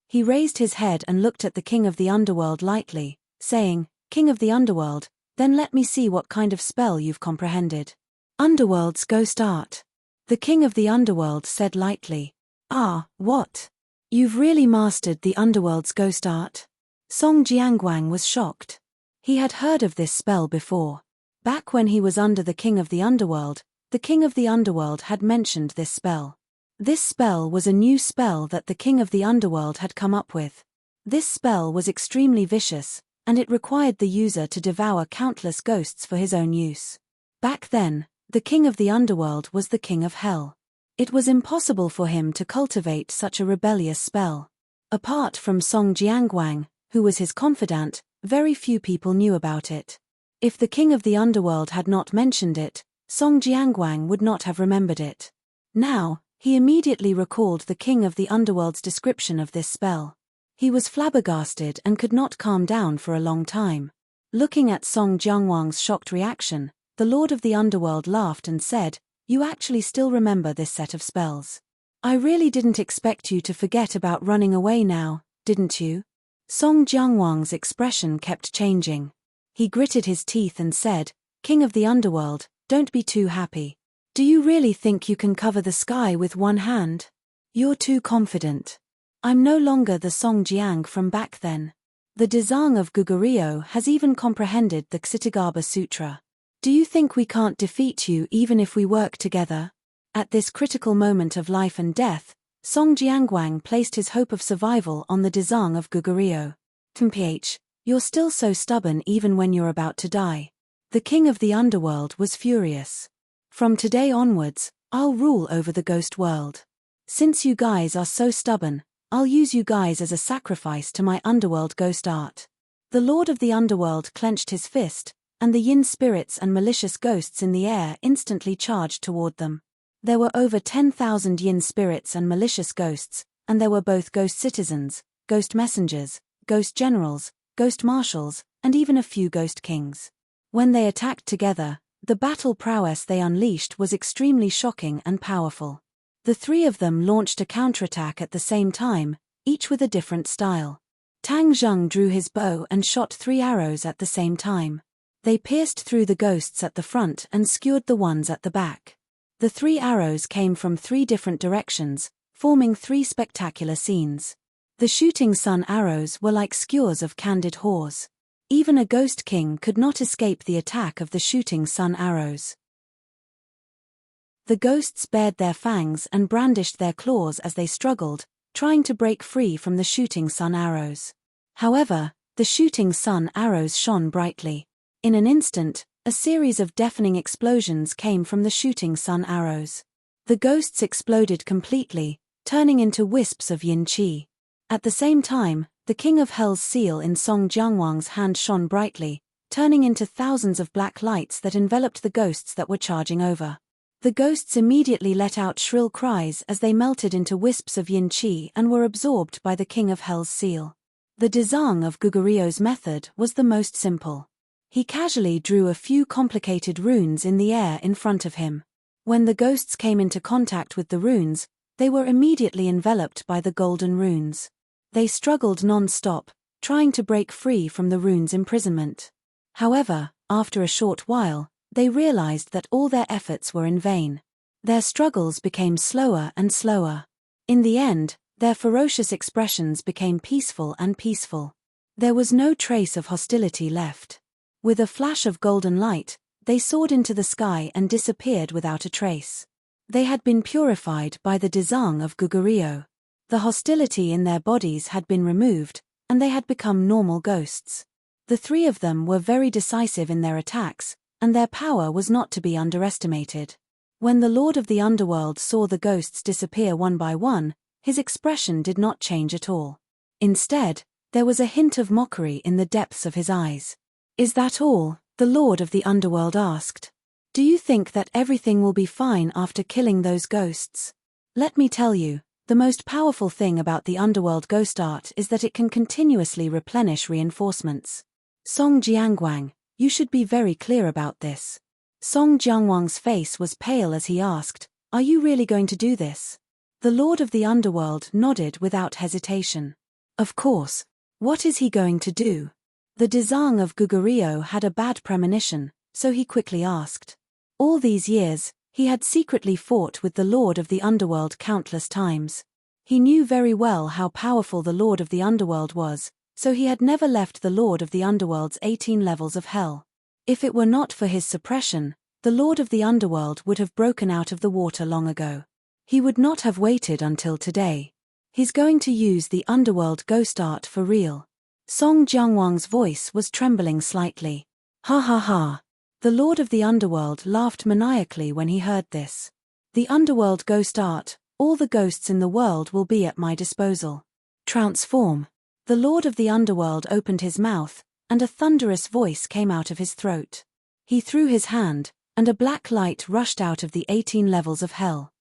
S1: He raised his head and looked at the king of the underworld lightly, saying, King of the underworld, then let me see what kind of spell you've comprehended. Underworld's ghost art. The king of the underworld said lightly. Ah, what? You've really mastered the underworld's ghost art? Song Jiangwang was shocked. He had heard of this spell before. Back when he was under the king of the underworld had mentioned this spell. This spell was a new spell that the king of the underworld had come up with. This spell was extremely vicious, and it required the user to devour countless ghosts for his own use. Back then, the king of the underworld was the king of hell. It was impossible for him to cultivate such a rebellious spell. Apart from Song Jiangwang, who was his confidant, very few people knew about it. If the king of the underworld had not mentioned it, Song Jiangwang would not have remembered it. Now, he immediately recalled the king of the underworld's description of this spell. He was flabbergasted and could not calm down for a long time. Looking at Song Jiangwang's shocked reaction, the lord of the underworld laughed and said, "You actually still remember this set of spells. I really didn't expect you to forget about running away now, didn't you?" Song Jiangwang's expression kept changing. He gritted his teeth and said, "King of the underworld, don't be too happy. Do you really think you can cover the sky with one hand? You're too confident. I'm no longer the Song Jiang from back then. The Dezang of Gugurio has even comprehended the Ksitagarbha Sutra. Do you think we can't defeat you even if we work together?" At this critical moment of life and death, Song Jiangwang placed his hope of survival on the Dezang of Gugurio. "Mph, you're still so stubborn even when you're about to die." The king of the underworld was furious. "From today onwards, I'll rule over the ghost world. Since you guys are so stubborn, I'll use you guys as a sacrifice to my underworld ghost art." The lord of the underworld clenched his fist, and the yin spirits and malicious ghosts in the air instantly charged toward them. There were over 10,000 yin spirits and malicious ghosts, and there were both ghost citizens, ghost messengers, ghost generals, ghost marshals, and even a few ghost kings. When they attacked together, the battle prowess they unleashed was extremely shocking and powerful. The three of them launched a counterattack at the same time, each with a different style. Tang Zheng drew his bow and shot 3 arrows at the same time. They pierced through the ghosts at the front and skewered the ones at the back. The 3 arrows came from 3 different directions, forming 3 spectacular scenes. The shooting sun arrows were like skewers of candid whores. Even a ghost king could not escape the attack of the shooting sun arrows. The ghosts bared their fangs and brandished their claws as they struggled, trying to break free from the shooting sun arrows. However, the shooting sun arrows shone brightly. In an instant, a series of deafening explosions came from the shooting sun arrows. The ghosts exploded completely, turning into wisps of yin qi. At the same time, the King of Hell's seal in Song Jiangwang's hand shone brightly, turning into thousands of black lights that enveloped the ghosts that were charging over. The ghosts immediately let out shrill cries as they melted into wisps of yin qi and were absorbed by the King of Hell's seal. The Dezang of Gugurio's method was the most simple. He casually drew a few complicated runes in the air in front of him. When the ghosts came into contact with the runes, they were immediately enveloped by the golden runes. They struggled non-stop, trying to break free from the runes' imprisonment. However, after a short while, they realized that all their efforts were in vain. Their struggles became slower and slower. In the end, their ferocious expressions became peaceful and peaceful. There was no trace of hostility left. With a flash of golden light, they soared into the sky and disappeared without a trace. They had been purified by the Dezang of Gugurio. The hostility in their bodies had been removed, and they had become normal ghosts. The 3 of them were very decisive in their attacks, and their power was not to be underestimated. When the Lord of the Underworld saw the ghosts disappear one by one, his expression did not change at all. Instead, there was a hint of mockery in the depths of his eyes. "Is that all?" the Lord of the Underworld asked. "Do you think that everything will be fine after killing those ghosts? Let me tell you, the most powerful thing about the Underworld ghost art is that it can continuously replenish reinforcements. Song Jiangwang, you should be very clear about this." Song Jiangwang's face was pale as he asked, "Are you really going to do this?" The Lord of the Underworld nodded without hesitation. "Of course. What is he going to do?" The Dezang of Gugurio had a bad premonition, so he quickly asked. All these years, he had secretly fought with the Lord of the Underworld countless times. He knew very well how powerful the Lord of the Underworld was, so he had never left the Lord of the Underworld's 18 levels of hell. If it were not for his suppression, the Lord of the Underworld would have broken out of the water long ago. He would not have waited until today. He's going to use the Underworld ghost art for real. Song Jiangwang's voice was trembling slightly. "Ha ha ha." The Lord of the Underworld laughed maniacally when he heard this. "The Underworld ghost art, all the ghosts in the world will be at my disposal. Transform." The Lord of the Underworld opened his mouth, and a thunderous voice came out of his throat. He threw his hand, and a black light rushed out of the 18 levels of hell.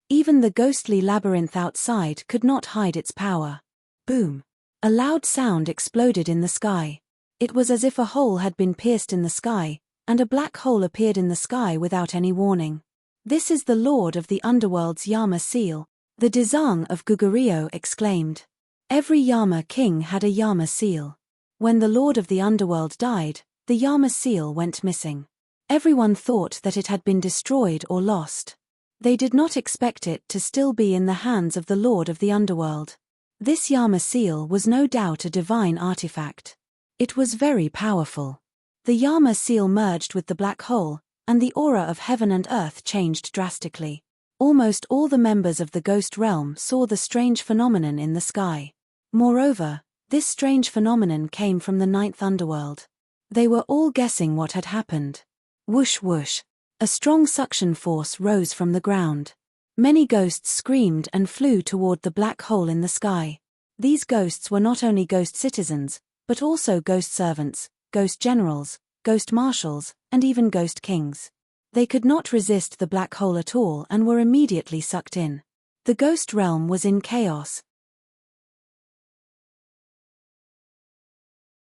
S1: Even the ghostly labyrinth outside could not hide its power. Boom! A loud sound exploded in the sky. It was as if a hole had been pierced in the sky, and a black hole appeared in the sky without any warning. "This is the Lord of the Underworld's Yama seal," the Dezang of Gugurio exclaimed. Every Yama king had a Yama seal. When the Lord of the Underworld died, the Yama seal went missing. Everyone thought that it had been destroyed or lost. They did not expect it to still be in the hands of the Lord of the Underworld. This Yama seal was no doubt a divine artifact. It was very powerful. The Yama seal merged with the black hole, and the aura of heaven and earth changed drastically. Almost all the members of the ghost realm saw the strange phenomenon in the sky. Moreover, this strange phenomenon came from the ninth underworld. They were all guessing what had happened. Whoosh whoosh. A strong suction force rose from the ground. Many ghosts screamed and flew toward the black hole in the sky. These ghosts were not only ghost citizens, but also ghost servants, ghost generals, ghost marshals, and even ghost kings. They could not resist the black hole at all and were immediately sucked in. The ghost realm was in chaos.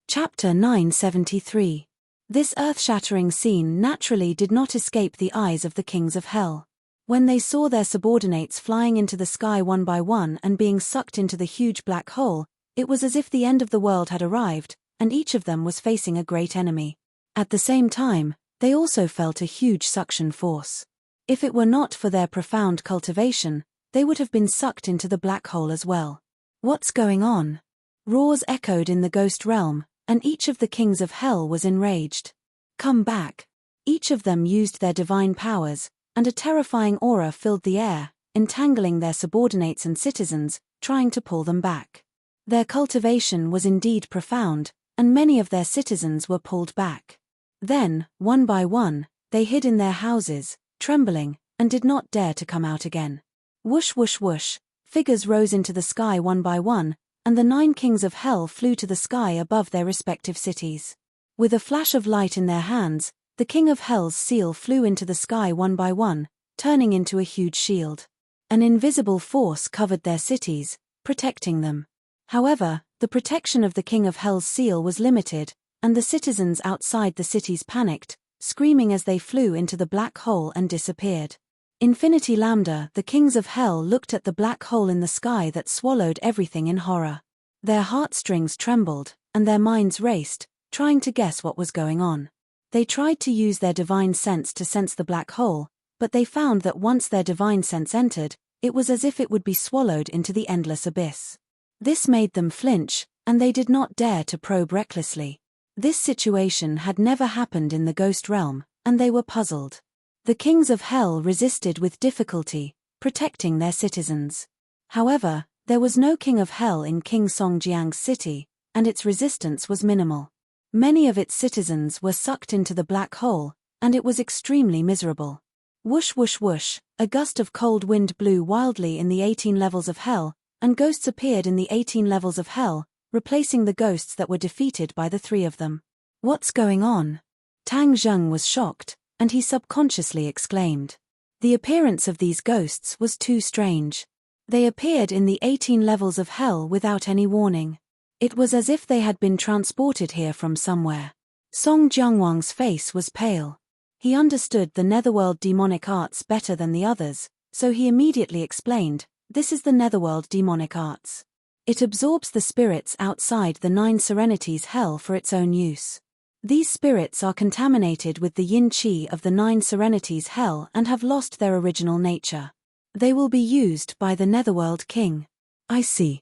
S1: Chapter 973. This earth-shattering scene naturally did not escape the eyes of the kings of hell. When they saw their subordinates flying into the sky one by one and being sucked into the huge black hole, it was as if the end of the world had arrived, and each of them was facing a great enemy. At the same time, they also felt a huge suction force. If it were not for their profound cultivation, they would have been sucked into the black hole as well. "What's going on?" Roars echoed in the ghost realm, and each of the kings of hell was enraged. "Come back!" Each of them used their divine powers, and a terrifying aura filled the air, entangling their subordinates and citizens, trying to pull them back. Their cultivation was indeed profound, and many of their citizens were pulled back. Then, one by one, they hid in their houses, trembling, and did not dare to come out again. Whoosh whoosh whoosh, figures rose into the sky one by one, and the 9 kings of hell flew to the sky above their respective cities. With a flash of light in their hands, the king of hell's seal flew into the sky one by one, turning into a huge shield. An invisible force covered their cities, protecting them. However, the protection of the king of hell's seal was limited, and the citizens outside the cities panicked, screaming as they flew into the black hole and disappeared. Infinity Lambda, the kings of hell looked at the black hole in the sky that swallowed everything in horror. Their heartstrings trembled, and their minds raced, trying to guess what was going on. They tried to use their divine sense to sense the black hole, but they found that once their divine sense entered, it was as if it would be swallowed into the endless abyss. This made them flinch, and they did not dare to probe recklessly. This situation had never happened in the ghost realm, and they were puzzled. The kings of hell resisted with difficulty, protecting their citizens. However, there was no king of hell in King Songjiang's city, and its resistance was minimal. Many of its citizens were sucked into the black hole, and it was extremely miserable. Whoosh whoosh whoosh, a gust of cold wind blew wildly in the 18 levels of hell, and ghosts appeared in the 18 levels of hell, replacing the ghosts that were defeated by the 3 of them. "What's going on?" Tang Zheng was shocked, and he subconsciously exclaimed. The appearance of these ghosts was too strange. They appeared in the 18 levels of hell without any warning. It was as if they had been transported here from somewhere. Song Jiangwang's face was pale. He understood the netherworld demonic arts better than the others, so he immediately explained, "This is the netherworld demonic arts. It absorbs the spirits outside the 9 serenities hell for its own use. These spirits are contaminated with the yin-qi of the 9 serenities hell and have lost their original nature. They will be used by the netherworld king." "I see."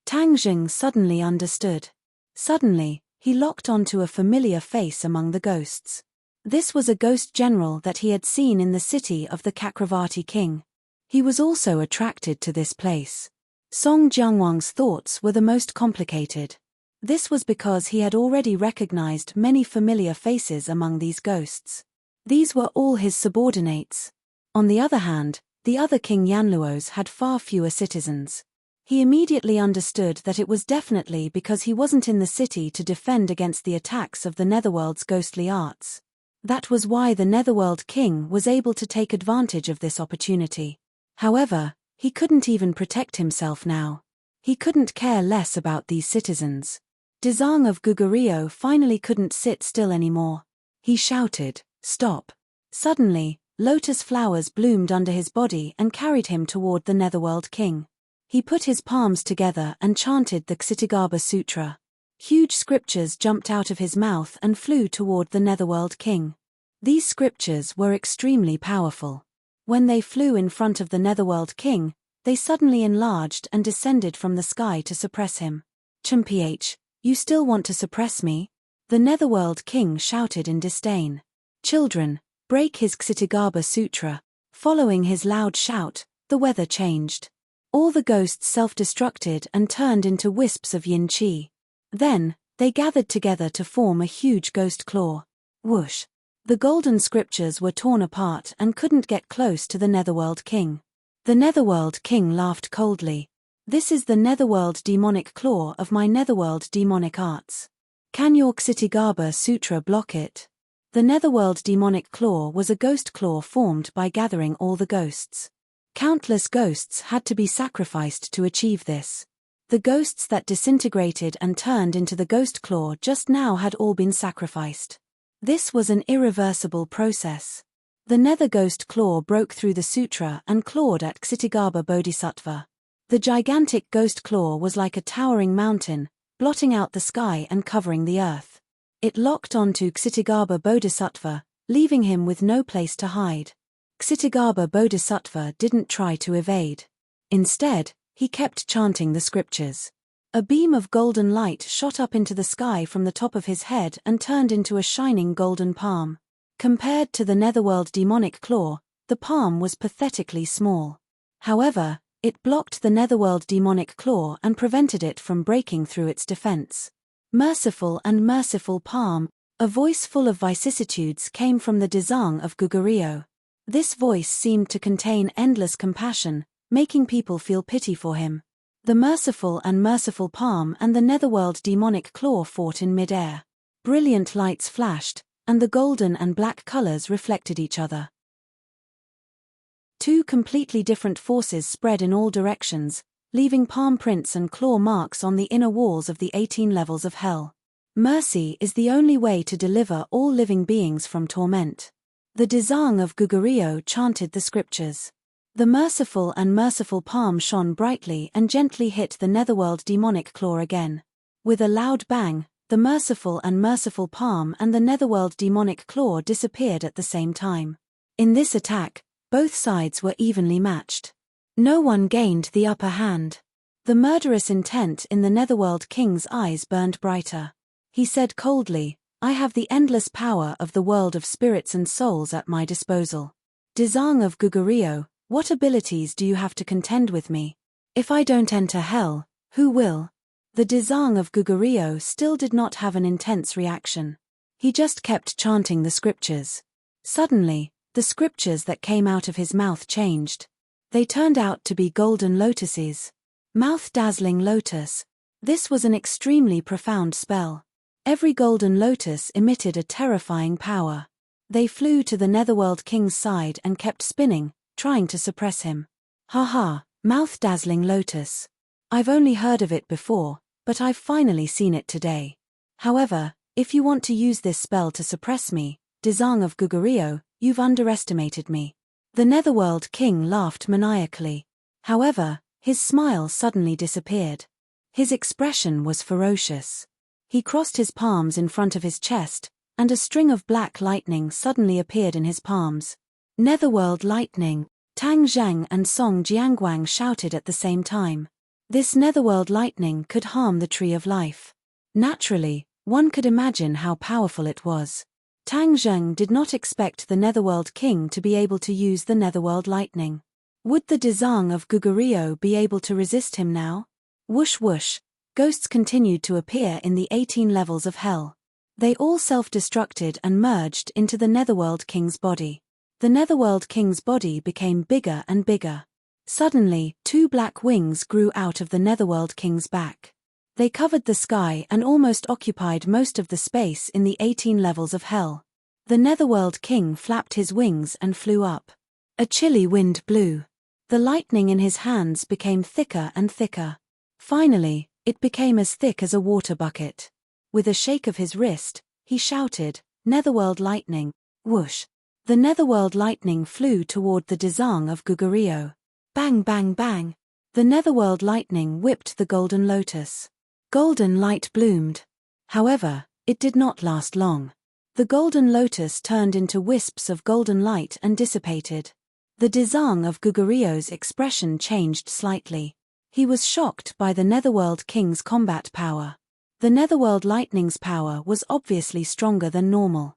S1: Tang Zheng suddenly understood. Suddenly, he locked onto a familiar face among the ghosts. This was a ghost general that he had seen in the city of the Kakravati king. He was also attracted to this place. Song Jiangwang's thoughts were the most complicated. This was because he had already recognized many familiar faces among these ghosts. These were all his subordinates. On the other hand, the other King Yanluo's had far fewer citizens. He immediately understood that it was definitely because he wasn't in the city to defend against the attacks of the Netherworld's ghostly arts. That was why the Netherworld King was able to take advantage of this opportunity. However, he couldn't even protect himself now. He couldn't care less about these citizens. Dezang of Gugurio finally couldn't sit still anymore. He shouted, "Stop!" Suddenly, lotus flowers bloomed under his body and carried him toward the Netherworld King. He put his palms together and chanted the Ksitigaba Sutra. Huge scriptures jumped out of his mouth and flew toward the Netherworld King. These scriptures were extremely powerful. When they flew in front of the Netherworld King, they suddenly enlarged and descended from the sky to suppress him. "Chumph, you still want to suppress me?" The Netherworld King shouted in disdain. "Children, break his Ksitigaba Sutra." Following his loud shout, the weather changed. All the ghosts self-destructed and turned into wisps of yin qi. Then, they gathered together to form a huge ghost claw. Whoosh! The golden scriptures were torn apart and couldn't get close to the Netherworld King. The Netherworld King laughed coldly. "This is the Netherworld demonic claw of my Netherworld demonic arts. Can your Ksitigaba Sutra block it?" The Netherworld demonic claw was a ghost claw formed by gathering all the ghosts. Countless ghosts had to be sacrificed to achieve this. The ghosts that disintegrated and turned into the ghost claw just now had all been sacrificed. This was an irreversible process. The Nether Ghost Claw broke through the sutra and clawed at Ksitigaba Bodhisattva. The gigantic ghost claw was like a towering mountain, blotting out the sky and covering the earth. It locked onto Ksitigaba Bodhisattva, leaving him with no place to hide. Ksitigaba Bodhisattva didn't try to evade. Instead, he kept chanting the scriptures. A beam of golden light shot up into the sky from the top of his head and turned into a shining golden palm. Compared to the Netherworld demonic claw, the palm was pathetically small. However, it blocked the Netherworld demonic claw and prevented it from breaking through its defense. "Merciful and merciful palm," a voice full of vicissitudes came from the Dezang of Gugurio. This voice seemed to contain endless compassion, making people feel pity for him. The merciful and merciful palm and the Netherworld demonic claw fought in mid-air. Brilliant lights flashed, and the golden and black colors reflected each other. Two completely different forces spread in all directions, leaving palm prints and claw marks on the inner walls of the 18 levels of hell. Mercy is the only way to deliver all living beings from torment. The Dezang of Gugurio chanted the scriptures. The merciful and merciful palm shone brightly and gently hit the Netherworld demonic claw again. With a loud bang, the merciful and merciful palm and the Netherworld demonic claw disappeared at the same time. In this attack, both sides were evenly matched. No one gained the upper hand. The murderous intent in the Netherworld King's eyes burned brighter. He said coldly, "I have the endless power of the world of spirits and souls at my disposal. Dezang of Gugurio, what abilities do you have to contend with me? If I don't enter hell, who will?" The Dezang of Gugurio still did not have an intense reaction. He just kept chanting the scriptures. Suddenly, the scriptures that came out of his mouth changed. They turned out to be golden lotuses. Mouth-dazzling lotus. This was an extremely profound spell. Every golden lotus emitted a terrifying power. They flew to the Netherworld King's side and kept spinning, trying to suppress him. "Haha, mouth-dazzling lotus. I've only heard of it before, but I've finally seen it today. However, if you want to use this spell to suppress me, Dezang of Gugurio, you've underestimated me." The Netherworld King laughed maniacally. However, his smile suddenly disappeared. His expression was ferocious. He crossed his palms in front of his chest, and a string of black lightning suddenly appeared in his palms. "Netherworld lightning!" Tang Zhang and Song Jiangguang shouted at the same time. This Netherworld lightning could harm the Tree of Life. Naturally, one could imagine how powerful it was. Tang Zheng did not expect the Netherworld King to be able to use the Netherworld lightning. Would the Dezang of Gugurio be able to resist him now? Whoosh whoosh, ghosts continued to appear in the 18 levels of hell. They all self-destructed and merged into the Netherworld King's body. The Netherworld King's body became bigger and bigger. Suddenly, two black wings grew out of the Netherworld King's back. They covered the sky and almost occupied most of the space in the 18 levels of hell. The Netherworld King flapped his wings and flew up. A chilly wind blew. The lightning in his hands became thicker and thicker. Finally, it became as thick as a water bucket. With a shake of his wrist, he shouted, "Netherworld lightning!" Whoosh! The Netherworld lightning flew toward the Dezang of Gugurio. Bang bang bang! The Netherworld lightning whipped the golden lotus. Golden light bloomed. However, it did not last long. The golden lotus turned into wisps of golden light and dissipated. The Dezang of Gugurio's expression changed slightly. He was shocked by the Netherworld King's combat power. The Netherworld Lightning's power was obviously stronger than normal.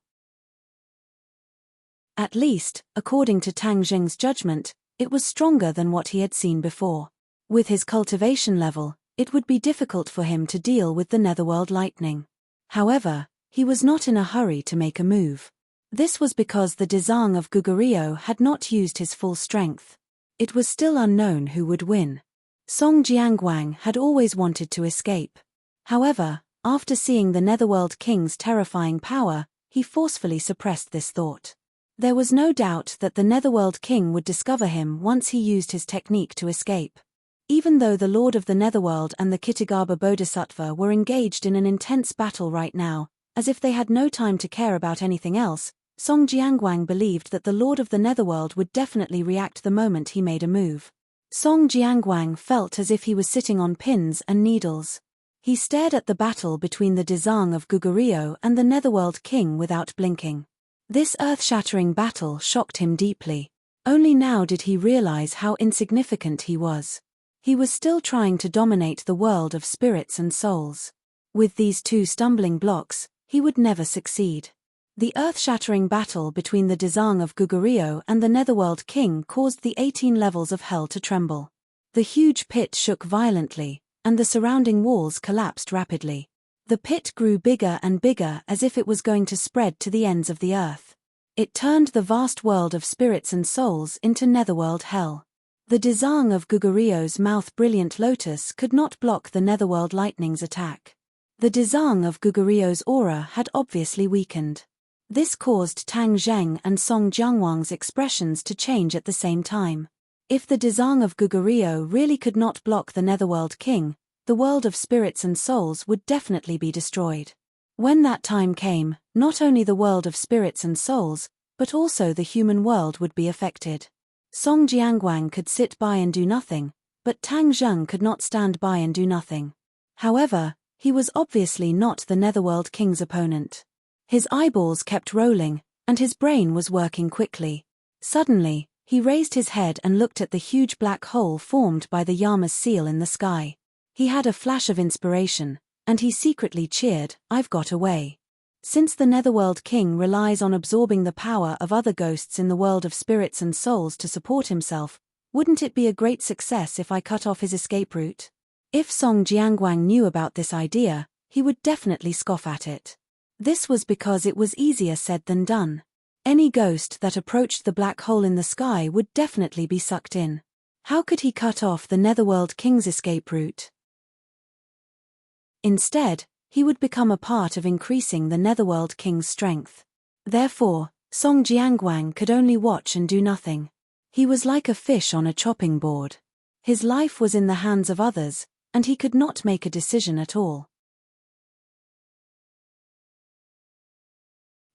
S1: At least, according to Tang Zheng's judgment, it was stronger than what he had seen before. With his cultivation level, it would be difficult for him to deal with the Netherworld Lightning. However, he was not in a hurry to make a move. This was because the Dezang of Gugurio had not used his full strength. It was still unknown who would win. Song Jianguang had always wanted to escape. However, after seeing the Netherworld King's terrifying power, he forcefully suppressed this thought. There was no doubt that the Netherworld King would discover him once he used his technique to escape. Even though the Lord of the Netherworld and the Kitagaba Bodhisattva were engaged in an intense battle right now, as if they had no time to care about anything else, Song Jianguang believed that the Lord of the Netherworld would definitely react the moment he made a move. Song Jianguang felt as if he was sitting on pins and needles. He stared at the battle between the Dezang of Gugurio and the Netherworld King without blinking. This earth-shattering battle shocked him deeply. Only now did he realize how insignificant he was. He was still trying to dominate the world of spirits and souls. With these two stumbling blocks, he would never succeed. The earth-shattering battle between the Dezang of Gugurio and the Netherworld King caused the 18 levels of hell to tremble. The huge pit shook violently, and the surrounding walls collapsed rapidly. The pit grew bigger and bigger as if it was going to spread to the ends of the earth. It turned the vast world of spirits and souls into Netherworld hell. The Dezang of Gugurio's mouth-brilliant lotus could not block the Netherworld Lightning's attack. The Dezang of Gugurio's aura had obviously weakened. This caused Tang Zheng and Song Jianguang's expressions to change at the same time. If the Dezang of Gugurio really could not block the Netherworld King, the world of spirits and souls would definitely be destroyed. When that time came, not only the world of spirits and souls, but also the human world would be affected. Song Jianguang could sit by and do nothing, but Tang Zheng could not stand by and do nothing. However, he was obviously not the Netherworld King's opponent. His eyeballs kept rolling, and his brain was working quickly. Suddenly, he raised his head and looked at the huge black hole formed by the Yama's seal in the sky. He had a flash of inspiration, and he secretly cheered, "I've got away." Since the Netherworld King relies on absorbing the power of other ghosts in the world of spirits and souls to support himself, wouldn't it be a great success if I cut off his escape route? If Song Jianguang knew about this idea, he would definitely scoff at it. This was because it was easier said than done. Any ghost that approached the black hole in the sky would definitely be sucked in. How could he cut off the Netherworld King's escape route? Instead, he would become a part of increasing the Netherworld King's strength. Therefore, Song Jianguang could only watch and do nothing. He was like a fish on a chopping board. His life was in the hands of others, and he could not make a decision at all.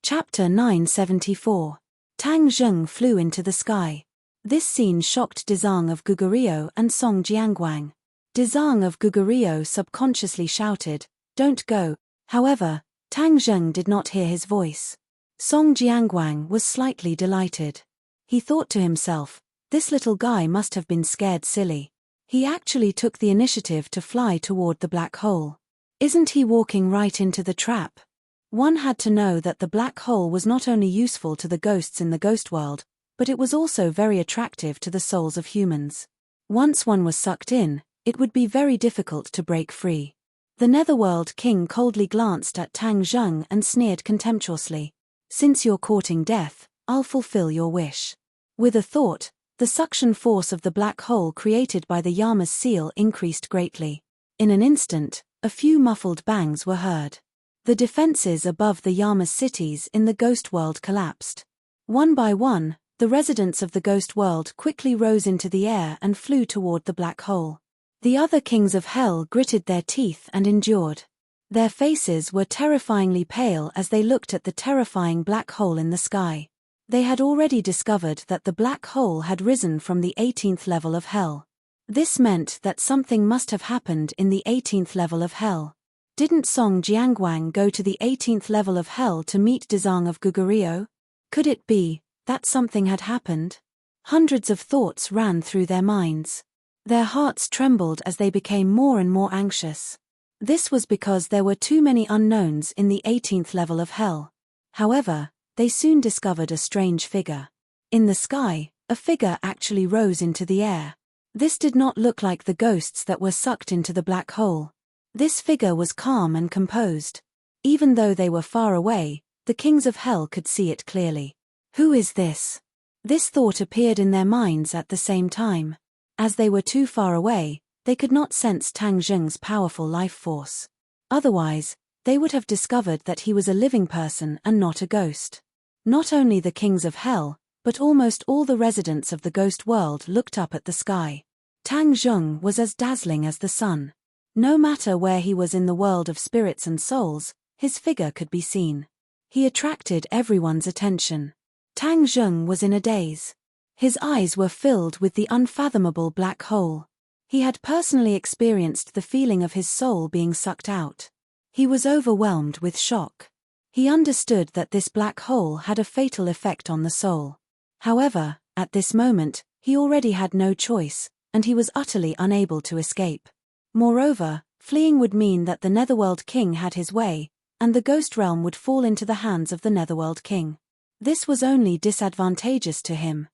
S1: Chapter 974. Tang Zheng flew into the sky. This scene shocked Dezang of Gugurio and Song Jianguang. Dezang of Gugurio subconsciously shouted, "Don't go." However, Tang Zheng did not hear his voice. Song Jianguang was slightly delighted. He thought to himself, this little guy must have been scared silly. He actually took the initiative to fly toward the black hole. Isn't he walking right into the trap? One had to know that the black hole was not only useful to the ghosts in the ghost world, but it was also very attractive to the souls of humans. Once one was sucked in, it would be very difficult to break free. The Netherworld King coldly glanced at Tang Zheng and sneered contemptuously. "Since you're courting death, I'll fulfill your wish." With a thought, The suction force of the black hole created by the Yama's seal increased greatly. In an instant, a few muffled bangs were heard. The defenses above the Yama's cities in the ghost world collapsed. One by one, the residents of the ghost world quickly rose into the air and flew toward the black hole. The other kings of hell gritted their teeth and endured. Their faces were terrifyingly pale as they looked at the terrifying black hole in the sky. They had already discovered that the black hole had risen from the 18th level of hell. This meant that something must have happened in the 18th level of hell. Didn't Song Jiangguang go to the 18th level of hell to meet Dezang of Gugurio? Could it be that something had happened? Hundreds of thoughts ran through their minds. Their hearts trembled as they became more and more anxious. This was because there were too many unknowns in the 18th level of hell. However, they soon discovered a strange figure. In the sky, a figure actually rose into the air. This did not look like the ghosts that were sucked into the black hole. This figure was calm and composed. Even though they were far away, the kings of hell could see it clearly. Who is this? This thought appeared in their minds at the same time. As they were too far away, they could not sense Tang Zheng's powerful life force. Otherwise, they would have discovered that he was a living person and not a ghost. Not only the kings of hell, but almost all the residents of the ghost world looked up at the sky. Tang Zheng was as dazzling as the sun. No matter where he was in the world of spirits and souls, his figure could be seen. He attracted everyone's attention. Tang Zheng was in a daze. His eyes were filled with the unfathomable black hole. He had personally experienced the feeling of his soul being sucked out. He was overwhelmed with shock. He understood that this black hole had a fatal effect on the soul. However, at this moment, he already had no choice, and he was utterly unable to escape. Moreover, fleeing would mean that the Netherworld King had his way, and the ghost realm would fall into the hands of the Netherworld King. This was only disadvantageous to him.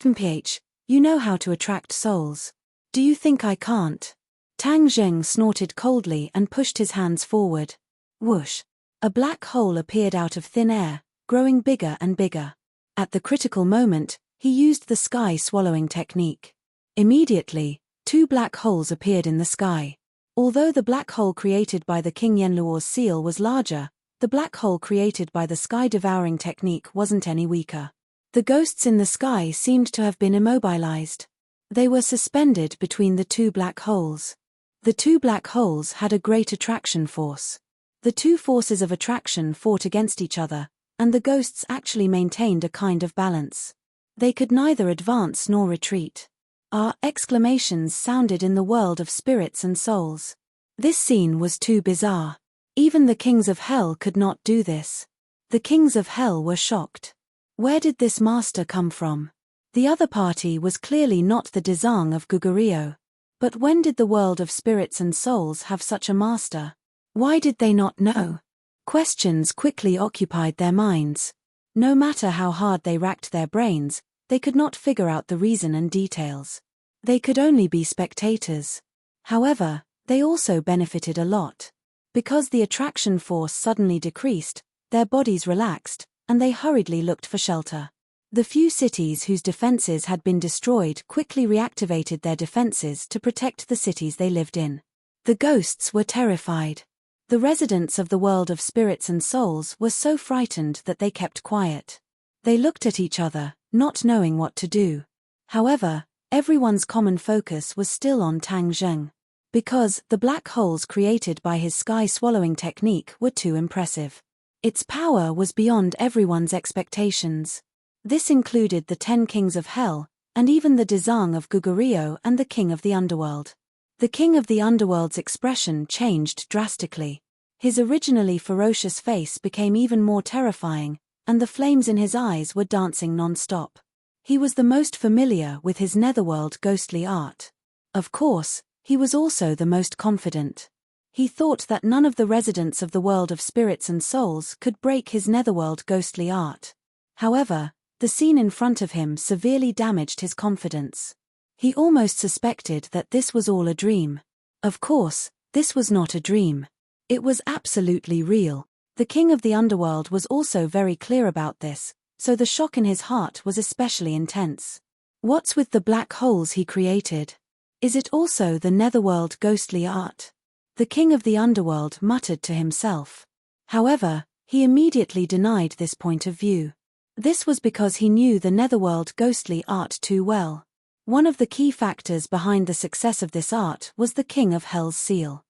S1: PH, you know how to attract souls. Do you think I can't? Tang Zheng snorted coldly and pushed his hands forward. Whoosh! A black hole appeared out of thin air, growing bigger and bigger. At the critical moment, he used the sky swallowing technique. Immediately, two black holes appeared in the sky. Although the black hole created by the King Yenluo's seal was larger, the black hole created by the sky-devouring technique wasn't any weaker. The ghosts in the sky seemed to have been immobilized. They were suspended between the two black holes. The two black holes had a great attraction force. The two forces of attraction fought against each other, and the ghosts actually maintained a kind of balance. They could neither advance nor retreat. Exclamations sounded in the world of spirits and souls. This scene was too bizarre. Even the kings of hell could not do this. The kings of hell were shocked. Where did this master come from? The other party was clearly not the Dezang of Gugurio. But when did the world of spirits and souls have such a master? Why did they not know? Questions quickly occupied their minds. No matter how hard they racked their brains, they could not figure out the reason and details. They could only be spectators. However, they also benefited a lot. Because the attraction force suddenly decreased, their bodies relaxed, and they hurriedly looked for shelter. The few cities whose defenses had been destroyed quickly reactivated their defenses to protect the cities they lived in. The ghosts were terrified. The residents of the world of spirits and souls were so frightened that they kept quiet. They looked at each other, not knowing what to do. However, everyone's common focus was still on Tang Zheng. Because the black holes created by his sky-swallowing technique were too impressive. Its power was beyond everyone's expectations. This included the 10 kings of hell, and even the Dezang of Gugurio and the king of the underworld. The king of the underworld's expression changed drastically. His originally ferocious face became even more terrifying, and the flames in his eyes were dancing non-stop. He was the most familiar with his netherworld ghostly art. Of course, he was also the most confident. He thought that none of the residents of the world of spirits and souls could break his netherworld ghostly art. However, the scene in front of him severely damaged his confidence. He almost suspected that this was all a dream. Of course, this was not a dream. It was absolutely real. The king of the underworld was also very clear about this, so the shock in his heart was especially intense. What's with the black holes he created? Is it also the netherworld ghostly art? The king of the underworld muttered to himself. However, he immediately denied this point of view. This was because he knew the netherworld ghostly art too well. One of the key factors behind the success of this art was the King of Hell's seal.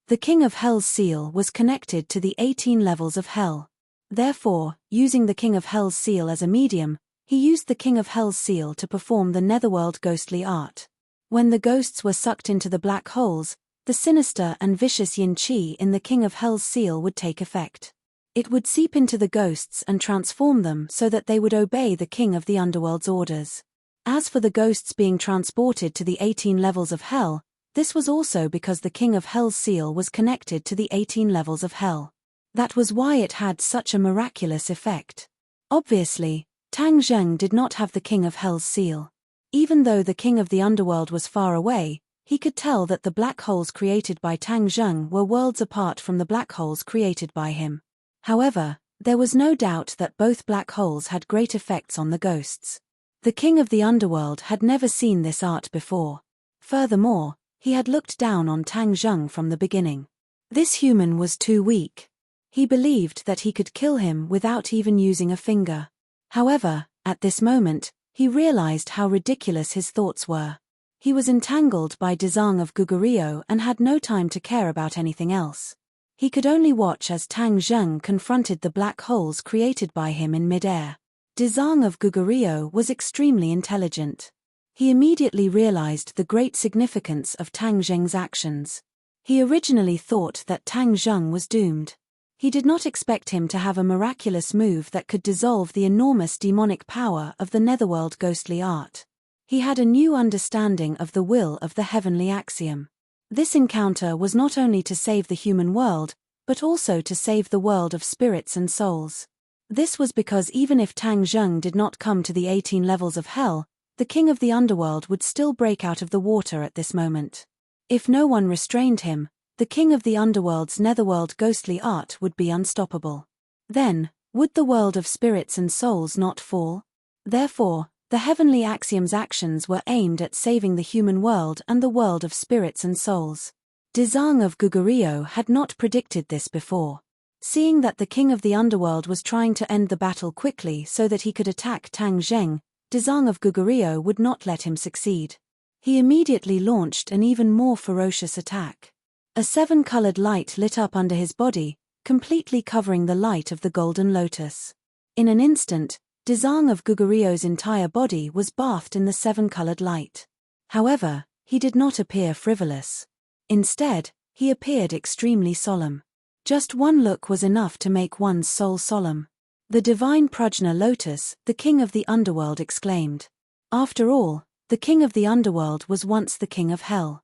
S1: The King of Hell's seal was connected to the 18 levels of Hell. Therefore, using the King of Hell's seal as a medium, he used the King of Hell's seal to perform the netherworld ghostly art. When the ghosts were sucked into the black holes, the sinister and vicious yin qi in the King of Hell's seal would take effect. It would seep into the ghosts and transform them so that they would obey the King of the Underworld's orders. As for the ghosts being transported to the 18 levels of Hell, this was also because the King of Hell's seal was connected to the 18 levels of Hell. That was why it had such a miraculous effect. Obviously, Tang Zheng did not have the King of Hell's seal. Even though the King of the Underworld was far away, he could tell that the black holes created by Tang Zheng were worlds apart from the black holes created by him. However, there was no doubt that both black holes had great effects on the ghosts. The King of the Underworld had never seen this art before. Furthermore, he had looked down on Tang Zheng from the beginning. This human was too weak. He believed that he could kill him without even using a finger. However, at this moment, he realized how ridiculous his thoughts were. He was entangled by Dezang of Gugurio and had no time to care about anything else. He could only watch as Tang Zheng confronted the black holes created by him in midair. Dezang of Gugurio was extremely intelligent. He immediately realized the great significance of Tang Zheng's actions. He originally thought that Tang Zheng was doomed. He did not expect him to have a miraculous move that could dissolve the enormous demonic power of the netherworld ghostly art. He had a new understanding of the will of the heavenly axiom. This encounter was not only to save the human world, but also to save the world of spirits and souls. This was because even if Tang Zheng did not come to the 18 levels of Hell, the King of the Underworld would still break out of the water at this moment. If no one restrained him, the King of the Underworld's netherworld ghostly art would be unstoppable. Then, would the world of spirits and souls not fall? Therefore, the heavenly axiom's actions were aimed at saving the human world and the world of spirits and souls. Dezang of Gugurio had not predicted this before. Seeing that the King of the Underworld was trying to end the battle quickly so that he could attack Tang Zheng, Dezang of Gugurio would not let him succeed. He immediately launched an even more ferocious attack. A 7-colored light lit up under his body, completely covering the light of the golden lotus. In an instant, Dezang of Gugurio's entire body was bathed in the 7-colored light. However, he did not appear frivolous. Instead, he appeared extremely solemn. Just one look was enough to make one's soul solemn. The divine Prajna Lotus, the King of the Underworld exclaimed. After all, the King of the Underworld was once the King of Hell.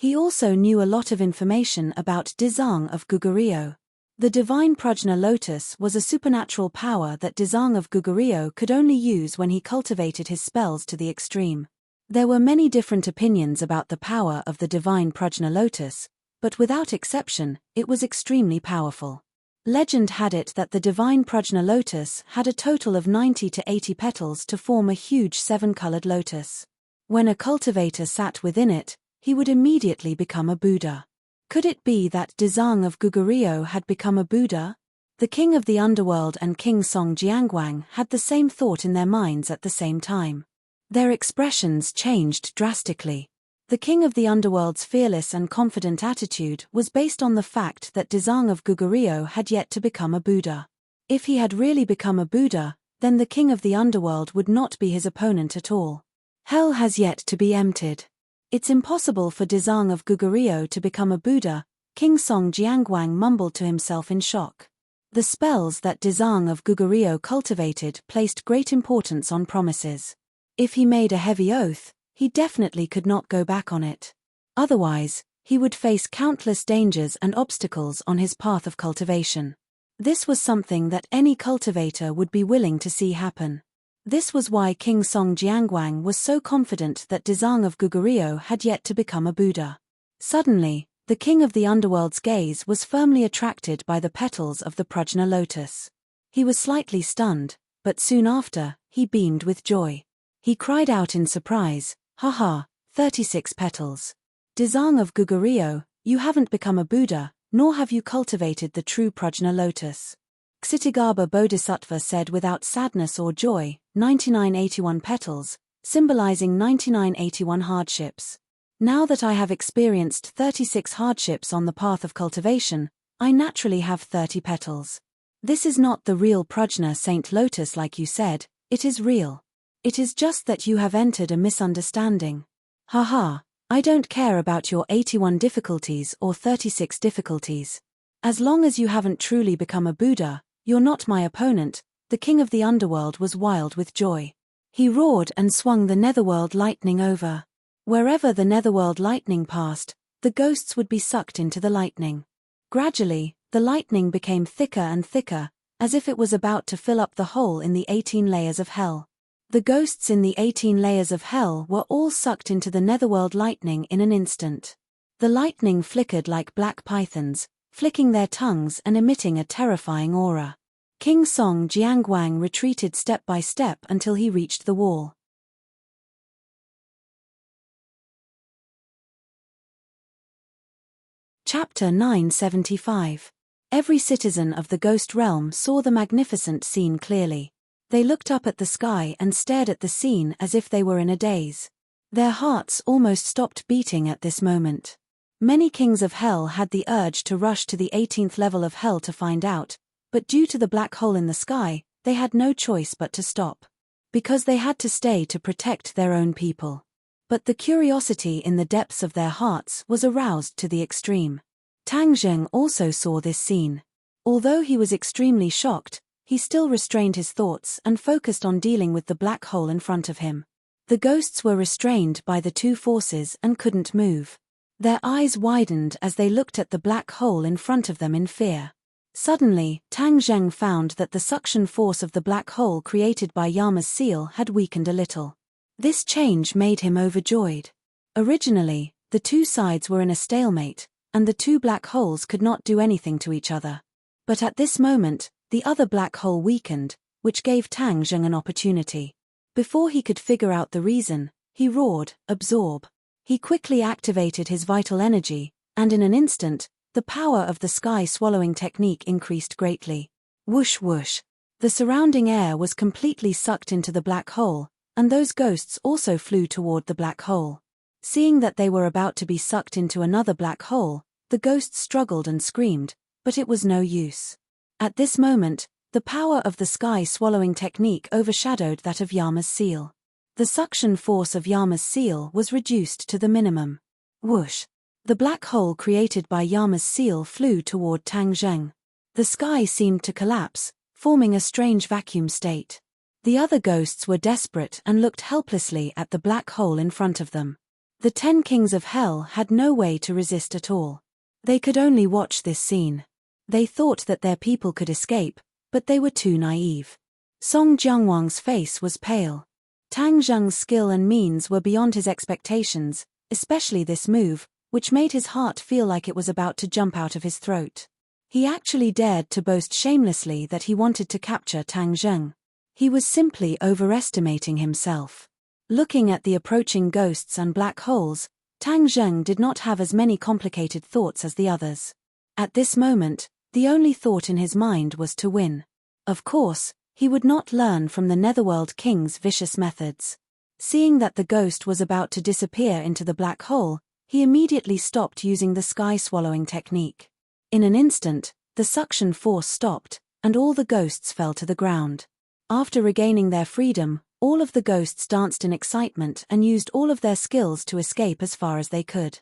S1: He also knew a lot of information about Dezang of Gugurio. The divine Prajna Lotus was a supernatural power that Dezang of Gugurio could only use when he cultivated his spells to the extreme. There were many different opinions about the power of the divine Prajna Lotus, but without exception, it was extremely powerful. Legend had it that the divine Prajna Lotus had a total of 90 to 80 petals to form a huge 7-colored lotus. When a cultivator sat within it, he would immediately become a Buddha. Could it be that Dezang of Gugurio had become a Buddha? The King of the Underworld and King Song Jiangwang had the same thought in their minds at the same time. Their expressions changed drastically. The King of the Underworld's fearless and confident attitude was based on the fact that Dezang of Gugurio had yet to become a Buddha. If he had really become a Buddha, then the King of the Underworld would not be his opponent at all. Hell has yet to be emptied. It's impossible for Dezang of Gugurio to become a Buddha, King Song Jiangwang mumbled to himself in shock. The spells that Dezang of Gugurio cultivated placed great importance on promises. If he made a heavy oath, he definitely could not go back on it. Otherwise, he would face countless dangers and obstacles on his path of cultivation. This was something that any cultivator would be willing to see happen. This was why King Song Jiangwang was so confident that Dezang of Gugurio had yet to become a Buddha. Suddenly, The king of the underworld's gaze was firmly attracted by the petals of the Prajna lotus. He was slightly stunned, but soon after, he beamed with joy. He cried out in surprise, "Haha, 36 petals. Dezang of Gugurio, you haven't become a Buddha, nor have you cultivated the true Prajna lotus." Ksitigarbha Bodhisattva said without sadness or joy, 9981 petals, symbolizing 9981 hardships. Now that I have experienced 36 hardships on the path of cultivation, I naturally have 30 petals. This is not the real Prajna Saint Lotus like you said, it is real. It is just that you have entered a misunderstanding. Haha, I don't care about your 81 difficulties or 36 difficulties. As long as you haven't truly become a Buddha, you're not my opponent. The king of the underworld was wild with joy. He roared and swung the netherworld lightning over. Wherever the netherworld lightning passed, the ghosts would be sucked into the lightning. Gradually, the lightning became thicker and thicker, as if it was about to fill up the hole in the 18 layers of hell. The ghosts in the 18 layers of hell were all sucked into the netherworld lightning in an instant. The lightning flickered like black pythons, flicking their tongues and emitting a terrifying aura. King Song Jiangwang retreated step by step until he reached the wall. Chapter 975. Every citizen of the ghost realm saw the magnificent scene clearly. They looked up at the sky and stared at the scene as if they were in a daze. Their hearts almost stopped beating at this moment. Many kings of hell had the urge to rush to the 18th level of hell to find out, but due to the black hole in the sky, they had no choice but to stop. Because they had to stay to protect their own people. But the curiosity in the depths of their hearts was aroused to the extreme. Tang Zheng also saw this scene. Although he was extremely shocked, he still restrained his thoughts and focused on dealing with the black hole in front of him. The ghosts were restrained by the two forces and couldn't move. Their eyes widened as they looked at the black hole in front of them in fear. Suddenly, Tang Zheng found that the suction force of the black hole created by Yama's seal had weakened a little. This change made him overjoyed. Originally, the two sides were in a stalemate, and the two black holes could not do anything to each other. But at this moment, the other black hole weakened, which gave Tang Zheng an opportunity. Before he could figure out the reason, he roared, "Absorb." He quickly activated his vital energy, and in an instant, the power of the sky-swallowing technique increased greatly. Whoosh whoosh. The surrounding air was completely sucked into the black hole, and those ghosts also flew toward the black hole. Seeing that they were about to be sucked into another black hole, the ghosts struggled and screamed, but it was no use. At this moment, the power of the sky-swallowing technique overshadowed that of Yama's seal. The suction force of Yama's seal was reduced to the minimum. Whoosh! The black hole created by Yama's seal flew toward Tang Zheng. The sky seemed to collapse, forming a strange vacuum state. The other ghosts were desperate and looked helplessly at the black hole in front of them. The 10 kings of hell had no way to resist at all. They could only watch this scene. They thought that their people could escape, but they were too naive. Song Jiangwang's face was pale. Tang Zheng's skill and means were beyond his expectations, especially this move, which made his heart feel like it was about to jump out of his throat. He actually dared to boast shamelessly that he wanted to capture Tang Zheng. He was simply overestimating himself. Looking at the approaching ghosts and black holes, Tang Zheng did not have as many complicated thoughts as the others. At this moment, the only thought in his mind was to win. Of course, he would not learn from the Netherworld King's vicious methods. Seeing that the ghost was about to disappear into the black hole, he immediately stopped using the sky-swallowing technique. In an instant, the suction force stopped, and all the ghosts fell to the ground. After regaining their freedom, all of the ghosts danced in excitement and used all of their skills to escape as far as they could.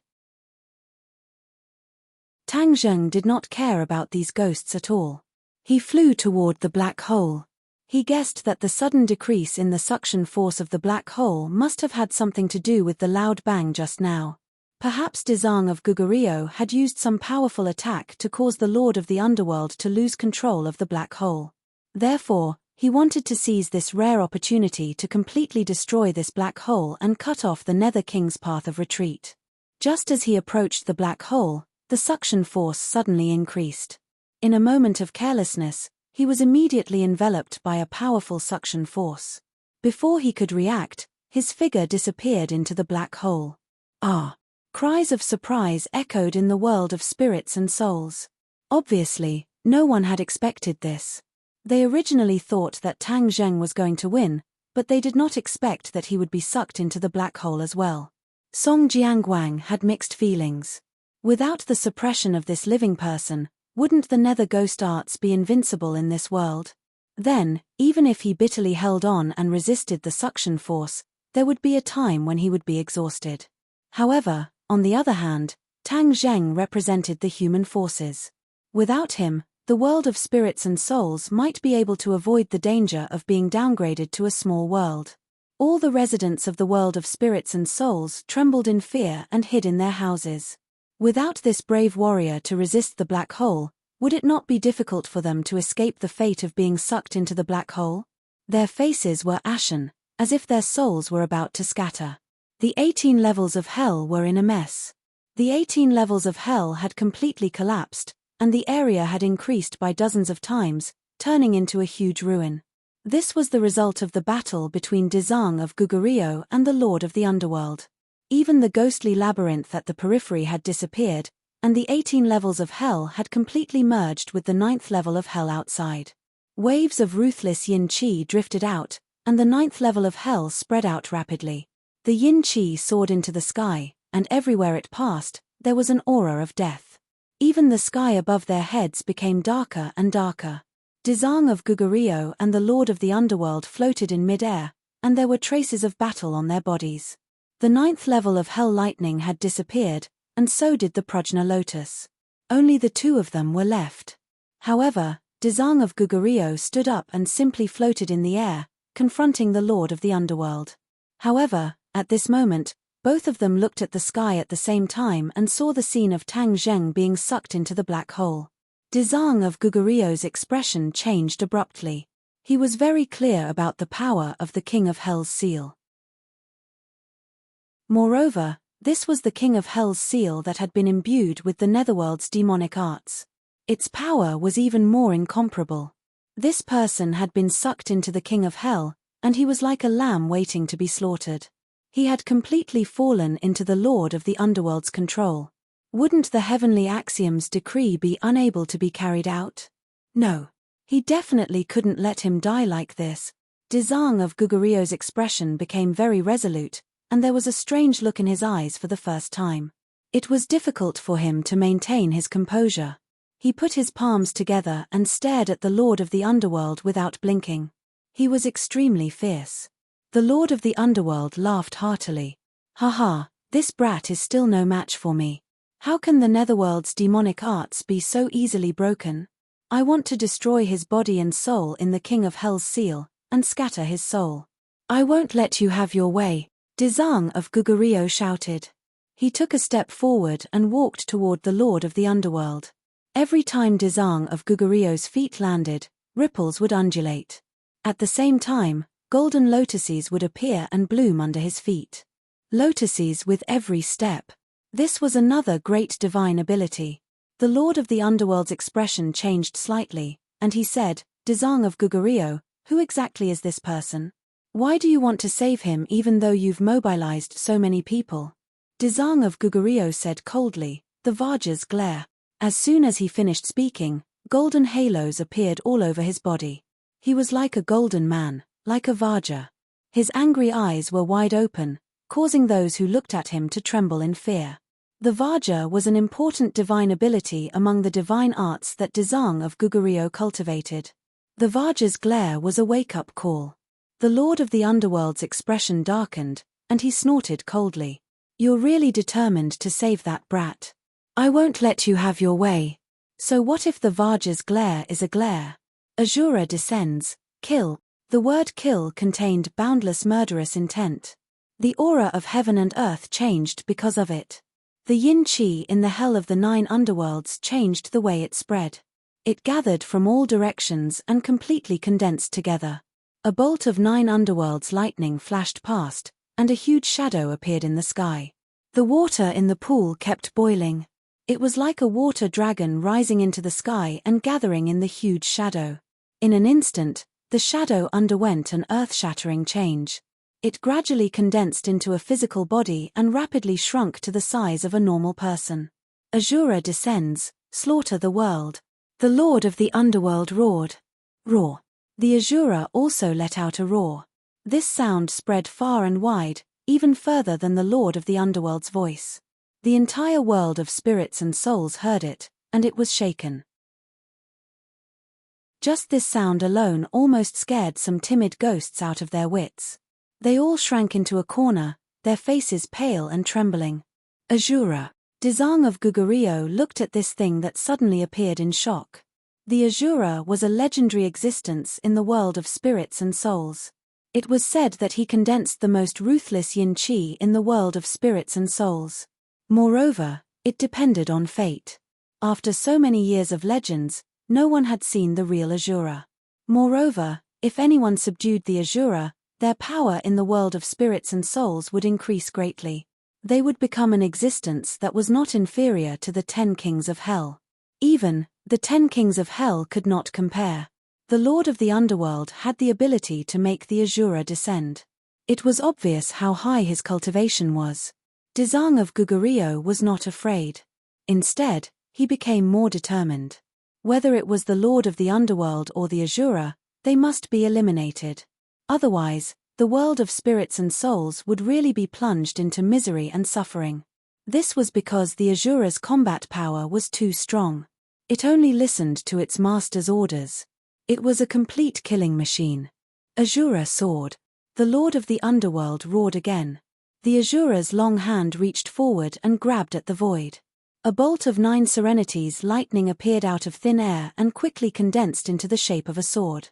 S1: Tang Zheng did not care about these ghosts at all. He flew toward the black hole. He guessed that the sudden decrease in the suction force of the black hole must have had something to do with the loud bang just now. Perhaps Dezang of Gugurio had used some powerful attack to cause the Lord of the Underworld to lose control of the black hole. Therefore, he wanted to seize this rare opportunity to completely destroy this black hole and cut off the Nether King's path of retreat. Just as he approached the black hole, the suction force suddenly increased. In a moment of carelessness, he was immediately enveloped by a powerful suction force. Before he could react, his figure disappeared into the black hole. Ah! Cries of surprise echoed in the world of spirits and souls. Obviously, no one had expected this. They originally thought that Tang Zheng was going to win, but they did not expect that he would be sucked into the black hole as well. Song Jianguang had mixed feelings. Without the suppression of this living person, wouldn't the nether ghost arts be invincible in this world? Then, even if he bitterly held on and resisted the suction force, there would be a time when he would be exhausted. However, on the other hand, Tang Zheng represented the human forces. Without him, the world of spirits and souls might be able to avoid the danger of being downgraded to a small world. All the residents of the world of spirits and souls trembled in fear and hid in their houses. Without this brave warrior to resist the black hole, would it not be difficult for them to escape the fate of being sucked into the black hole? Their faces were ashen, as if their souls were about to scatter. The 18 levels of hell were in a mess. The 18 levels of hell had completely collapsed, and the area had increased by dozens of times, turning into a huge ruin. This was the result of the battle between Dezang of Gugurio and the Lord of the Underworld. Even the ghostly labyrinth at the periphery had disappeared, and the 18 levels of hell had completely merged with the 9th level of hell outside. Waves of ruthless yin qi drifted out, and the 9th level of hell spread out rapidly. The yin qi soared into the sky, and everywhere it passed, there was an aura of death. Even the sky above their heads became darker and darker. Dezang of Gugurio and the Lord of the Underworld floated in mid-air, and there were traces of battle on their bodies. The 9th level of hell lightning had disappeared, and so did the Prajna Lotus. Only the two of them were left. However, Dezang of Gugurio stood up and simply floated in the air, confronting the Lord of the Underworld. However, at this moment, both of them looked at the sky at the same time and saw the scene of Tang Zheng being sucked into the black hole. Dezang of Gugurio's expression changed abruptly. He was very clear about the power of the King of Hell's seal. Moreover, this was the King of Hell's seal that had been imbued with the Netherworld's demonic arts. Its power was even more incomparable. This person had been sucked into the King of Hell, and he was like a lamb waiting to be slaughtered. He had completely fallen into the Lord of the Underworld's control. Wouldn't the heavenly axiom's decree be unable to be carried out? No. He definitely couldn't let him die like this. Dezang of Gugurio's expression became very resolute, and there was a strange look in his eyes for the first time. It was difficult for him to maintain his composure. He put his palms together and stared at the Lord of the Underworld without blinking. He was extremely fierce. The Lord of the Underworld laughed heartily. "Ha, this brat is still no match for me. How can the Netherworld's demonic arts be so easily broken? I want to destroy his body and soul in the King of Hell's seal, and scatter his soul. I won't let you have your way," Dezang of Gugurio shouted. He took a step forward and walked toward the Lord of the Underworld. Every time Dezang of Gugurio's feet landed, ripples would undulate. At the same time, golden lotuses would appear and bloom under his feet. Lotuses with every step. This was another great divine ability. The Lord of the Underworld's expression changed slightly, and he said, "Dezang of Gugurio, who exactly is this person? Why do you want to save him even though you've mobilized so many people?" Dezang of Gugurio said coldly, "The Vajra's glare." As soon as he finished speaking, golden halos appeared all over his body. He was like a golden man, like a Vajra. His angry eyes were wide open, causing those who looked at him to tremble in fear. The Vajra was an important divine ability among the divine arts that Dezang of Gugurio cultivated. The Vajra's glare was a wake-up call. The Lord of the Underworld's expression darkened, and he snorted coldly. "You're really determined to save that brat. I won't let you have your way. So what if the Vajra's glare is a glare? Azura descends, kill." The word kill contained boundless murderous intent. The aura of heaven and earth changed because of it. The yin qi in the hell of the 9 underworlds changed the way it spread. It gathered from all directions and completely condensed together. A bolt of 9 underworlds lightning flashed past, and a huge shadow appeared in the sky. The water in the pool kept boiling. It was like a water dragon rising into the sky and gathering in the huge shadow. In an instant, the shadow underwent an earth-shattering change. It gradually condensed into a physical body and rapidly shrunk to the size of a normal person. Asura descends, slaughter the world. The Lord of the Underworld roared. Roar. The Asura also let out a roar. This sound spread far and wide, even further than the Lord of the Underworld's voice. The entire world of spirits and souls heard it, and it was shaken. Just this sound alone almost scared some timid ghosts out of their wits. They all shrank into a corner, their faces pale and trembling. Asura. Dizang of Gugurio looked at this thing that suddenly appeared in shock. The Asura was a legendary existence in the world of spirits and souls. It was said that he condensed the most ruthless yin-chi in the world of spirits and souls. Moreover, it depended on fate. After so many years of legends, no one had seen the real Asura. Moreover, if anyone subdued the Asura, their power in the world of spirits and souls would increase greatly. They would become an existence that was not inferior to the 10 kings of hell. Even, the 10 kings of hell could not compare. The Lord of the Underworld had the ability to make the Asura descend. It was obvious how high his cultivation was. Dizang of Gugurio was not afraid. Instead, he became more determined. Whether it was the Lord of the Underworld or the Asura, they must be eliminated. Otherwise, the world of spirits and souls would really be plunged into misery and suffering. This was because the Asura's combat power was too strong. It only listened to its master's orders. It was a complete killing machine. Asura soared. The Lord of the Underworld roared again. The Asura's long hand reached forward and grabbed at the void. A bolt of 9 serenities lightning appeared out of thin air and quickly condensed into the shape of a sword.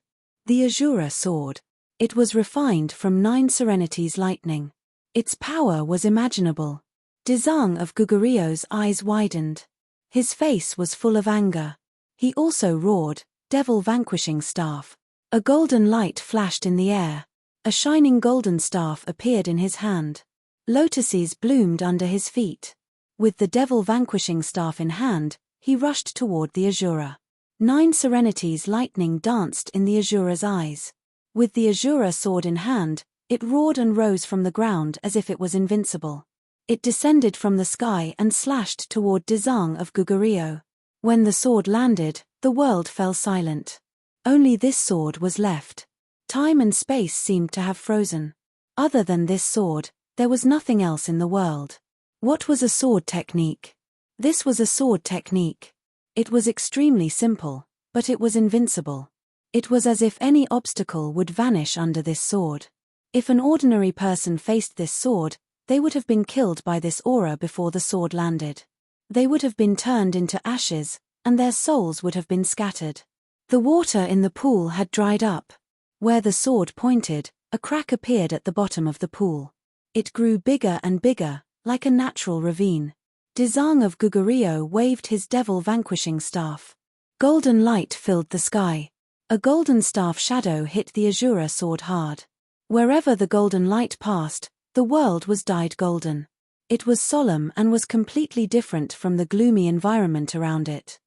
S1: The Asura sword. It was refined from 9 serenities lightning. Its power was imaginable. Dizang of Gugurio's eyes widened. His face was full of anger. He also roared, "Devil vanquishing staff." A golden light flashed in the air. A shining golden staff appeared in his hand. Lotuses bloomed under his feet. With the devil vanquishing staff in hand, he rushed toward the Asura. 9 serenities lightning danced in the Asura's eyes. With the Asura sword in hand, it roared and rose from the ground as if it was invincible. It descended from the sky and slashed toward Dizang of Gugurio. When the sword landed, the world fell silent. Only this sword was left. Time and space seemed to have frozen. Other than this sword, there was nothing else in the world. What was a sword technique? This was a sword technique. It was extremely simple, but it was invincible. It was as if any obstacle would vanish under this sword. If an ordinary person faced this sword, they would have been killed by this aura before the sword landed. They would have been turned into ashes, and their souls would have been scattered. The water in the pool had dried up. Where the sword pointed, a crack appeared at the bottom of the pool. It grew bigger and bigger, like a natural ravine. Dizang of Gugurio waved his devil vanquishing staff. Golden light filled the sky. A golden staff shadow hit the Asura sword hard. Wherever the golden light passed, the world was dyed golden. It was solemn and was completely different from the gloomy environment around it.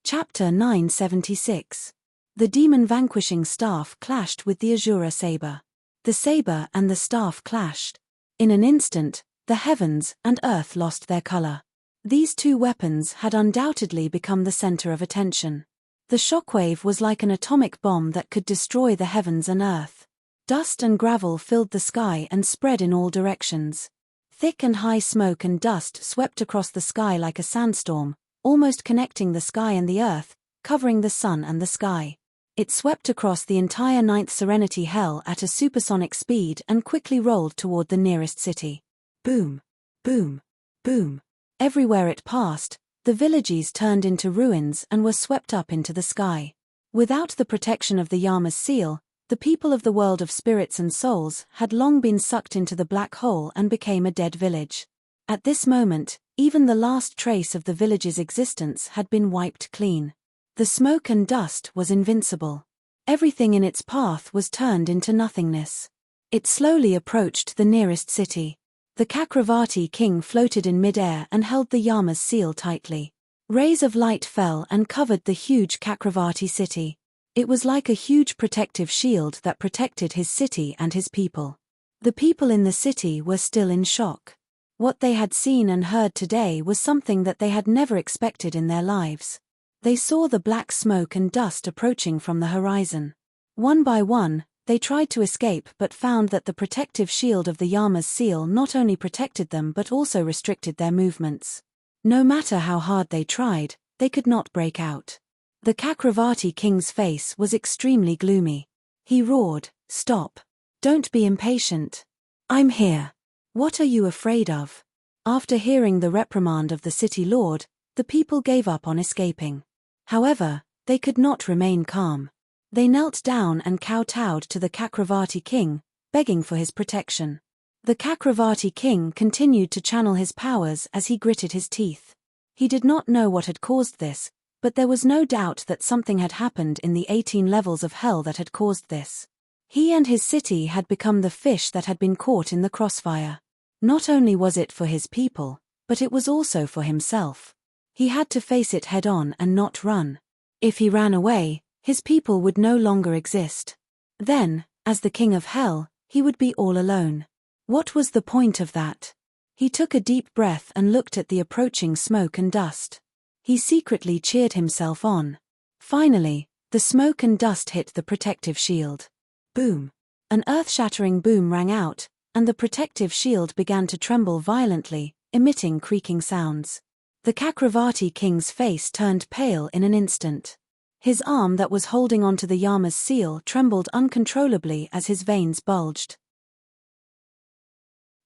S1: Chapter 976. The demon vanquishing staff clashed with the Asura saber. The saber and the staff clashed. In an instant, the heavens and earth lost their color. These 2 weapons had undoubtedly become the center of attention. The shockwave was like an atomic bomb that could destroy the heavens and earth. Dust and gravel filled the sky and spread in all directions. Thick and high smoke and dust swept across the sky like a sandstorm, almost connecting the sky and the earth, covering the sun and the sky. It swept across the entire 9th Serenity Hell at a supersonic speed and quickly rolled toward the nearest city. Boom! Boom! Boom! Everywhere it passed, the villages turned into ruins and were swept up into the sky. Without the protection of the Yama's seal, the people of the world of spirits and souls had long been sucked into the black hole and became a dead village. At this moment, even the last trace of the village's existence had been wiped clean. The smoke and dust was invincible. Everything in its path was turned into nothingness. It slowly approached the nearest city. The Kakravati king floated in midair and held the Yama's seal tightly. Rays of light fell and covered the huge Kakravati city. It was like a huge protective shield that protected his city and his people. The people in the city were still in shock. What they had seen and heard today was something that they had never expected in their lives. They saw the black smoke and dust approaching from the horizon. One by one, they tried to escape but found that the protective shield of the Yama's seal not only protected them but also restricted their movements. No matter how hard they tried, they could not break out. The Kakravati king's face was extremely gloomy. He roared, "Stop! Don't be impatient. I'm here. What are you afraid of?" After hearing the reprimand of the city lord, the people gave up on escaping. However, they could not remain calm. They knelt down and kowtowed to the Kakravati king, begging for his protection. The Kakravati king continued to channel his powers as he gritted his teeth. He did not know what had caused this, but there was no doubt that something had happened in the 18 levels of hell that had caused this. He and his city had become the fish that had been caught in the crossfire. Not only was it for his people, but it was also for himself. He had to face it head-on and not run. If he ran away, his people would no longer exist. Then, as the king of hell, he would be all alone. What was the point of that? He took a deep breath and looked at the approaching smoke and dust. He secretly cheered himself on. Finally, the smoke and dust hit the protective shield. Boom! An earth-shattering boom rang out, and the protective shield began to tremble violently, emitting creaking sounds. The Kakravati king's face turned pale in an instant. His arm that was holding onto the Yama's seal trembled uncontrollably as his veins bulged.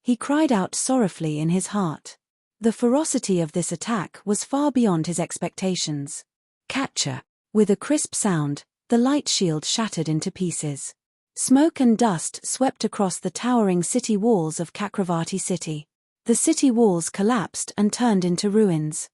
S1: He cried out sorrowfully in his heart. The ferocity of this attack was far beyond his expectations. Catcher! With a crisp sound, the light shield shattered into pieces. Smoke and dust swept across the towering city walls of Kakravati city. The city walls collapsed and turned into ruins.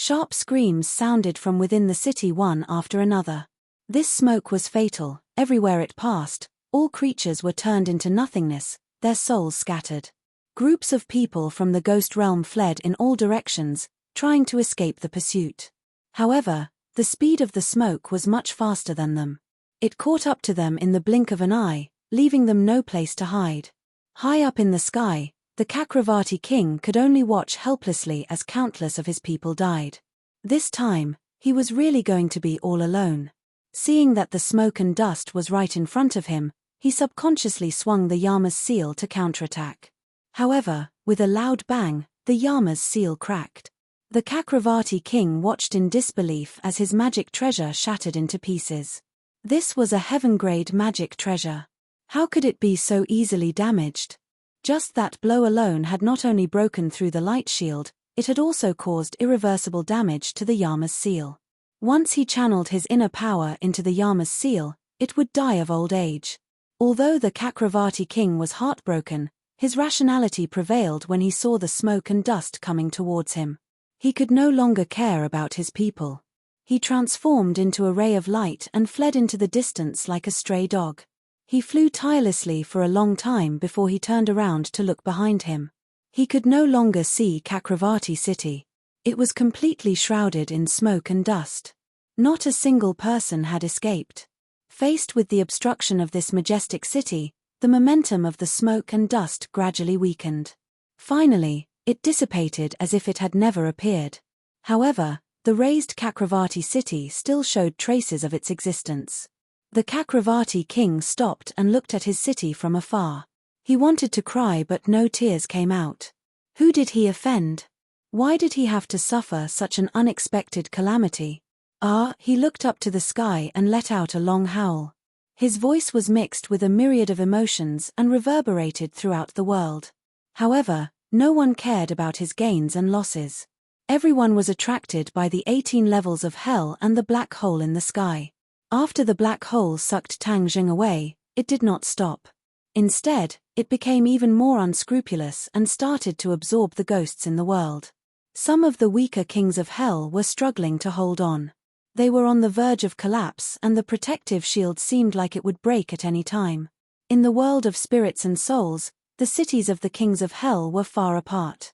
S1: Sharp screams sounded from within the city one after another. This smoke was fatal. Everywhere it passed, all creatures were turned into nothingness, their souls scattered. Groups of people from the ghost realm fled in all directions, trying to escape the pursuit. However, the speed of the smoke was much faster than them. It caught up to them in the blink of an eye, leaving them no place to hide. High up in the sky, the Kakravati king could only watch helplessly as countless of his people died. This time, he was really going to be all alone. Seeing that the smoke and dust was right in front of him, he subconsciously swung the Yama's seal to counterattack. However, with a loud bang, the Yama's seal cracked. The Kakravati king watched in disbelief as his magic treasure shattered into pieces. This was a heaven-grade magic treasure. How could it be so easily damaged? Just that blow alone had not only broken through the light shield, it had also caused irreversible damage to the Yama's seal. Once he channeled his inner power into the Yama's seal, it would die of old age. Although the Kakravati king was heartbroken, his rationality prevailed when he saw the smoke and dust coming towards him. He could no longer care about his people. He transformed into a ray of light and fled into the distance like a stray dog. He flew tirelessly for a long time before he turned around to look behind him. He could no longer see Kakravati city. It was completely shrouded in smoke and dust. Not a single person had escaped. Faced with the obstruction of this majestic city, the momentum of the smoke and dust gradually weakened. Finally, it dissipated as if it had never appeared. However, the raised Kakravati city still showed traces of its existence. The Kakravati king stopped and looked at his city from afar. He wanted to cry but no tears came out. Who did he offend? Why did he have to suffer such an unexpected calamity? He looked up to the sky and let out a long howl. His voice was mixed with a myriad of emotions and reverberated throughout the world. However, no one cared about his gains and losses. Everyone was attracted by the 18 levels of hell and the black hole in the sky. After the black hole sucked Tang Jing away, it did not stop. Instead, it became even more unscrupulous and started to absorb the ghosts in the world. Some of the weaker kings of hell were struggling to hold on. They were on the verge of collapse and the protective shield seemed like it would break at any time. In the world of spirits and souls, The cities of the kings of hell were far apart.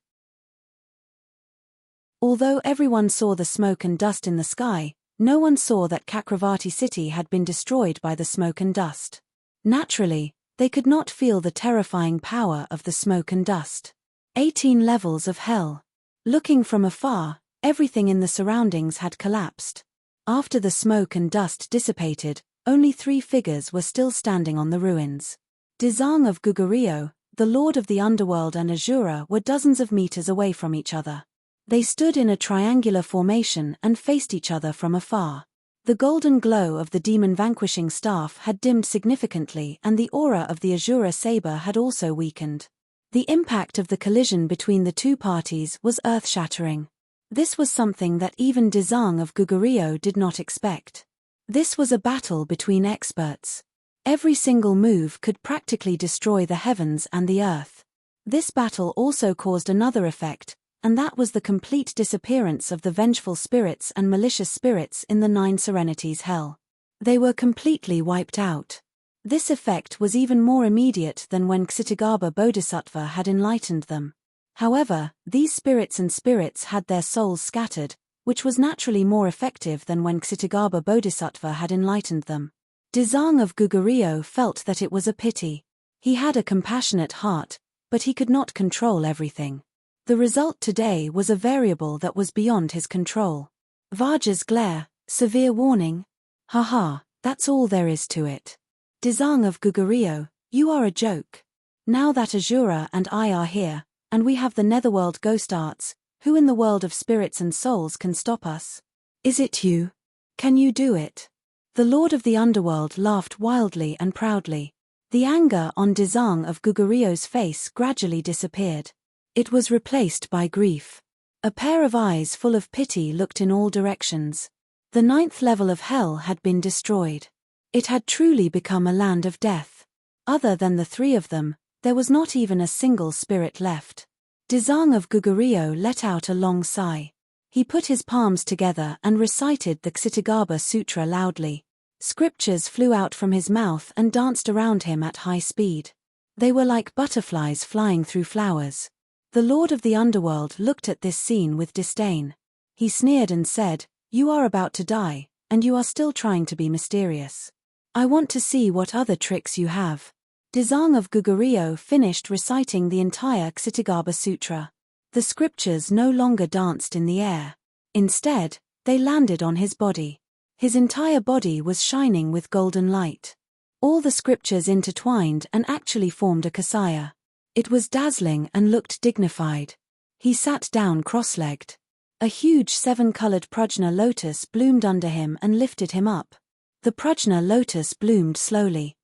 S1: Although everyone saw the smoke and dust in the sky, no one saw that Kakravati city had been destroyed by the smoke and dust. Naturally, they could not feel the terrifying power of the smoke and dust. 18 levels of hell. Looking from afar, everything in the surroundings had collapsed. After the smoke and dust dissipated, only 3 figures were still standing on the ruins. Dizang of Gugurio, the lord of the underworld, and Azura were dozens of meters away from each other. They stood in a triangular formation and faced each other from afar. The golden glow of the demon-vanquishing staff had dimmed significantly, and the aura of the Azura saber had also weakened. The impact of the collision between the two parties was earth-shattering. This was something that even Dizang of Gugurio did not expect. This was a battle between experts. Every single move could practically destroy the heavens and the earth. This battle also caused another effect, and that was the complete disappearance of the vengeful spirits and malicious spirits in the 9 Serenities hell. They were completely wiped out. This effect was even more immediate than when Kshitigarbha Bodhisattva had enlightened them. However, these spirits and spirits had their souls scattered, which was naturally more effective than when Kshitigarbha Bodhisattva had enlightened them. Dizang of Gugurio felt that it was a pity. He had a compassionate heart, but he could not control everything. The result today was a variable that was beyond his control. Vajra's glare, severe warning. Haha, that's all there is to it. Dizang of Gugurio, you are a joke. Now that Azura and I are here, and we have the netherworld ghost arts, who in the world of spirits and souls can stop us? Is it you? Can you do it? The lord of the underworld laughed wildly and proudly. The anger on Dizang of Gugurio's face gradually disappeared. It was replaced by grief. A pair of eyes full of pity looked in all directions. The 9th level of hell had been destroyed. It had truly become a land of death. Other than the 3 of them, there was not even a single spirit left. Dizang of Gugurio let out a long sigh. He put his palms together and recited the Kshitigarbha Sutra loudly. Scriptures flew out from his mouth and danced around him at high speed. They were like butterflies flying through flowers. The lord of the underworld looked at this scene with disdain. He sneered and said, "You are about to die, and you are still trying to be mysterious. I want to see what other tricks you have." Dizang of Gugurio finished reciting the entire Kshitigarbha Sutra. The scriptures no longer danced in the air. Instead, they landed on his body. His entire body was shining with golden light. All the scriptures intertwined and actually formed a kasaya. It was dazzling and looked dignified. He sat down cross-legged. A huge 7-colored prajna lotus bloomed under him and lifted him up. The prajna lotus bloomed slowly.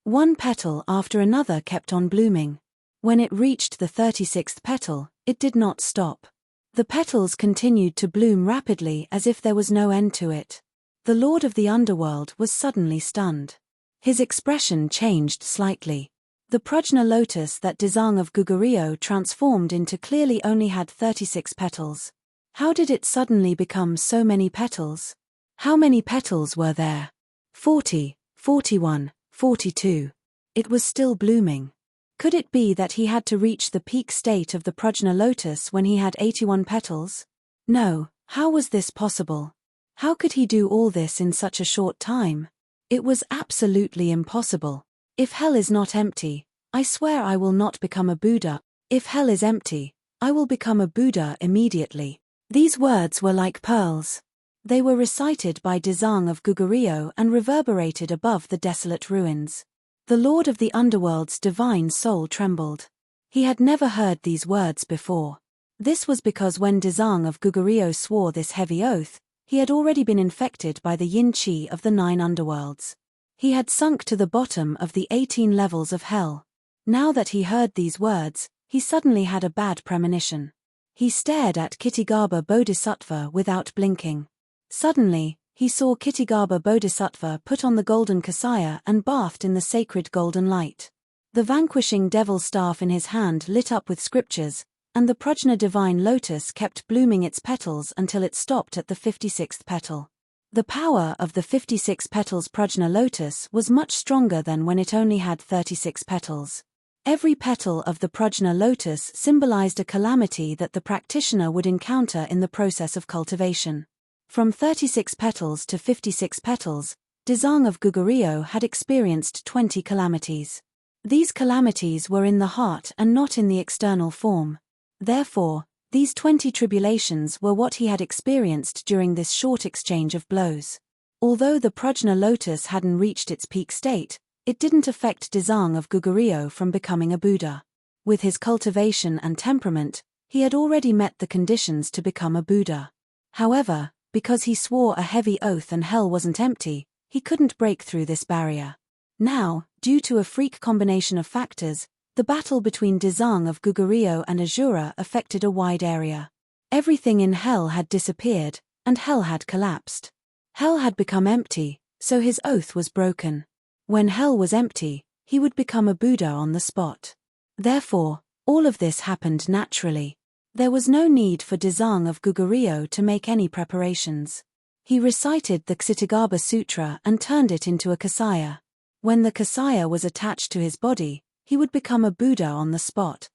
S1: One petal after another kept on blooming. When it reached the 36th petal, it did not stop. The petals continued to bloom rapidly as if there was no end to it. The lord of the underworld was suddenly stunned. His expression changed slightly. The prajna lotus that Dizang of Gugurio transformed into clearly only had 36 petals. How did it suddenly become so many petals? How many petals were there? 40, 41, 42. It was still blooming. Could it be that he had to reach the peak state of the prajna lotus when he had 81 petals? No, how was this possible? How could he do all this in such a short time? It was absolutely impossible. If hell is not empty, I swear I will not become a Buddha. If hell is empty, I will become a Buddha immediately. These words were like pearls. They were recited by Dizang of Gugurio and reverberated above the desolate ruins. The lord of the underworld's divine soul trembled. He had never heard these words before. This was because when Dizang of Gugurio swore this heavy oath, he had already been infected by the yin qi of the 9 underworlds. He had sunk to the bottom of the 18 levels of hell. Now that he heard these words, he suddenly had a bad premonition. He stared at Kshitigarbha Bodhisattva without blinking. Suddenly, he saw Kshitigarbha Bodhisattva put on the golden kasaya and bathed in the sacred golden light. The vanquishing devil staff in his hand lit up with scriptures, and the prajna divine lotus kept blooming its petals until it stopped at the 56th petal. The power of the 56 petals Prajna lotus was much stronger than when it only had 36 petals. Every petal of the Prajna lotus symbolized a calamity that the practitioner would encounter in the process of cultivation. From 36 petals to 56 petals, Dizang of Gugurio had experienced 20 calamities. These calamities were in the heart and not in the external form. Therefore, these 20 tribulations were what he had experienced during this short exchange of blows. Although the Prajna lotus hadn't reached its peak state, it didn't affect Dizang of Gugurio from becoming a Buddha. With his cultivation and temperament, he had already met the conditions to become a Buddha. However, because he swore a heavy oath and hell wasn't empty, he couldn't break through this barrier. Now, due to a freak combination of factors, the battle between Dizang of Gugurio and Asura affected a wide area. Everything in hell had disappeared, and hell had collapsed. Hell had become empty, so his oath was broken. When hell was empty, he would become a Buddha on the spot. Therefore, all of this happened naturally. There was no need for Dizang of Gugurio to make any preparations. He recited the Ksitigarbha Sutra and turned it into a kasaya. When the kasaya was attached to his body, he would become a Buddha on the spot.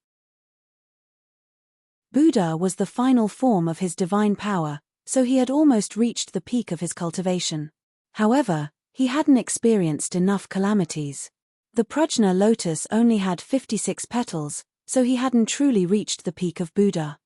S1: Buddha was the final form of his divine power, so he had almost reached the peak of his cultivation. However, he hadn't experienced enough calamities. The Prajna lotus only had 56 petals, so he hadn't truly reached the peak of Buddha.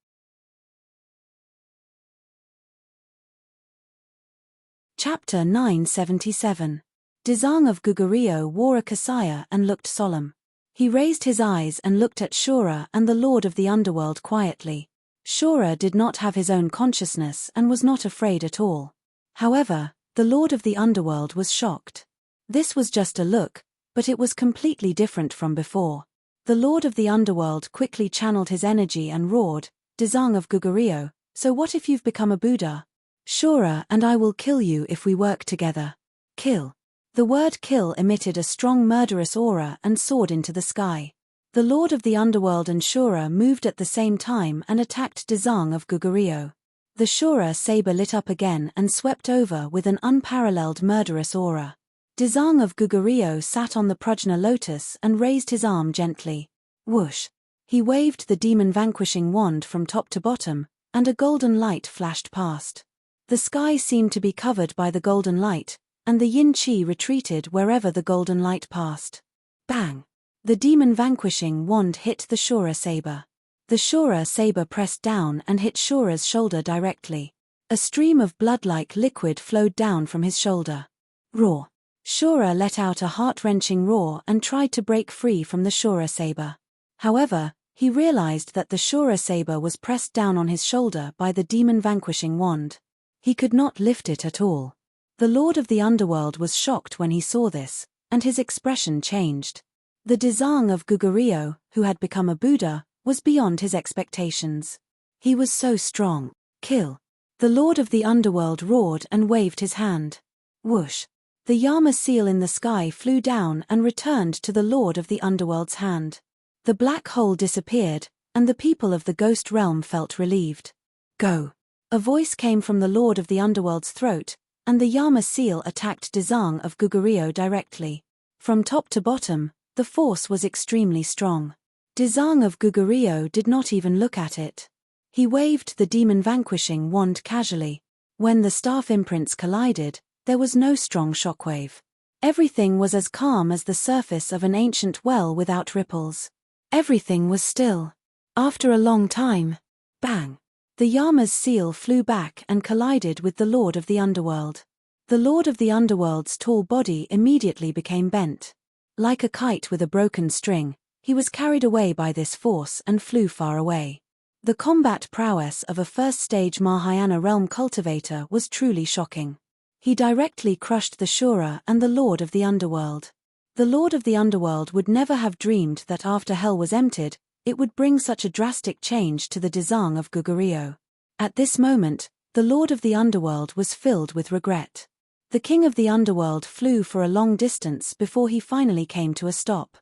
S1: Chapter 977. Dizang of Gugurio wore a kasaya and looked solemn. He raised his eyes and looked at Shura and the Lord of the Underworld quietly. Shura did not have his own consciousness and was not afraid at all. However, the Lord of the Underworld was shocked. This was just a look, but it was completely different from before. The Lord of the Underworld quickly channeled his energy and roared, "Dizang of Gugurio, so what if you've become a Buddha? Shura and I will kill you if we work together." Kill. The word kill emitted a strong murderous aura and soared into the sky. The Lord of the Underworld and Shura moved at the same time and attacked Dizang of Gugurio. The Shura saber lit up again and swept over with an unparalleled murderous aura. Dizang of Gugurio sat on the Prajna lotus and raised his arm gently. Whoosh! He waved the demon-vanquishing wand from top to bottom, and a golden light flashed past. The sky seemed to be covered by the golden light, and the yin-chi retreated wherever the golden light passed. Bang! The demon-vanquishing wand hit the Shura saber. The Shura saber pressed down and hit Shura's shoulder directly. A stream of blood-like liquid flowed down from his shoulder. Roar! Shura let out a heart-wrenching roar and tried to break free from the Shura saber. However, he realized that the Shura saber was pressed down on his shoulder by the demon-vanquishing wand. He could not lift it at all. The Lord of the Underworld was shocked when he saw this, and his expression changed. The Dizang of Gugurio, who had become a Buddha, was beyond his expectations. He was so strong. Kill. The Lord of the Underworld roared and waved his hand. Whoosh. The Yama seal in the sky flew down and returned to the Lord of the Underworld's hand. The black hole disappeared, and the people of the ghost realm felt relieved. Go. A voice came from the Lord of the Underworld's throat, and the Yama seal attacked Dizang of Gugurio directly. From top to bottom, the force was extremely strong. Dizang of Gugurio did not even look at it. He waved the demon-vanquishing wand casually. When the staff imprints collided, there was no strong shockwave. Everything was as calm as the surface of an ancient well without ripples. Everything was still. After a long time, bang! The Yama's seal flew back and collided with the Lord of the Underworld. The Lord of the Underworld's tall body immediately became bent. Like a kite with a broken string, he was carried away by this force and flew far away. The combat prowess of a first-stage Mahayana realm cultivator was truly shocking. He directly crushed the Shura and the Lord of the Underworld. The Lord of the Underworld would never have dreamed that after hell was emptied, it would bring such a drastic change to the Dizang of Gugurio. At this moment, the Lord of the Underworld was filled with regret. The King of the Underworld flew for a long distance before he finally came to a stop.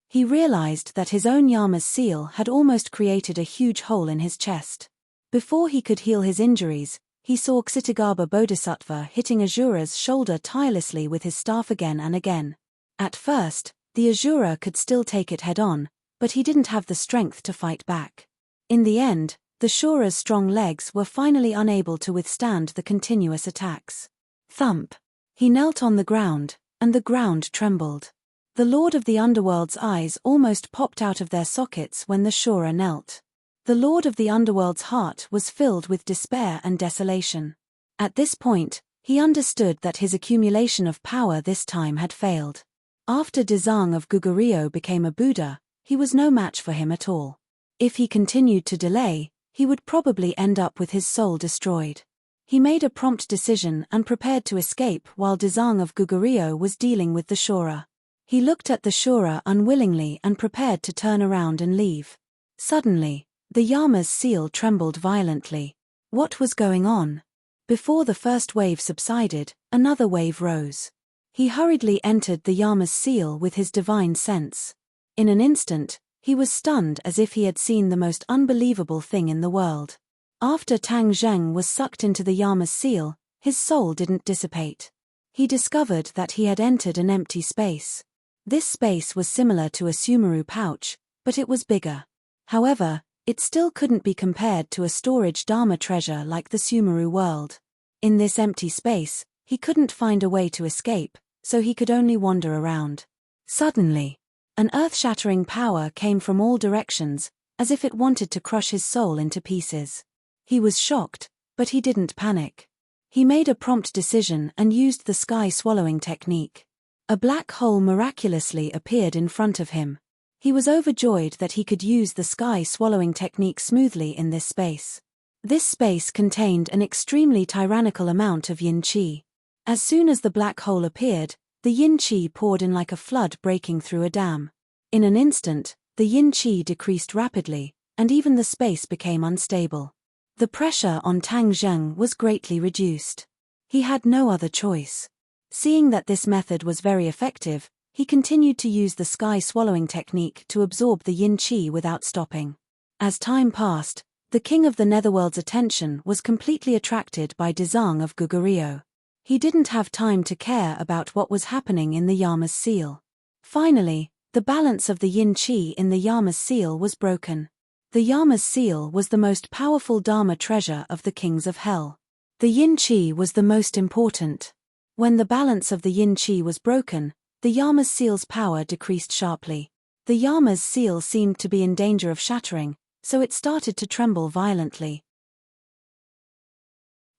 S1: He realized that his own Yama's seal had almost created a huge hole in his chest. Before he could heal his injuries, he saw Kshitigarbha Bodhisattva hitting Asura's shoulder tirelessly with his staff again and again. At first, the Asura could still take it head-on, but he didn't have the strength to fight back. In the end, the Shura's strong legs were finally unable to withstand the continuous attacks. Thump! He knelt on the ground, and the ground trembled. The Lord of the Underworld's eyes almost popped out of their sockets when the Shura knelt. The Lord of the Underworld's heart was filled with despair and desolation. At this point, he understood that his accumulation of power this time had failed. After Dezang of Gugurio became a Buddha, he was no match for him at all. If he continued to delay, he would probably end up with his soul destroyed. He made a prompt decision and prepared to escape while Dezang of Gugurio was dealing with the Shura. He looked at the Shura unwillingly and prepared to turn around and leave. Suddenly, the Yama's seal trembled violently. What was going on? Before the first wave subsided, another wave rose. He hurriedly entered the Yama's seal with his divine sense. In an instant, he was stunned as if he had seen the most unbelievable thing in the world. After Tang Zheng was sucked into the Yama's seal, his soul didn't dissipate. He discovered that he had entered an empty space. This space was similar to a Sumeru pouch, but it was bigger. However, it still couldn't be compared to a storage Dharma treasure like the Sumeru world. In this empty space, he couldn't find a way to escape, so he could only wander around. Suddenly, an earth-shattering power came from all directions, as if it wanted to crush his soul into pieces. He was shocked, but he didn't panic. He made a prompt decision and used the sky-swallowing technique. A black hole miraculously appeared in front of him. He was overjoyed that he could use the sky-swallowing technique smoothly in this space. This space contained an extremely tyrannical amount of yin qi. As soon as the black hole appeared, the yin qi poured in like a flood breaking through a dam. In an instant, the yin qi decreased rapidly, and even the space became unstable. The pressure on Tang Zheng was greatly reduced. He had no other choice. Seeing that this method was very effective, he continued to use the sky-swallowing technique to absorb the yin qi without stopping. As time passed, the king of the netherworld's attention was completely attracted by Dezang of Gugurio. He didn't have time to care about what was happening in the Yama's seal. Finally, the balance of the yin qi in the Yama's seal was broken. The Yama's seal was the most powerful Dharma treasure of the kings of hell. The yin qi was the most important. When the balance of the yin qi was broken, the Yama's seal's power decreased sharply. The Yama's seal seemed to be in danger of shattering, so it started to tremble violently.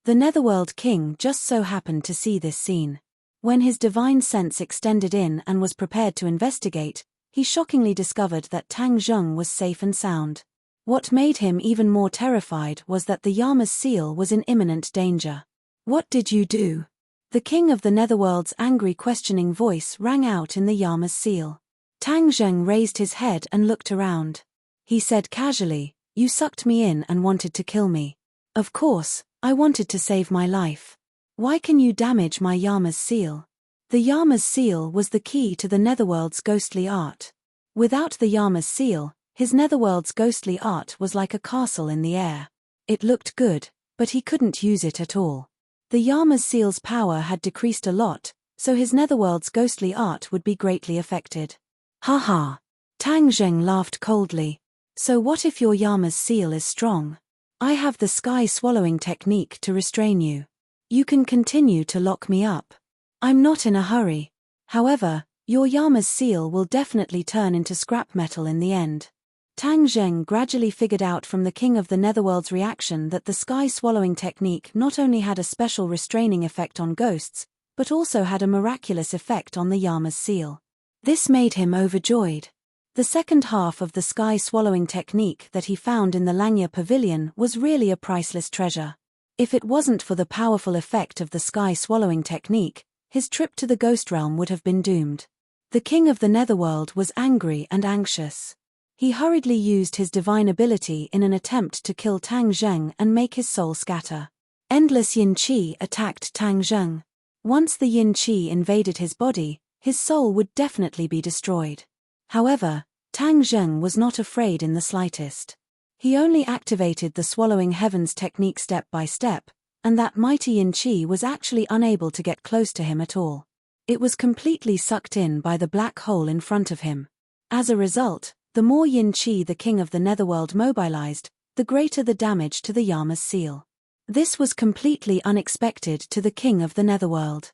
S1: The Netherworld King just so happened to see this scene. When his divine sense extended in and was prepared to investigate, he shockingly discovered that Tang Zheng was safe and sound. What made him even more terrified was that the Yama's seal was in imminent danger. "What did you do?" The king of the Netherworld's angry questioning voice rang out in the Yama's seal. Tang Zheng raised his head and looked around. He said casually, "You sucked me in and wanted to kill me. Of course, I wanted to save my life. Why can you damage my Yama's seal?" The Yama's seal was the key to the Netherworld's ghostly art. Without the Yama's seal, his Netherworld's ghostly art was like a castle in the air. It looked good, but he couldn't use it at all. The Yama's seal's power had decreased a lot, so his Netherworld's ghostly art would be greatly affected. "Ha ha!" Tang Zheng laughed coldly. "So what if your Yama's seal is strong? I have the sky-swallowing technique to restrain you. You can continue to lock me up. I'm not in a hurry. However, your Yama's seal will definitely turn into scrap metal in the end." Tang Zheng gradually figured out from the king of the Netherworld's reaction that the sky-swallowing technique not only had a special restraining effect on ghosts, but also had a miraculous effect on the Yama's seal. This made him overjoyed. The second half of the sky-swallowing technique that he found in the Langya Pavilion was really a priceless treasure. If it wasn't for the powerful effect of the sky-swallowing technique, his trip to the ghost realm would have been doomed. The king of the Netherworld was angry and anxious. He hurriedly used his divine ability in an attempt to kill Tang Zheng and make his soul scatter. Endless yin qi attacked Tang Zheng. Once the yin qi invaded his body, his soul would definitely be destroyed. However, Tang Zheng was not afraid in the slightest. He only activated the swallowing heavens technique step by step, and that mighty yin qi was actually unable to get close to him at all. It was completely sucked in by the black hole in front of him. As a result, the more yin qi the king of the netherworld mobilized, the greater the damage to the Yama's seal. This was completely unexpected to the king of the netherworld.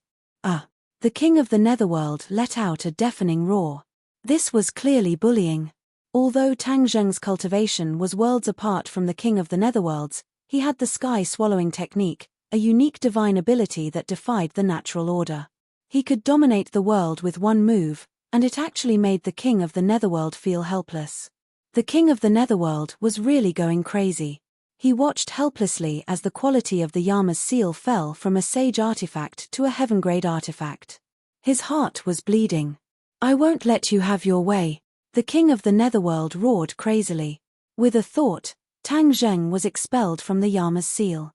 S1: The king of the netherworld let out a deafening roar. This was clearly bullying. Although Tang Zheng's cultivation was worlds apart from the king of the netherworlds, he had the sky-swallowing technique, a unique divine ability that defied the natural order. He could dominate the world with one move, and it actually made the king of the netherworld feel helpless. The king of the netherworld was really going crazy. He watched helplessly as the quality of the Yama's seal fell from a sage artifact to a heaven-grade artifact. His heart was bleeding. "I won't let you have your way," the king of the netherworld roared crazily. With a thought, Tang Zheng was expelled from the Yama's seal.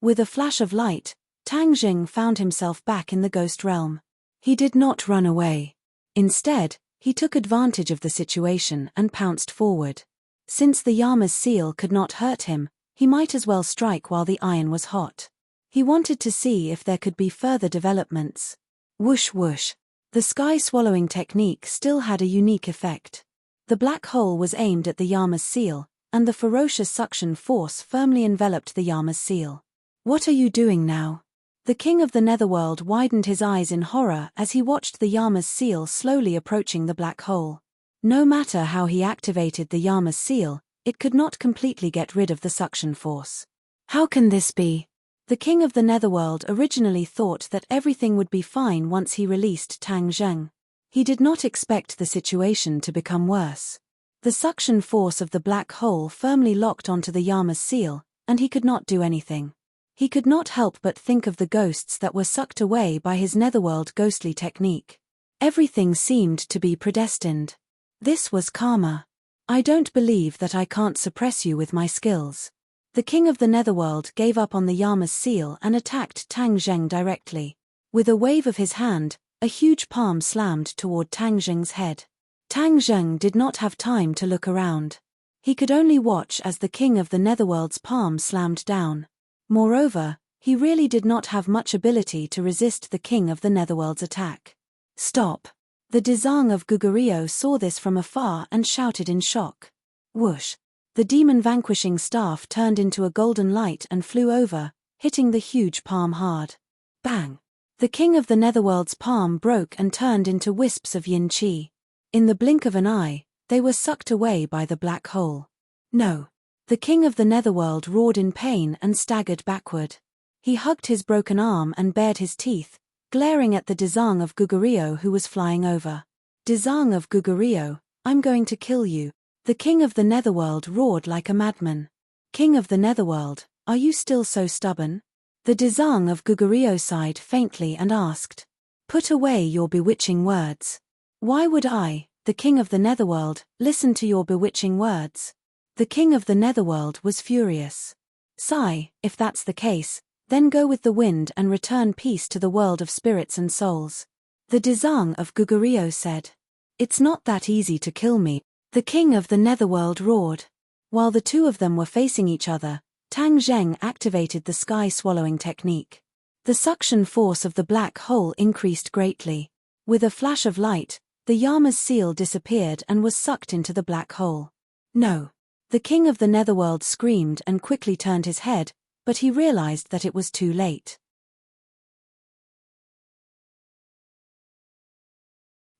S1: With a flash of light, Tang Zheng found himself back in the ghost realm. He did not run away. Instead, he took advantage of the situation and pounced forward. Since the Yama's seal could not hurt him, he might as well strike while the iron was hot. He wanted to see if there could be further developments. Whoosh whoosh. The sky-swallowing technique still had a unique effect. The black hole was aimed at the Yama's seal, and the ferocious suction force firmly enveloped the Yama's seal. "What are you doing now?" The king of the netherworld widened his eyes in horror as he watched the Yama's seal slowly approaching the black hole. No matter how he activated the Yama's seal, it could not completely get rid of the suction force. How can this be? The king of the netherworld originally thought that everything would be fine once he released Tang Zheng. He did not expect the situation to become worse. The suction force of the black hole firmly locked onto the Yama's seal, and he could not do anything. He could not help but think of the ghosts that were sucked away by his netherworld ghostly technique. Everything seemed to be predestined. This was karma. "I don't believe that I can't suppress you with my skills." The king of the netherworld gave up on the Yama's seal and attacked Tang Zheng directly. With a wave of his hand, a huge palm slammed toward Tang Zheng's head. Tang Zheng did not have time to look around. He could only watch as the king of the netherworld's palm slammed down. Moreover, he really did not have much ability to resist the king of the netherworld's attack. "Stop!" The Dezang of Gugurio saw this from afar and shouted in shock. Whoosh! The demon-vanquishing staff turned into a golden light and flew over, hitting the huge palm hard. Bang! The king of the netherworld's palm broke and turned into wisps of yin qi. In the blink of an eye, they were sucked away by the black hole. "No!" The king of the netherworld roared in pain and staggered backward. He hugged his broken arm and bared his teeth, glaring at the Dezang of Gugurio who was flying over. "Dezang of Gugurio, I'm going to kill you." The king of the netherworld roared like a madman. "King of the netherworld, are you still so stubborn?" The Dezang of Gugurio sighed faintly and asked. "Put away your bewitching words." "Why would I, the king of the netherworld, listen to your bewitching words?" The king of the netherworld was furious. "Sigh, if that's the case, then go with the wind and return peace to the world of spirits and souls." The Dezang of Gugurio said. "It's not that easy to kill me," the king of the netherworld roared. While the two of them were facing each other, Tang Zheng activated the sky-swallowing technique. The suction force of the black hole increased greatly. With a flash of light, the Yama's seal disappeared and was sucked into the black hole. "No!" The king of the netherworld screamed and quickly turned his head, but he realized that it was too late.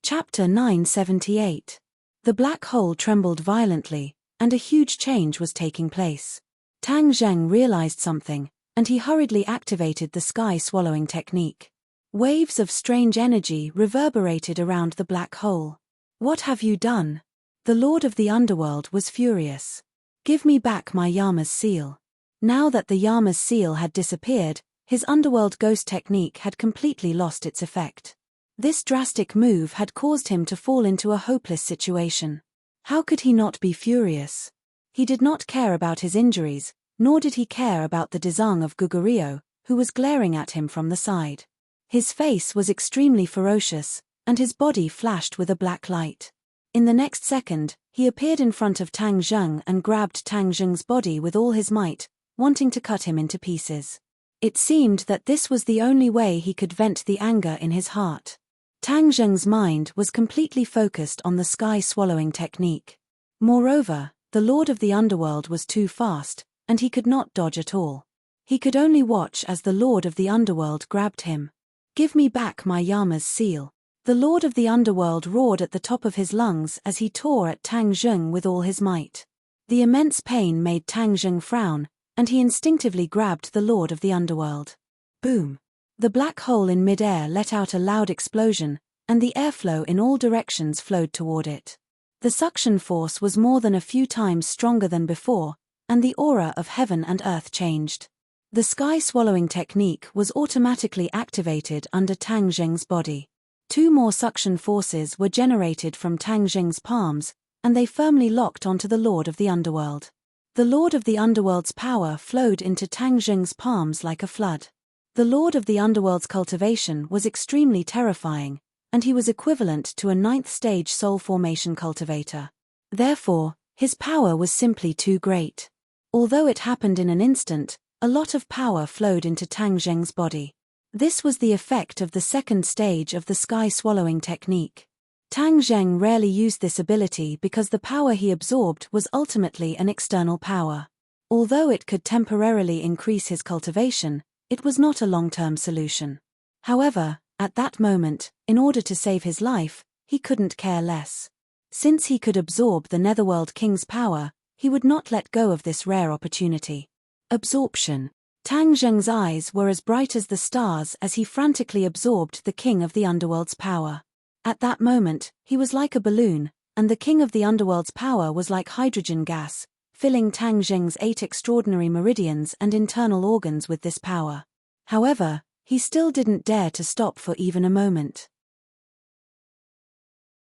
S1: Chapter 978. The black hole trembled violently, and a huge change was taking place. Tang Zheng realized something, and he hurriedly activated the sky-swallowing technique. Waves of strange energy reverberated around the black hole. "What have you done?" The Lord of the Underworld was furious. "Give me back my Yama's seal." Now that the Yama's seal had disappeared, his underworld ghost technique had completely lost its effect. This drastic move had caused him to fall into a hopeless situation. How could he not be furious? He did not care about his injuries, nor did he care about the Dezang of Gugurio, who was glaring at him from the side. His face was extremely ferocious, and his body flashed with a black light. In the next second, he appeared in front of Tang Zheng and grabbed Tang Zheng's body with all his might, wanting to cut him into pieces. It seemed that this was the only way he could vent the anger in his heart. Tang Zheng's mind was completely focused on the sky-swallowing technique. Moreover, the Lord of the Underworld was too fast, and he could not dodge at all. He could only watch as the Lord of the Underworld grabbed him. "Give me back my Yama's seal." The Lord of the Underworld roared at the top of his lungs as he tore at Tang Zheng with all his might. The immense pain made Tang Zheng frown, and he instinctively grabbed the Lord of the Underworld. Boom! The black hole in mid-air let out a loud explosion, and the airflow in all directions flowed toward it. The suction force was more than a few times stronger than before, and the aura of heaven and earth changed. The sky-swallowing technique was automatically activated under Tang Zheng's body. 2 more suction forces were generated from Tang Zheng's palms, and they firmly locked onto the Lord of the Underworld. The Lord of the Underworld's power flowed into Tang Zheng's palms like a flood. The Lord of the Underworld's cultivation was extremely terrifying, and he was equivalent to a 9th stage soul formation cultivator. Therefore, his power was simply too great. Although it happened in an instant, a lot of power flowed into Tang Zheng's body. This was the effect of the 2nd stage of the sky-swallowing technique. Tang Zheng rarely used this ability because the power he absorbed was ultimately an external power. Although it could temporarily increase his cultivation, it was not a long-term solution. However, at that moment, in order to save his life, he couldn't care less. Since he could absorb the Netherworld King's power, he would not let go of this rare opportunity. Absorption. Tang Zheng's eyes were as bright as the stars as he frantically absorbed the King of the Underworld's power. At that moment, he was like a balloon, and the King of the Underworld's power was like hydrogen gas, filling Tang Zheng's 8 extraordinary meridians and internal organs with this power. However, he still didn't dare to stop for even a moment.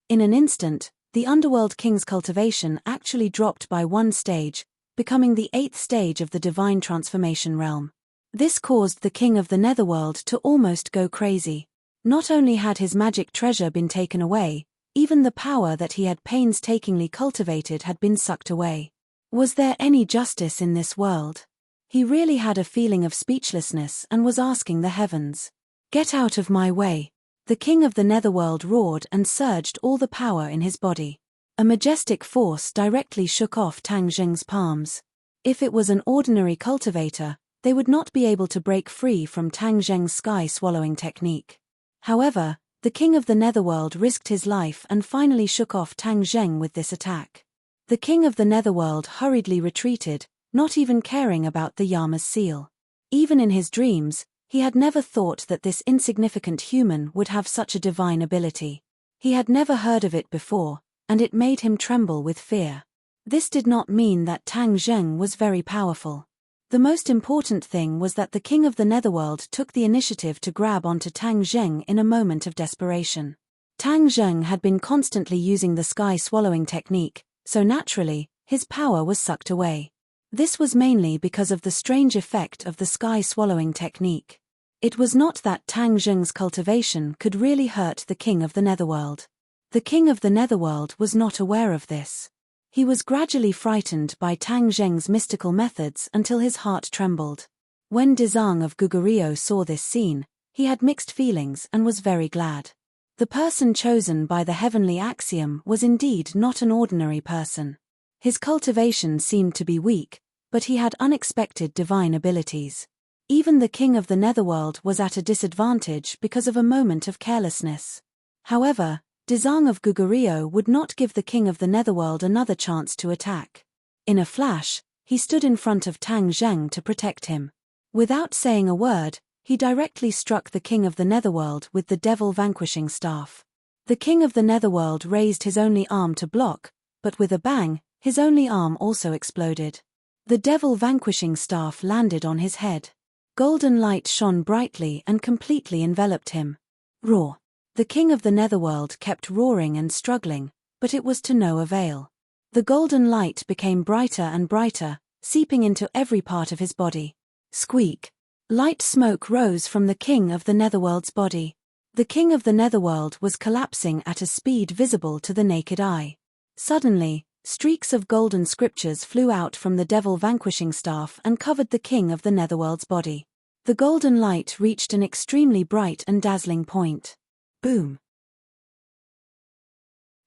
S1: In an instant, the Underworld King's cultivation actually dropped by 1 stage, becoming the 8th stage of the divine transformation realm. This caused the King of the Netherworld to almost go crazy. Not only had his magic treasure been taken away, even the power that he had painstakingly cultivated had been sucked away. Was there any justice in this world? He really had a feeling of speechlessness and was asking the heavens, "Get out of my way." The King of the Netherworld roared and surged all the power in his body. A majestic force directly shook off Tang Zheng's palms. If it was an ordinary cultivator, they would not be able to break free from Tang Zheng's sky-swallowing technique. However, the King of the Netherworld risked his life and finally shook off Tang Zheng with this attack. The King of the Netherworld hurriedly retreated, not even caring about the Yama's seal. Even in his dreams, he had never thought that this insignificant human would have such a divine ability. He had never heard of it before, and it made him tremble with fear. This did not mean that Tang Zheng was very powerful. The most important thing was that the King of the Netherworld took the initiative to grab onto Tang Zheng in a moment of desperation. Tang Zheng had been constantly using the sky-swallowing technique, so naturally, his power was sucked away. This was mainly because of the strange effect of the sky-swallowing technique. It was not that Tang Zheng's cultivation could really hurt the King of the Netherworld. The King of the Netherworld was not aware of this. He was gradually frightened by Tang Zheng's mystical methods until his heart trembled. When Dezang of Gugurio saw this scene, he had mixed feelings and was very glad. The person chosen by the heavenly axiom was indeed not an ordinary person. His cultivation seemed to be weak, but he had unexpected divine abilities. Even the King of the Netherworld was at a disadvantage because of a moment of carelessness. However, Dezang of Gugurio would not give the King of the Netherworld another chance to attack. In a flash, he stood in front of Tang Zheng to protect him. Without saying a word, he directly struck the King of the Netherworld with the Devil Vanquishing Staff. The King of the Netherworld raised his only arm to block, but with a bang, his only arm also exploded. The Devil Vanquishing Staff landed on his head. Golden light shone brightly and completely enveloped him. Roar! The King of the Netherworld kept roaring and struggling, but it was to no avail. The golden light became brighter and brighter, seeping into every part of his body. Squeak! Light smoke rose from the King of the Netherworld's body. The King of the Netherworld was collapsing at a speed visible to the naked eye. Suddenly, Streaks of golden scriptures flew out from the devil vanquishing staff and covered the king of the netherworld's body. The golden light reached an extremely bright and dazzling point. Boom!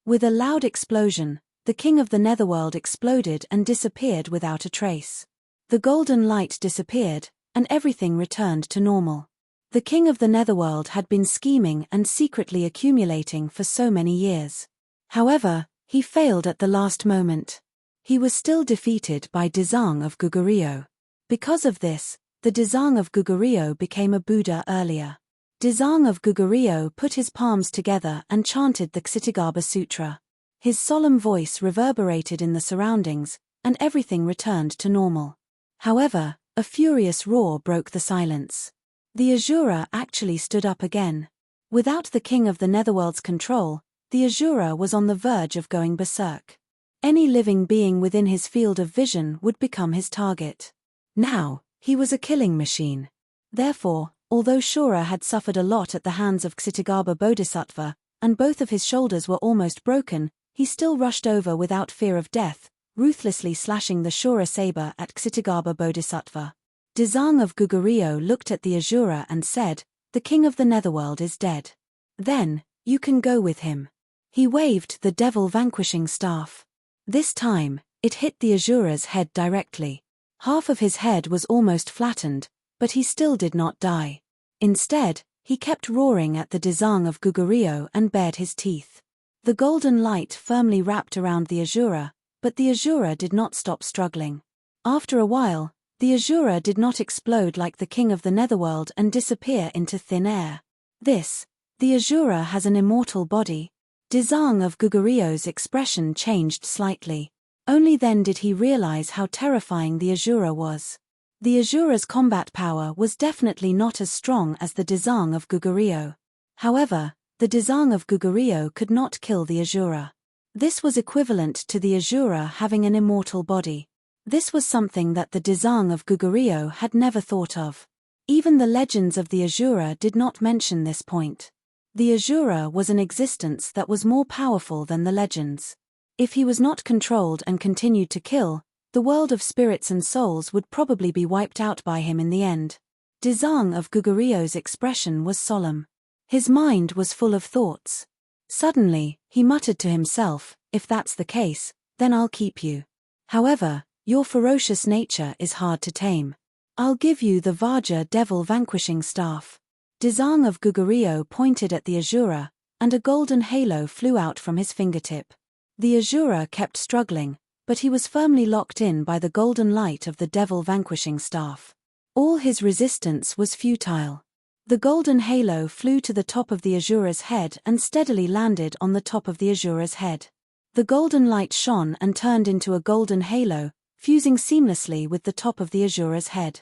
S1: With a loud explosion, the king of the netherworld exploded and disappeared without a trace. The golden light disappeared, and everything returned to normal. The king of the netherworld had been scheming and secretly accumulating for so many years. However, he failed at the last moment. He was still defeated by Dezang of Gugurio. Because of this, the Dezang of Gugurio became a Buddha earlier. Dezang of Gugurio put his palms together and chanted the Ksitigarbha Sutra. His solemn voice reverberated in the surroundings, and everything returned to normal. However, a furious roar broke the silence. The Asura actually stood up again. Without the king of the netherworld's control, the Asura was on the verge of going berserk. Any living being within his field of vision would become his target. Now, he was a killing machine. Therefore, although Shura had suffered a lot at the hands of Ksitigarbha Bodhisattva, and both of his shoulders were almost broken, he still rushed over without fear of death, ruthlessly slashing the Shura saber at Ksitigarbha Bodhisattva. Dezang of Gugurio looked at the Asura and said, "The king of the netherworld is dead. Then, you can go with him." He waved the devil vanquishing staff. This time, it hit the Asura's head directly. Half of his head was almost flattened, but he still did not die. Instead, he kept roaring at the Dezang of Gugurio and bared his teeth. The golden light firmly wrapped around the Asura, but the Asura did not stop struggling. After a while, the Asura did not explode like the king of the netherworld and disappear into thin air. The Asura has an immortal body. Dezang of Gugurio's expression changed slightly. Only then did he realize how terrifying the Asura was. The Asura's combat power was definitely not as strong as the Dezang of Gugurio. However, the Dezang of Gugurio could not kill the Asura. This was equivalent to the Asura having an immortal body. This was something that the Dezang of Gugurio had never thought of. Even the legends of the Asura did not mention this point. The Asura was an existence that was more powerful than the legends. If he was not controlled and continued to kill, the world of spirits and souls would probably be wiped out by him in the end. Dezang of Gugurio's expression was solemn. His mind was full of thoughts. Suddenly, he muttered to himself, "If that's the case, then I'll keep you. However, your ferocious nature is hard to tame. I'll give you the Vajra devil vanquishing staff." Dezang of Gugurio pointed at the Asura, and a golden halo flew out from his fingertip. The Asura kept struggling, but he was firmly locked in by the golden light of the devil vanquishing staff. All his resistance was futile. The golden halo flew to the top of the Asura's head and steadily landed on the top of the Asura's head. The golden light shone and turned into a golden halo, fusing seamlessly with the top of the Asura's head.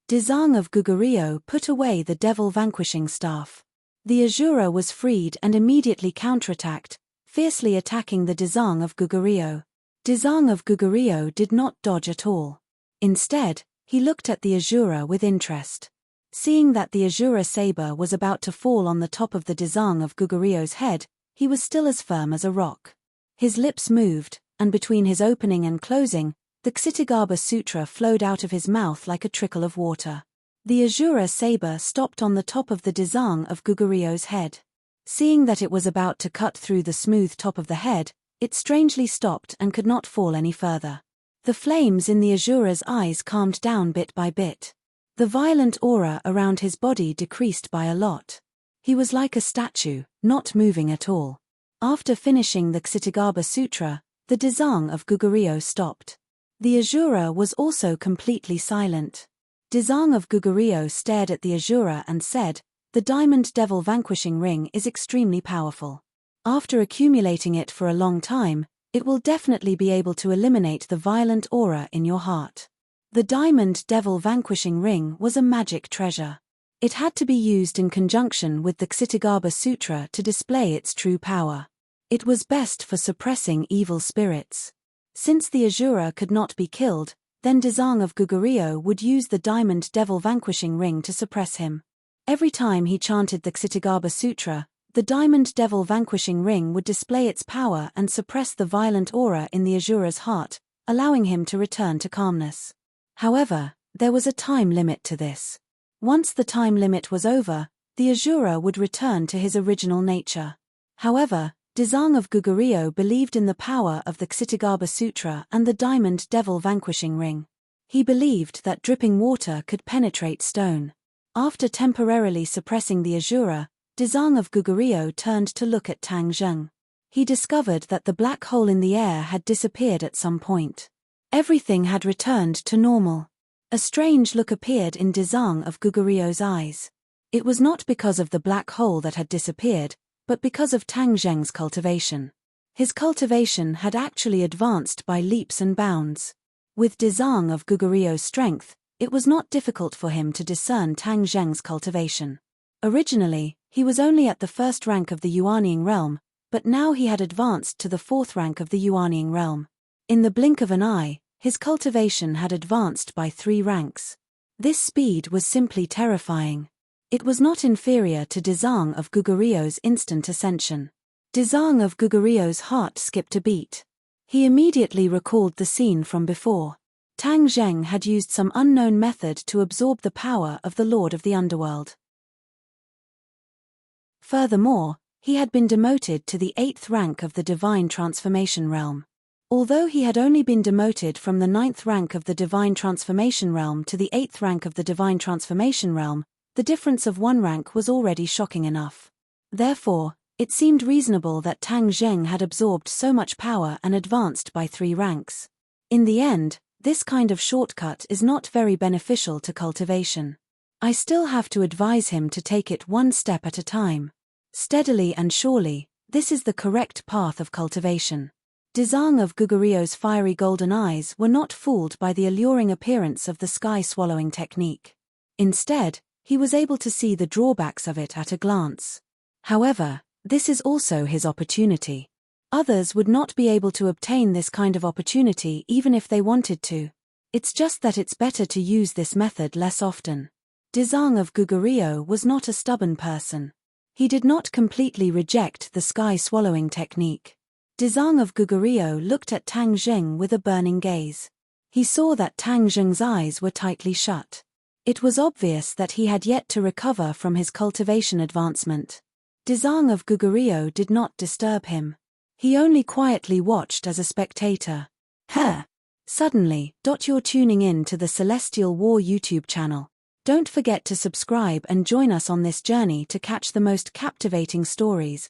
S1: Dezang of Gugurio put away the devil vanquishing staff. The Asura was freed and immediately counterattacked, fiercely attacking the Dezang of Gugurio. Dezang of Gugurio did not dodge at all. Instead, he looked at the Asura with interest. Seeing that the Asura saber was about to fall on the top of the Dezang of Gugurio's head, he was still as firm as a rock. His lips moved, and between his opening and closing, the Ksitigarbha Sutra flowed out of his mouth like a trickle of water. The Asura saber stopped on the top of the Dezang of Gugurio's head. Seeing that it was about to cut through the smooth top of the head, it strangely stopped and could not fall any further. The flames in the Asura's eyes calmed down bit by bit. The violent aura around his body decreased by a lot. He was like a statue, not moving at all. After finishing the Ksitigarbha Sutra, the Dezang of Gugurio stopped. The Asura was also completely silent. Dezang of Gugurio stared at the Asura and said, "The Diamond Devil Vanquishing Ring is extremely powerful. After accumulating it for a long time, it will definitely be able to eliminate the violent aura in your heart." The Diamond Devil Vanquishing Ring was a magic treasure. It had to be used in conjunction with the Ksitigarbha Sutra to display its true power. It was best for suppressing evil spirits. Since the Asura could not be killed, then Dezang of Gugurio would use the Diamond Devil Vanquishing Ring to suppress him. Every time he chanted the Ksitigarbha Sutra, The Diamond Devil Vanquishing Ring would display its power and suppress the violent aura in the Asura's heart, allowing him to return to calmness. However, there was a time limit to this. Once the time limit was over, the Asura would return to his original nature. However, Dizang of Gugurio believed in the power of the Ksitagaba Sutra and the Diamond Devil Vanquishing Ring. He believed that dripping water could penetrate stone. After temporarily suppressing the Asura, Dizang of Gugurio turned to look at Tang Zheng. He discovered that the black hole in the air had disappeared at some point. Everything had returned to normal. A strange look appeared in Dizang of Gugurio's eyes. It was not because of the black hole that had disappeared, but because of Tang Zheng's cultivation. His cultivation had actually advanced by leaps and bounds. With Dizang of Gugurio's strength, it was not difficult for him to discern Tang Zheng's cultivation. Originally, he was only at the first rank of the Yuanying realm, but now he had advanced to the fourth rank of the Yuanying realm. In the blink of an eye, his cultivation had advanced by 3 ranks. This speed was simply terrifying. It was not inferior to Dizang of Gugurio's instant ascension. Dizang of Gugurio's heart skipped a beat. He immediately recalled the scene from before. Tang Zheng had used some unknown method to absorb the power of the Lord of the Underworld. Furthermore, he had been demoted to the 8th rank of the Divine Transformation Realm. Although he had only been demoted from the 9th rank of the Divine Transformation Realm to the 8th rank of the Divine Transformation Realm, the difference of 1 rank was already shocking enough. Therefore, it seemed reasonable that Tang Zheng had absorbed so much power and advanced by 3 ranks. In the end, this kind of shortcut is not very beneficial to cultivation. I still have to advise him to take it 1 step at a time. Steadily and surely, this is the correct path of cultivation. Dizang of Gugurio's fiery golden eyes were not fooled by the alluring appearance of the sky-swallowing technique. Instead, he was able to see the drawbacks of it at a glance. However, this is also his opportunity. Others would not be able to obtain this kind of opportunity even if they wanted to. It's just that it's better to use this method less often. Dizang of Gugurio was not a stubborn person. He did not completely reject the sky-swallowing technique. Dizang of Gugurio looked at Tang Zheng with a burning gaze. He saw that Tang Zheng's eyes were tightly shut. It was obvious that he had yet to recover from his cultivation advancement. Dizang of Gugurio did not disturb him. He only quietly watched as a spectator. Suddenly, you're tuning in to the Celestial War YouTube channel. Don't forget to subscribe and join us on this journey to catch the most captivating stories.